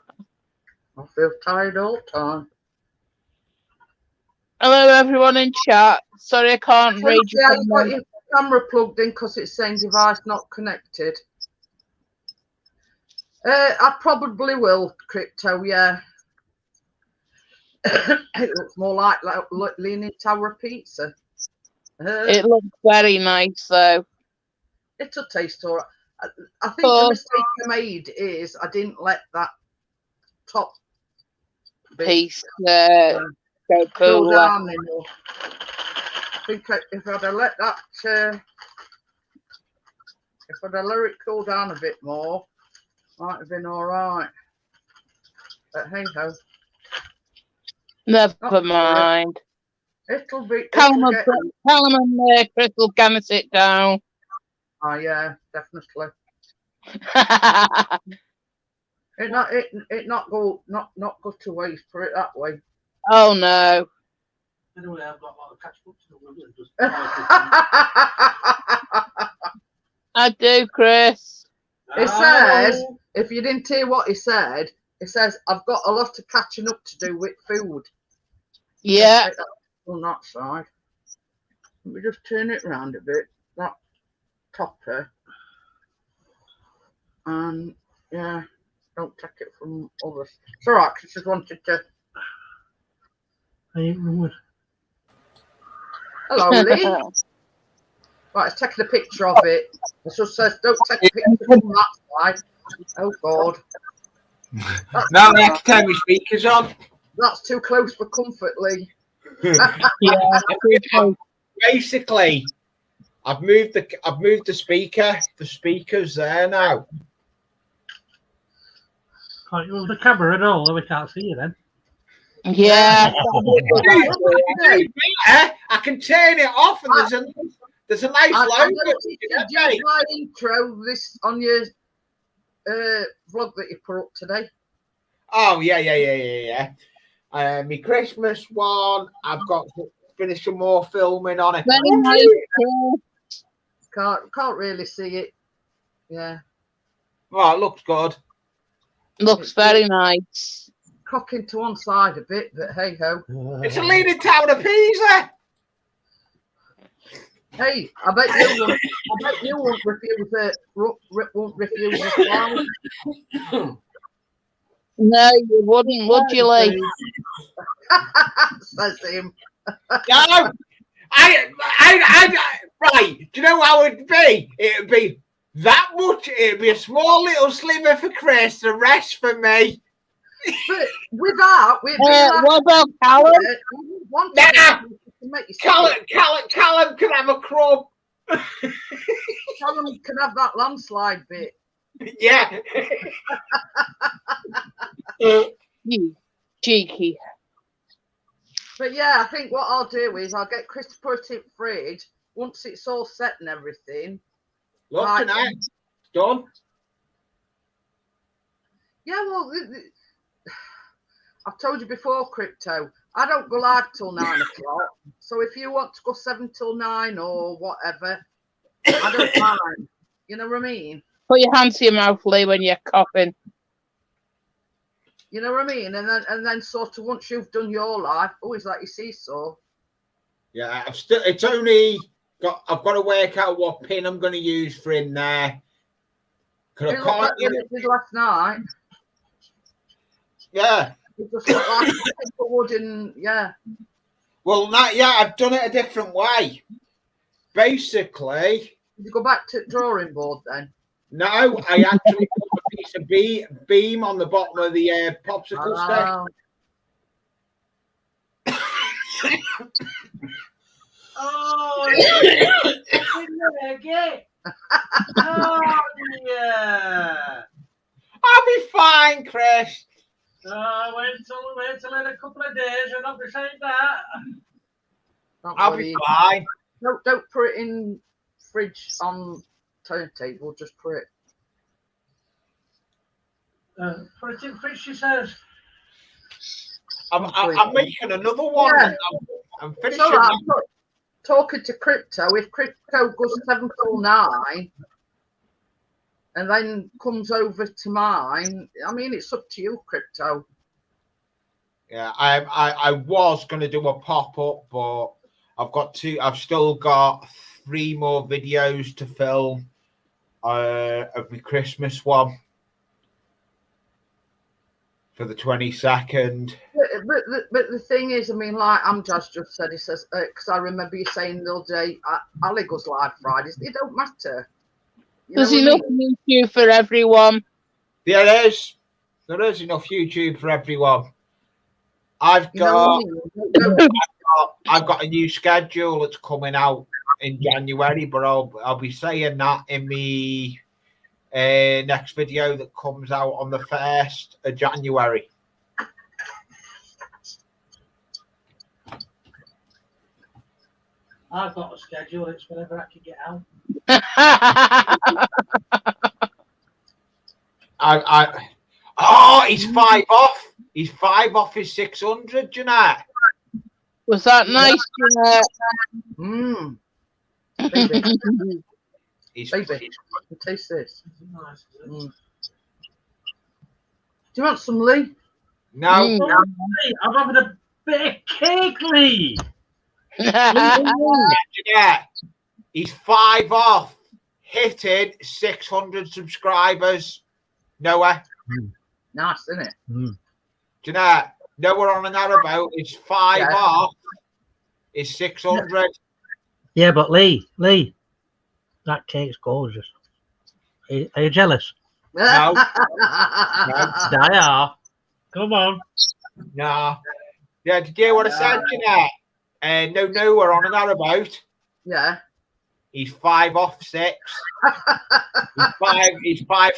A: I feel tired all the time.
B: everyone in chat. Sorry I can't read your
A: Yeah, you got
B: comments.
A: your camera plugged in because it's saying device not connected. I probably will, Crypto, yeah. It looks more like Leaning Tower pizza.
B: It looks very nice, though.
A: It'll taste all right. I think the
B: Oh,
A: mistake I made is I didn't let that top bit
B: piece.
A: go
B: Go cooler.
A: down enough. I think if I'd have let that, if I'd have let it cool down a bit more, might have been all right. But hey ho.
B: Never mind.
A: It'll be.
B: Callum
A: It'll get.
B: and Chris will gonna sit down.
A: Oh yeah, definitely. It not go to waste. Put it that way.
B: Oh no.
C: Anyway, I've got a lot of catch up to do. Just
B: I do, Chris.
A: It says, if you didn't hear what he said, it says, I've got a lot of catching up to do with food.
B: Yeah.
A: On that side. Let me just turn it around a bit. That topper. And yeah, don't take it from others. It's all right, I just wanted to.
C: I ain't rude.
A: Hello, Lee. Right, it's taking a picture of it. It just says, don't take a picture from that side. Oh, God.
D: Now I have to turn my speakers on.
A: That's too close for comfort, Lee.
B: Yeah.
D: Basically, I've moved the speaker. The speaker's there now.
C: Can't you move the camera at all? We can't see you then.
B: Yeah.
D: I can turn it off, and there's a nice logo.
A: I noticed you my intro this on your vlog that you put up today.
D: Oh yeah. My Christmas one. I've got to finish some more filming on it.
B: Very nice.
A: Can't really see it. Yeah.
D: Oh, it looks good.
B: Looks very nice.
A: Cocking to one side a bit, but hey ho.
D: It's a Leaning Tower of Pisa.
A: Hey, I bet you won't refuse it. Won't refuse a slide.
B: No, you wouldn't, would you, Lee?
A: Says him.
D: No, I right. Do you know how it'd be? It'd be that much. It'd be a small little sliver for Chris, the rest for me.
A: But with that,
B: what about Callum?
D: Callum can have a crumb.
A: Callum can have that landslide bit.
D: Yeah.
B: You cheeky.
A: But yeah, I think what I'll do is I'll get Chris to put it in the fridge once it's all set and everything.
D: Look,
A: Right.
D: tonight, done.
A: Yeah, well, I've told you before, Crypto. I don't go live till 9 o'clock. So if you want to go 7 till 9 or whatever, I don't mind. You know what I mean?
B: Put your hands to your mouth, Lee, when you're coughing.
A: You know what I mean? And then sort of once you've done your life, always like you seesaw.
D: Yeah, it's only got. I've got to work out what pin I'm going to use for in there.
A: It looked like it did last night.
D: Yeah.
A: It just looked like a wooden, yeah.
D: Well, I've done it a different way. Basically.
A: Did you go back to drawing board then?
D: No, I actually put a piece of beam on the bottom of the popsicle stick.
C: Oh, yeah.
D: I'll be fine, Chris.
C: Wait till in a couple of days. You're not be saying that.
D: I'll be fine.
A: Don't put it in fridge on turntable. Just put it.
C: Fridge, she says.
D: I'm making another one.
A: Yeah.
D: I'm
A: It's
D: finishing.
A: all right. I'm talking to Crypto. If Crypto goes 7 till 9 and then comes over to mine, I mean, it's up to you, Crypto.
D: Yeah, I was going to do a pop-up, but I've still got 3 more videos to film of my Christmas one for the 22nd.
A: But the thing is, I mean, like Amjaz just said, he says, because I remember you saying the other day, Ali goes live Fridays. It don't matter.
E: There's enough YouTube for everyone.
D: Yeah, there is enough YouTube for everyone. I've got a new schedule that's coming out in January, but I'll be saying that in the next video that comes out on the 1st of January.
C: I've got a schedule. It's whenever I can get out.
D: He's 5 off. He's 5 off his 600, Jeanette.
E: Was that nice, Jeanette?
A: Baby, taste this. Nice. Do you want some, Lee?
D: No.
C: I'm having a bit of cake, Lee.
D: Jeanette, he's 5 off. Hitting 600 subscribers. Noah.
A: Nice, isn't it?
D: Jeanette, know what I'm on about. It's 5 off. It's 600.
C: Yeah, but Lee, that cake's gorgeous. Are you jealous?
D: No.
C: They are. Come on.
D: No. Yeah, did you hear what I said, Jeanette? No, we're on about.
A: Yeah.
D: He's 5 off 6. He's 5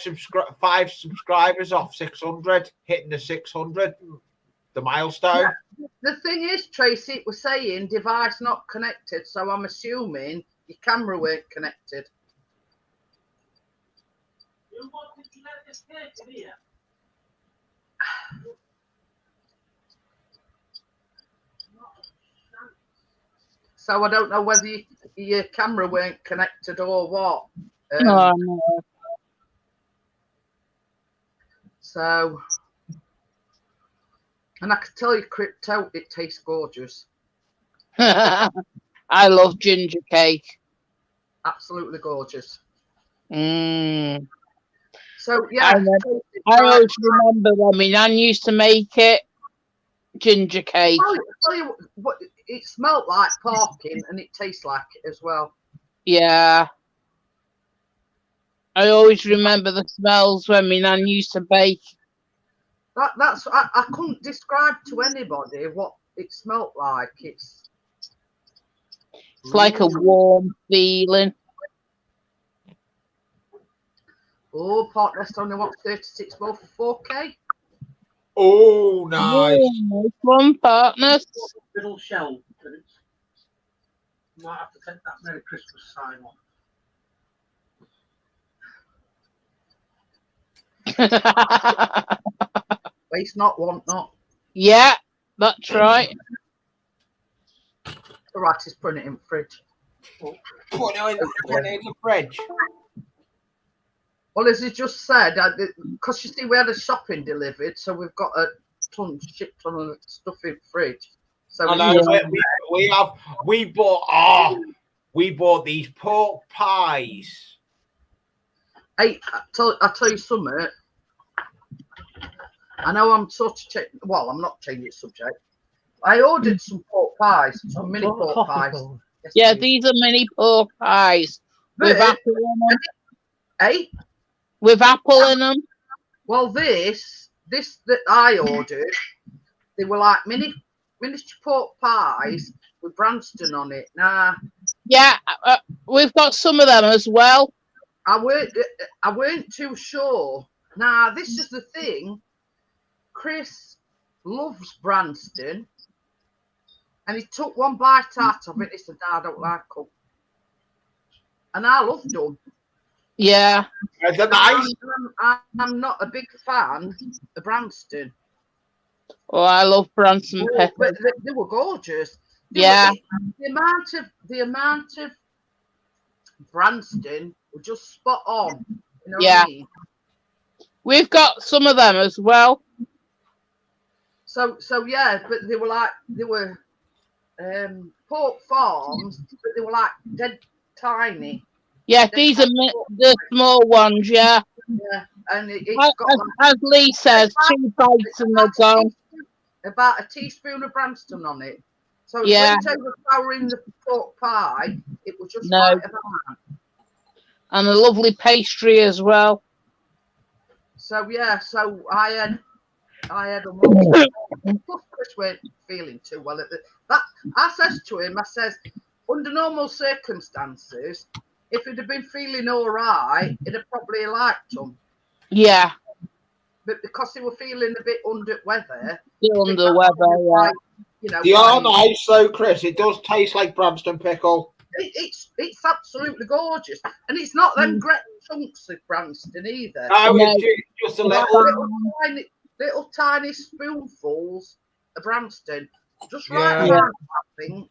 D: subscribers off 600, hitting the 600, the milestone.
A: Yeah. The thing is, Tracy, we're saying device not connected, so I'm assuming your camera weren't connected.
C: You wanted to let this cake here?
A: So I don't know whether your camera weren't connected or what.
E: Oh, no.
A: So, and I can tell you, Crypto, it tastes gorgeous.
E: I love ginger cake.
A: Absolutely gorgeous.
E: So
A: yeah,
E: I always remember when my nan used to make it, ginger cake.
A: I'll tell you what, it smelled like parking and it tastes like it as well.
E: Yeah. I always remember the smells when my nan used to bake.
A: That's I couldn't describe to anybody what it smelled like. It's
E: like a warm feeling.
A: Oh, pot rest only wants 36 more for 4K.
D: Oh, nice.
E: Nice one, partners.
C: Little shell. Might have to take that Merry Christmas sign off.
A: Waste not, want not.
E: Yeah, that's right.
A: All right, just put it in the fridge.
D: Put it in the fridge.
A: Well, as you just said, because you see, we had a shopping delivered, so we've got a ton shipped on of stuff in the fridge. So
D: we bought these pork pies.
A: Hey, I tell you something. I know I'm sort of I'm not changing the subject. I ordered some pork pies, some mini pork pies. Yes,
E: yeah,
A: please.
E: these are mini pork pies with apple in them.
A: Hey,
E: with apple in them.
A: Well, this that I ordered, they were like miniature pork pies with Branston on it. Nah.
E: Yeah, we've got some of them as well.
A: I weren't too sure. Nah, this is the thing. Chris loves Branston, and he took one bite out of it. He said, "No, I don't like them," and I loved them.
E: Yeah.
D: They're nice.
A: I'm not a big fan of Branston.
E: Oh, I love Branson
A: But
E: pickles.
A: they were gorgeous.
E: Yeah.
A: The amount of Branston were just spot on. You know
E: Yeah.
A: what I mean?
E: We've got some of them as well.
A: So yeah, but they were pork farms, but they were like dead tiny.
E: Yeah, these are the small ones, yeah.
A: Yeah, and it's got
E: as Lee says, 2 bites and they're gone.
A: About a teaspoon of Branston on it. So it
E: Yeah.
A: went overpowering the pork pie. It was just
E: No.
A: right about.
E: And a lovely pastry as well.
A: So yeah, so I had a lot. Plus, Chris weren't feeling too well at that. I says to him, I says, under normal circumstances, if he'd have been feeling all right, he'd have probably liked them.
E: Yeah.
A: But because they were feeling a bit under weather,
E: Still under weather, yeah.
A: You know,
D: They are nice though, Chris. It does taste like Branston pickle.
A: It's absolutely gorgeous, and it's not them great chunks of Branston either.
D: No, it's just a
A: little tiny spoonfuls of Branston, just
D: Yeah.
A: right now, I think.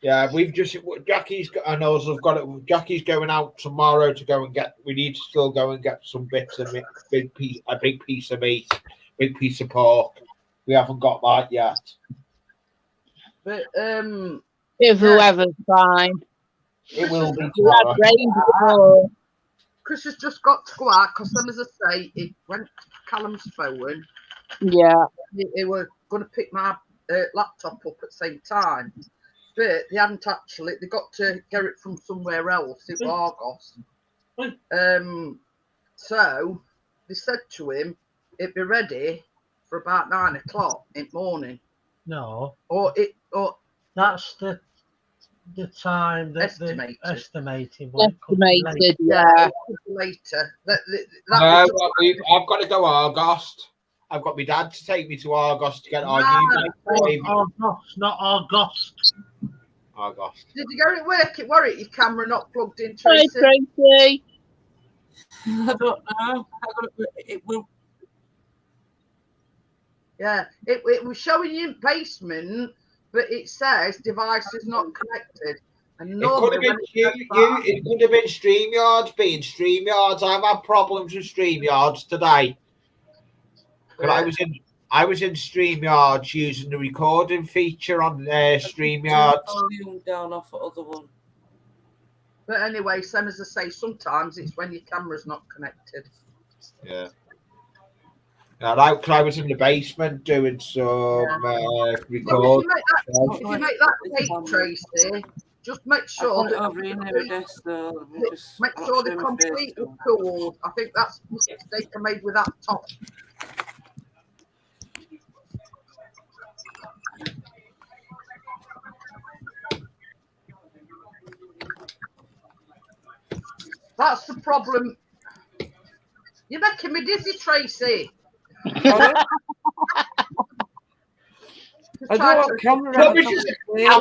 D: Yeah, we've just Jackie's and us have got it. Jackie's going out tomorrow to go and get. We need to still go and get some bits of meat, a big piece of meat, big piece of pork. We haven't got that yet.
A: But
E: if the weather's fine,
D: it will be
E: we had rain before.
A: Chris has just got to go out because, as I say, it went to Callum's phone.
E: Yeah,
A: they were going to pick my laptop up at the same time. But they hadn't actually. They got to get it from somewhere else. It was Argos. So they said to him, it'd be ready for about 9 o'clock in the morning.
C: No.
A: Or
C: that's the time that
A: estimated.
C: Estimated,
E: yeah.
A: Later.
D: I've got to go Argos. I've got my dad to take me to Argos to get our new
C: Argos, not August.
D: Argos.
A: Did you go to work at Warwick? Your camera not plugged in,
E: Hi,
A: Tracy?
E: Tracy.
B: I don't know. It will.
A: Yeah, it was showing you basement, but it says device is not connected. And
D: It could have been it could have been StreamYards being StreamYards. I've had problems with StreamYards today. But I was in StreamYards using the recording feature on StreamYards.
B: Volume down off the other one.
A: But anyway, same as I say, sometimes it's when your camera's not connected.
D: Yeah. I was in the basement doing some recording.
A: If you make that cake, Tracy, just make sure
B: make
A: sure they're completely cooled. I think that's the mistake I made with that top. That's the problem. You're making me dizzy, Tracy.
B: I don't want camera.
D: I'll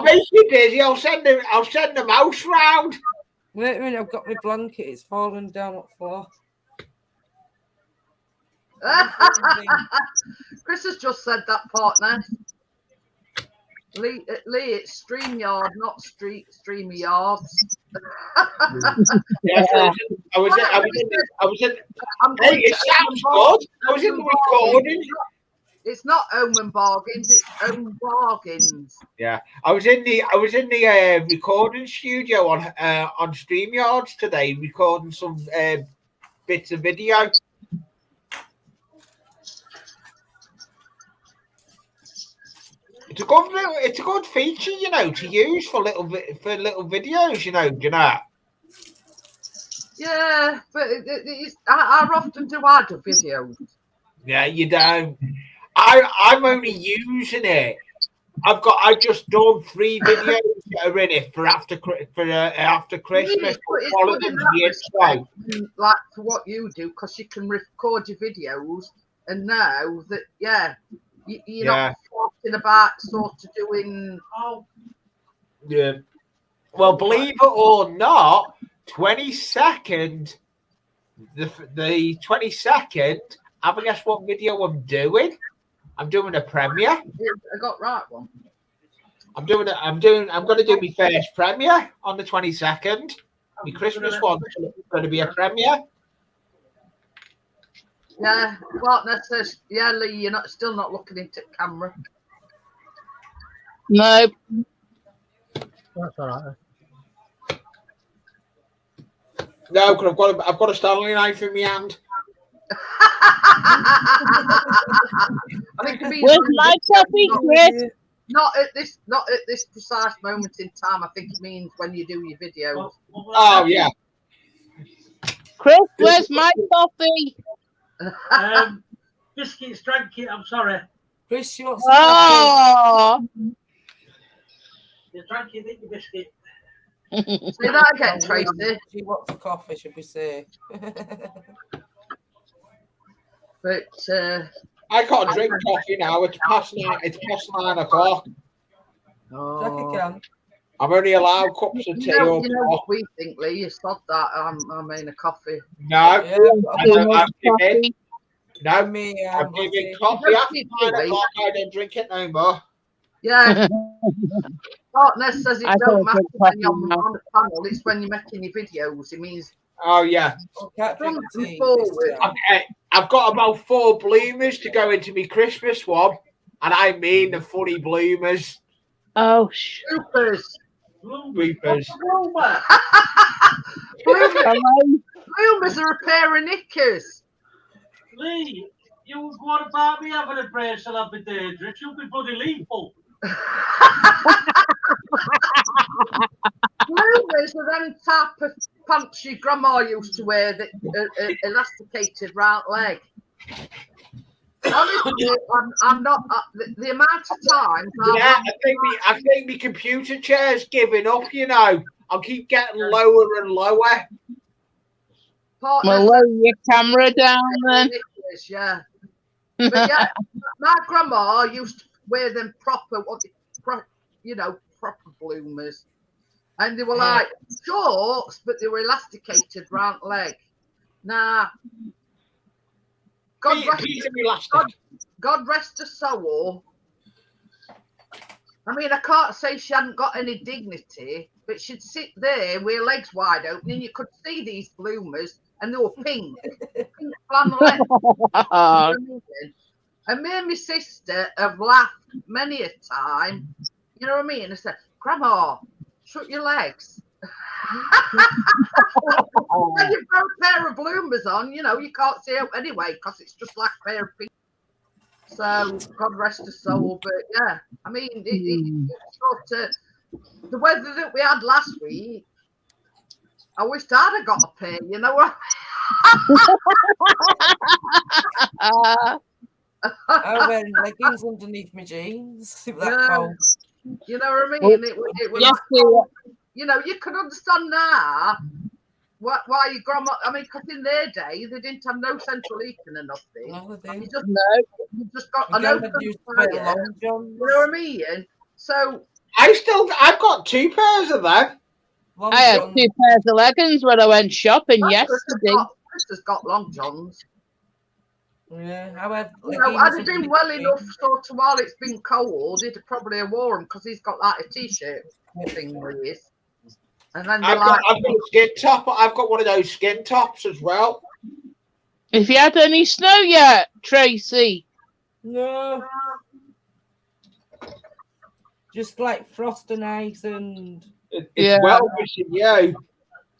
D: make you dizzy. I'll send the mouse round.
B: Wait a minute, I've got my blanket. It's falling down on the floor.
A: Chris has just said that, partner. Lee, it's StreamYard, not StreamYards.
D: Yes, I was in. Hey, it sounds good. I was in the recording.
A: It's not Omen Bargains, it's Omen Bargains.
D: Yeah, I was in the recording studio on StreamYards today, recording some bits of video. It's a good feature, you know, to use for little videos, you know, Jeanette.
A: Yeah, but how often do I do videos?
D: Yeah, you don't. I'm only using it. I've just done 3 videos that are in it for after Christmas.
A: Like for what you do, because you can record your videos and know that you're not talking about sort of doing.
D: Yeah. Well, believe it or not, 22nd. The 22nd. Have a guess what video I'm doing? I'm doing a premiere.
A: I got right one.
D: I'm going to do my first premiere on the 22nd. My Christmas one's going to be a premiere.
A: Yeah, partner says, yeah, Lee, you're still not looking into camera.
E: No.
C: That's all right.
D: No, because I've got a Stanley knife in my hand.
A: I think it means
E: Where's my coffee, Chris?
A: not at this precise moment in time. I think it means when you do your videos.
D: Oh yeah.
E: Chris, where's my coffee?
C: Biscuits, drank it. I'm sorry.
B: Chris, you want some coffee?
E: Oh.
C: You drank it, didn't you, biscuit?
A: Say that again, Tracy.
B: She wants a coffee, should we say?
A: But
D: I can't drink coffee now. It's past 9 o'clock.
A: oh,
B: Jackie can.
D: I'm only allowed cups of tea
A: you
D: or
A: know what we think, Lee. You stop that. I mean, a coffee.
D: No,
B: Yeah,
D: I'm giving, no,
B: me,
D: I'm giving
B: Lottie.
D: coffee after 9 o'clock. I don't drink it no more.
A: Yeah. Partner says it
E: I
A: don't
E: don't
A: matter
E: drink
A: when you're
E: coffee now.
A: on the panel. It's when you're making your videos. It means
D: Oh yeah,
B: Can't drink
A: From
B: tea.
A: forward.
D: I've got about 4 bloomers to go into my Christmas one, and I mean the funny bloomers,
E: Oh,
A: bloopers.
D: bloopers.
A: Bloomers.
E: hello.
A: Bloomers are a pair of knickers.
C: Lee, you what about me having a bracelet of a dangerous? You'll be bloody lethal.
A: Bloomers are them type of pants your grandma used to wear that elasticated round leg. Honestly, I'm not the amount of times.
D: Yeah, I think my computer chair's giving up. You know, I'll keep getting lower and lower.
E: Well, lower your camera down then.
A: Yeah, but yeah, my grandma used to wear them proper bloomers, and they were like shorts, but they were elasticated round leg. Now, God rest her soul. I mean, I can't say she hadn't got any dignity, but she'd sit there with her legs wide open, and you could see these bloomers, and they were pink flannelette. And me and my sister have laughed many a time. You know what I mean? I said, Grandma, shut your legs. When you've got a pair of bloomers on, you know, you can't see out anyway because it's just like a pair of pink. So, God rest her soul. But yeah, I mean, it's sort of the weather that we had last week. I wish I'd have got a pair, you know what?
B: I wear leggings underneath my jeans. If that cold.
A: You know what I mean? It was
E: Yes,
A: you know, you can understand now why your grandma. I mean, because in their day they didn't have no central heating and nothing.
B: No, they
A: You
B: didn't.
A: you just got
B: My
A: an
B: grandma
A: open
B: used to wear
A: fire.
B: long johns.
A: You know what I mean? So
D: I've got 2 pairs of them.
B: Long
E: I had
B: johns.
E: 2 pairs of leggings when I went shopping
A: Chris
E: yesterday.
A: has got long johns.
B: Yeah, I wear
A: You know,
B: leggings
A: had he been
B: underneath
A: well
B: my
A: enough sort of while it's been cold, he'd have probably have worn them because he's got like a t-shirt thing with his. And then
D: I've got a skin top. I've got one of those skin tops as well.
E: Have you had any snow yet, Tracy?
B: No. Just like frost and ice and
D: It's
E: Yeah.
D: well wishing you.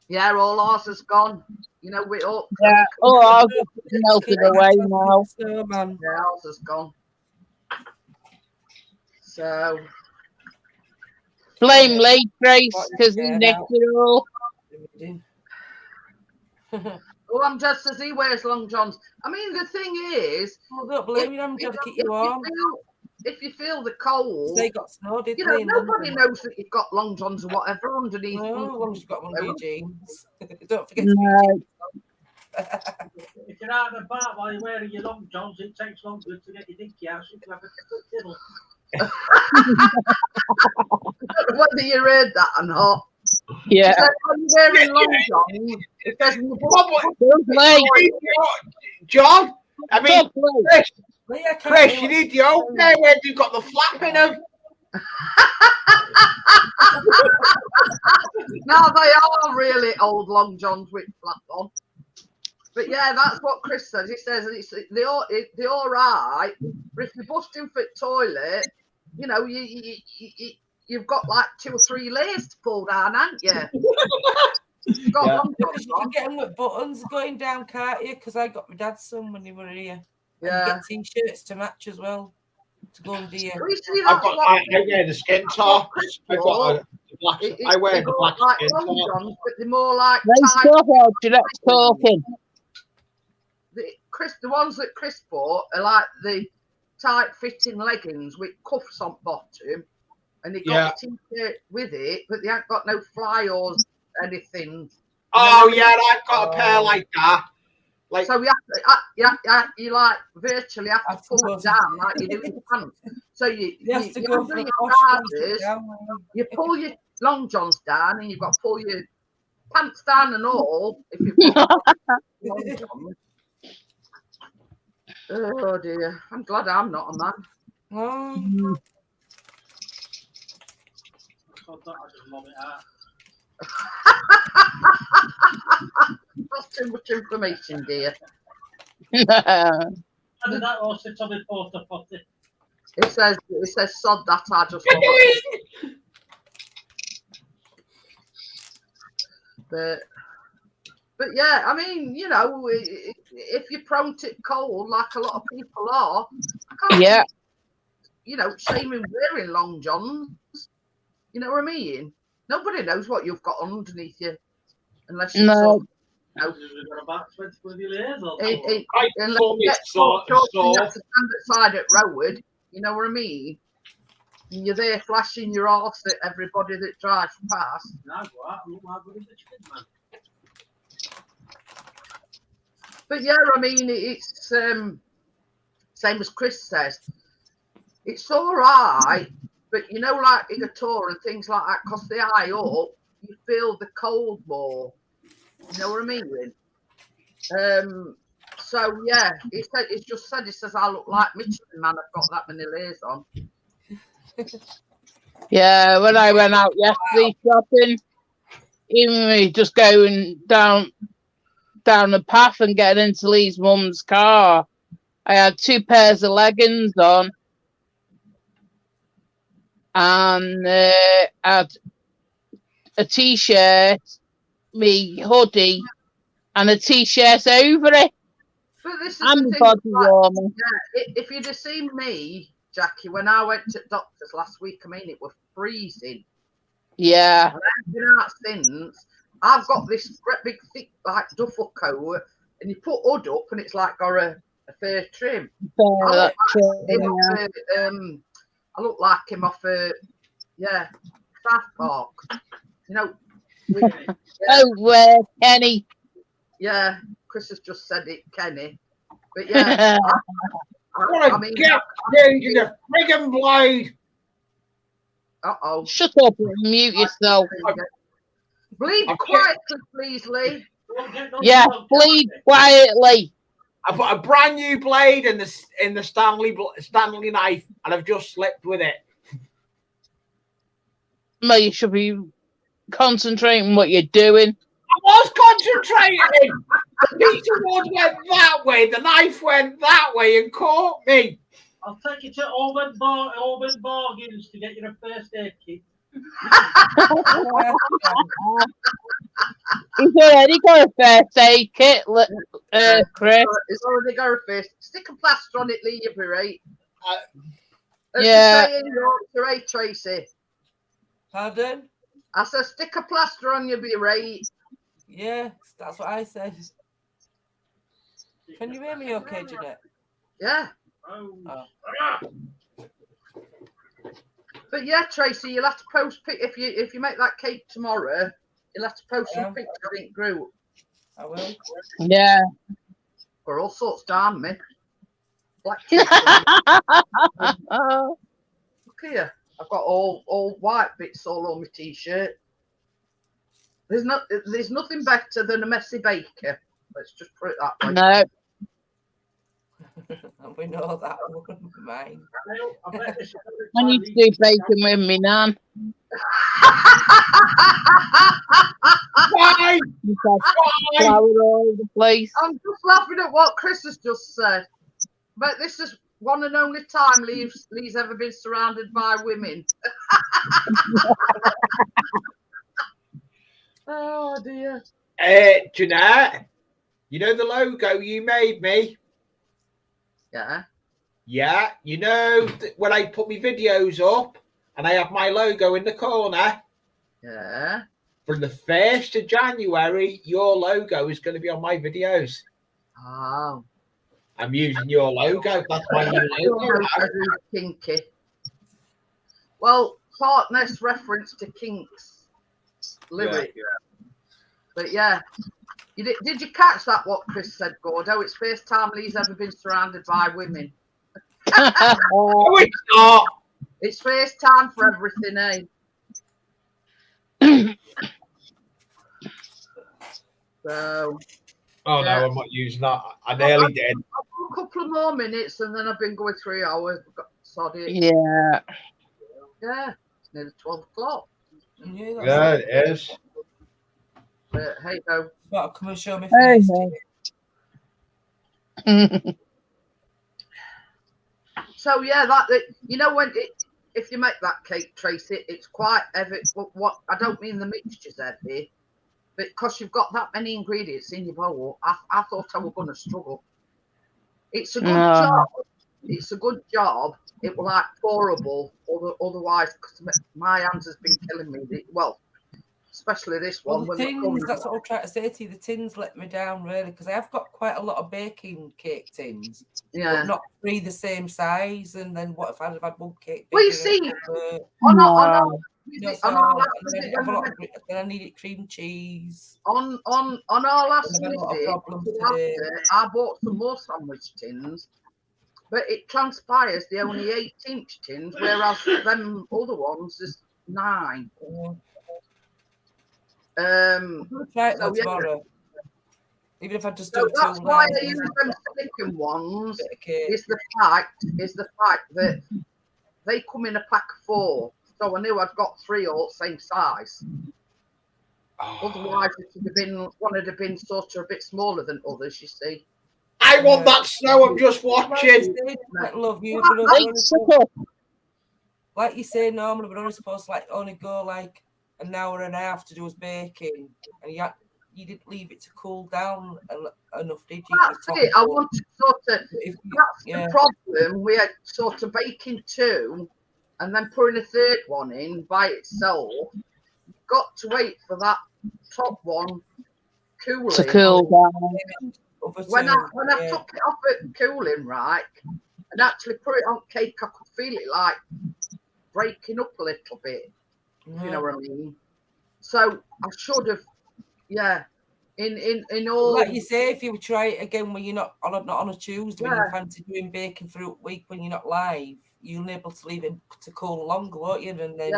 A: yeah, all ours has gone. You know, we all
E: Yeah. Oh, I've melted away now.
B: snowman.
A: yeah, ours has gone. So
E: Blame Lee Trace because he nicked it all.
A: well, I'm just as he wears long johns. I mean, the thing is,
B: Well, don't blame you, I'm trying to keep you warm.
A: if you feel the cold,
B: They got snow, didn't
A: you know,
B: they?
A: nobody knows that you've got long johns or whatever underneath.
B: No, as long as you've got one of your jeans. Don't forget
E: No.
C: If you're out and about while you're wearing your long johns, it takes longer to get your dinky out. So you can have a diddle.
A: Whether you read that or not.
E: Yeah.
A: says, when you're wearing long johns, it says,
E: Lovely.
D: John, I mean,
E: Lovely.
D: Chris, you need the old pair where you've got the flap in them.
A: now they are really old long johns with flap on. But yeah, that's what Chris says. He says they're all right. But if you're busting for the toilet, you know, you've got like 2 or 3 layers to pull down, haven't you? You've got long johns
B: You can get them with buttons going down, can't you? Because I got my dad's son when he were here.
A: Yeah.
B: And you get t-shirts to match as well. To go under here.
D: I wear the skin tops. I wear the black
A: like
D: skin
A: long
D: tops.
A: johns, but they're more like
E: Jeanette's talking.
A: The ones that Chris bought are like the tight fitting leggings with cuffs on bottom, and they got a t-shirt with it, but they ain't got no fly or anything.
D: Oh yeah, I've got a pair like that. Like,
A: so you like virtually have to pull it down like you do in pants. So you have to go for your trousers, you pull your long johns down, and you've got to pull your pants down and all. If you've got long johns. Oh dear! I'm glad I'm not a man.
B: Oh.
C: I just love it out.
A: That's too much information, dear.
C: How did that all sit on the porta potty?
A: It says sod that, I just love it. But yeah, I mean, you know, if you're prone to cold, like a lot of people are, I can't, you know, shaming wearing long johns. You know what I mean? Nobody knows what you've got underneath you, unless you know.
C: About 20 layers or
A: unless you get caught, you have to stand outside at Rowood. You know what I mean? And you're there flashing your arse at everybody that drives past. But yeah, I mean, it's same as Chris says. It's all right, but you know, like in a tour and things like that, because the eye up, you feel the cold more. You know what I mean? So yeah, it's just said, it says I look like Michelin Man. I've got that many layers on.
E: Yeah, when I went out yesterday shopping, even me just going down the path and getting into Lee's mum's car, I had 2 pairs of leggings on, and had a t-shirt, me hoodie, and a t-shirt over it.
A: But this is
E: and
A: the
E: the
A: thing,
E: body
A: like,
E: warmer.
A: yeah, if you'd have seen me, Jackie, when I went to doctors last week, I mean, it was freezing.
E: Yeah.
A: And I've been out since. I've got this great big thick like duffel coat, and you put hood up, and it's like got a fur trim. I look like him off South Park. You know.
E: Kenny.
A: Yeah, Chris has just said it, Kenny. But yeah,
D: I mean, get changing the friggin' blade.
A: Uh-oh.
E: Shut up and mute yourself.
A: Bleed quietly, please, Lee.
E: Yeah, bleed quietly.
D: I've got a brand new blade in the Stanley knife, and I've just slipped with it.
E: Well, you should be concentrating on what you're doing.
D: I was concentrating. The piece of wood went that way, the knife went that way and caught me.
C: I'll take you to Auburn Bargains to get you a first aid kit.
E: He's already got a first aid kit, Chris.
A: He's already got a first. Stick a plaster on it, Lee, you'll be right.
E: Yeah.
A: Right, Tracy.
B: Pardon?
A: I said, stick a plaster on, you'll be right.
B: Yeah, that's what I said. Can you hear me okay, Jeanette?
A: Yeah.
B: Oh.
A: But yeah, Tracy, you'll have to post if you make that cake tomorrow. You'll have to post some pictures in the group.
B: I will.
E: Yeah.
A: For all sorts down me. Black Look here. I've got all white bits all on my t-shirt. There's nothing better than a messy baker. Let's just put it that way.
E: No.
B: We know that one, mine.
C: I bet this is
E: I need to do bacon with me, Nan.
D: Why?
E: Flour all over the place.
A: I'm just laughing at what Chris has just said. But this is one and only time Lee's ever been surrounded by women. Oh dear.
D: Jeanette, you know the logo you made me?
A: Yeah.
D: Yeah, you know when I put my videos up and I have my logo in the corner?
A: Yeah.
D: From the 1st of January, your logo is going to be on my videos.
A: Oh.
D: I'm using your logo. That's my new logo.
A: Kinky. Well, partners reference to Kinks lyric. Yeah. But yeah. Did you catch that, what Chris said, Gordo? It's first time Lee's ever been surrounded by women.
D: No, it's not.
A: It's first time for everything, eh? So.
D: Oh,
A: yeah.
D: no, I'm not using that. I nearly did.
A: A couple of more minutes and then I've been going 3 hours. Sorry.
E: Yeah.
A: Yeah. It's nearly 12 o'clock.
D: Yeah, it is.
A: But hey ho.
B: But come and show me
E: Hey,
B: face.
A: So yeah, you know when if you make that cake, Tracy, it's quite heavy. What I don't mean the mixture's heavy, but because you've got that many ingredients in your bowl, I thought I was going to struggle. It's a good job. It's a good job. It was like pourable, otherwise, because my hands has been killing me. Well, especially this one.
B: Well, the tins, that's what I'm trying to say to you. The tins let me down, really, because I have got quite a lot of baking cake tins. Yeah. But not 3 the same size. And then what if I'd have had one cake?
A: Well, you see,
B: then I needed cream cheese.
A: On our last visit, I bought some more sandwich tins, but it transpires they're only 8-inch tins, whereas them other ones is 9.
B: Try it tomorrow. Even if I just do
A: that's why I use them silicon ones. Is the fact that they come in a pack of 4, so I knew I'd got 3 all same size. Otherwise, it would have been one would have been sort of a bit smaller than others. You see.
D: I want that snow. I'm just watching.
B: I love you, like you say, normally we're only supposed to only go like an hour and a half to do us baking, and you didn't leave it to cool down enough, did you?
A: That's it. I want to that's the problem. We had sort of baking 2 and then putting a 3rd one in by itself. You've got to wait for that top one cooling.
E: To cool down.
A: When I took it off at cooling, right, and actually put it on cake, I could feel it like breaking up a little bit. You know what I mean? So I should have, in all.
B: Like you say, if you try it again when you're not on a Tuesday, when you fancy doing baking for a week when you're not live, you'll be able to leave it to cool longer, won't you? And then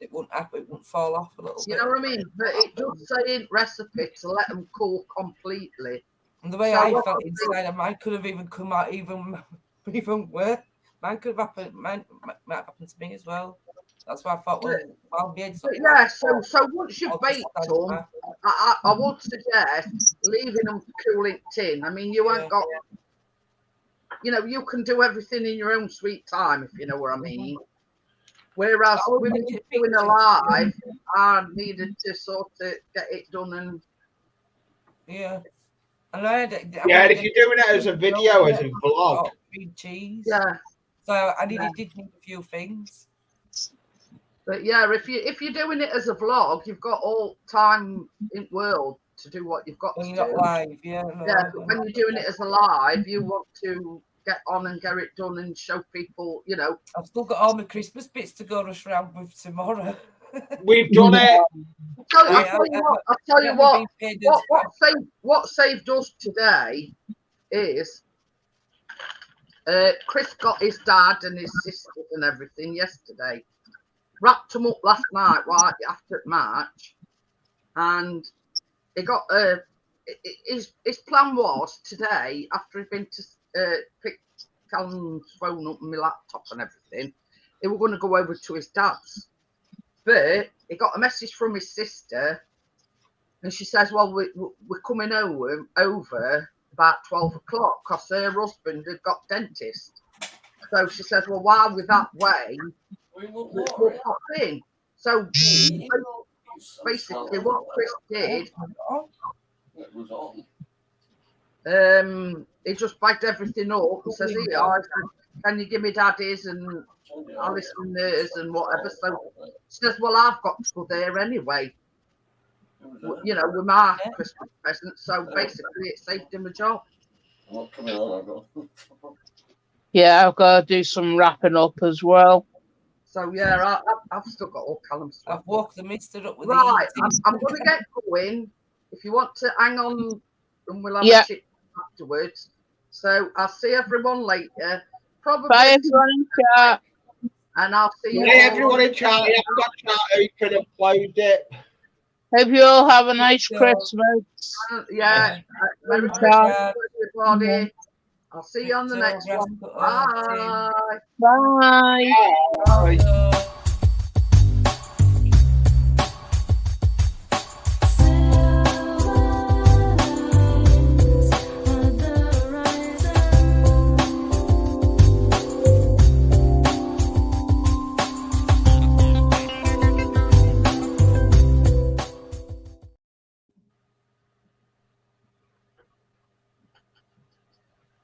B: it won't happen. It won't fall off a little bit.
A: You know what I mean? But it does say in recipe to let them cool completely.
B: And the way I felt inside, mine could have even come out even worse. Mine could have happened. Mine might happen to me as well. That's why I thought, I'll be able
A: to. So once you've baked them, I would suggest leaving them cool in tin. I mean, you ain't got, you can do everything in your own sweet time, if you know what I mean. Whereas with me doing a live, I needed to sort of get it done and.
B: Yeah. And
D: if you're doing it as a video, as a vlog.
B: Cream cheese.
A: Yeah.
B: So I did need a few things.
A: But if you're doing it as a vlog, you've got all time in the world to do what you've got to do.
B: When you're not live,
A: but when you're doing it as a live, you want to get on and get it done and show people,
B: I've still got all my Christmas bits to go rush around with tomorrow.
D: We've done it.
A: I'll tell you what. What saved us today is Chris got his dad and his sisters and everything yesterday. wrapped them up last night right after March, and he got his plan was today, after he'd been to pick Callum's phone up and my laptop and everything, they were going to go over to his dad's. But he got a message from his sister, and she says, well, we're coming over about 12 o'clock because her husband had got dentist. So she says, well, while we're that way, we'll pop in. So basically what Chris did, he just bagged everything up and says, here, can you give me daddy's and Alice and theirs and whatever. So she says, well, I've got to go there anyway, you know, with my Christmas present. So basically it saved him a job.
E: Yeah, I've got to do some wrapping up as well.
A: So yeah, I've still got all Callum's stuff.
F: I've woke the mister up with
A: Right,
F: the
A: I'm going to get going. If you want to hang on, and we'll have a chat afterwards. So I'll see everyone later. Probably.
E: Bye everyone in chat.
A: And I'll see you.
D: Bye everyone in chat. I haven't got chat open and closed it.
E: Hope you all have a nice Christmas.
A: Yeah. Merry Christmas, everybody. I'll see you on the next one. Bye.
E: Bye.
D: Bye.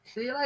A: See you later.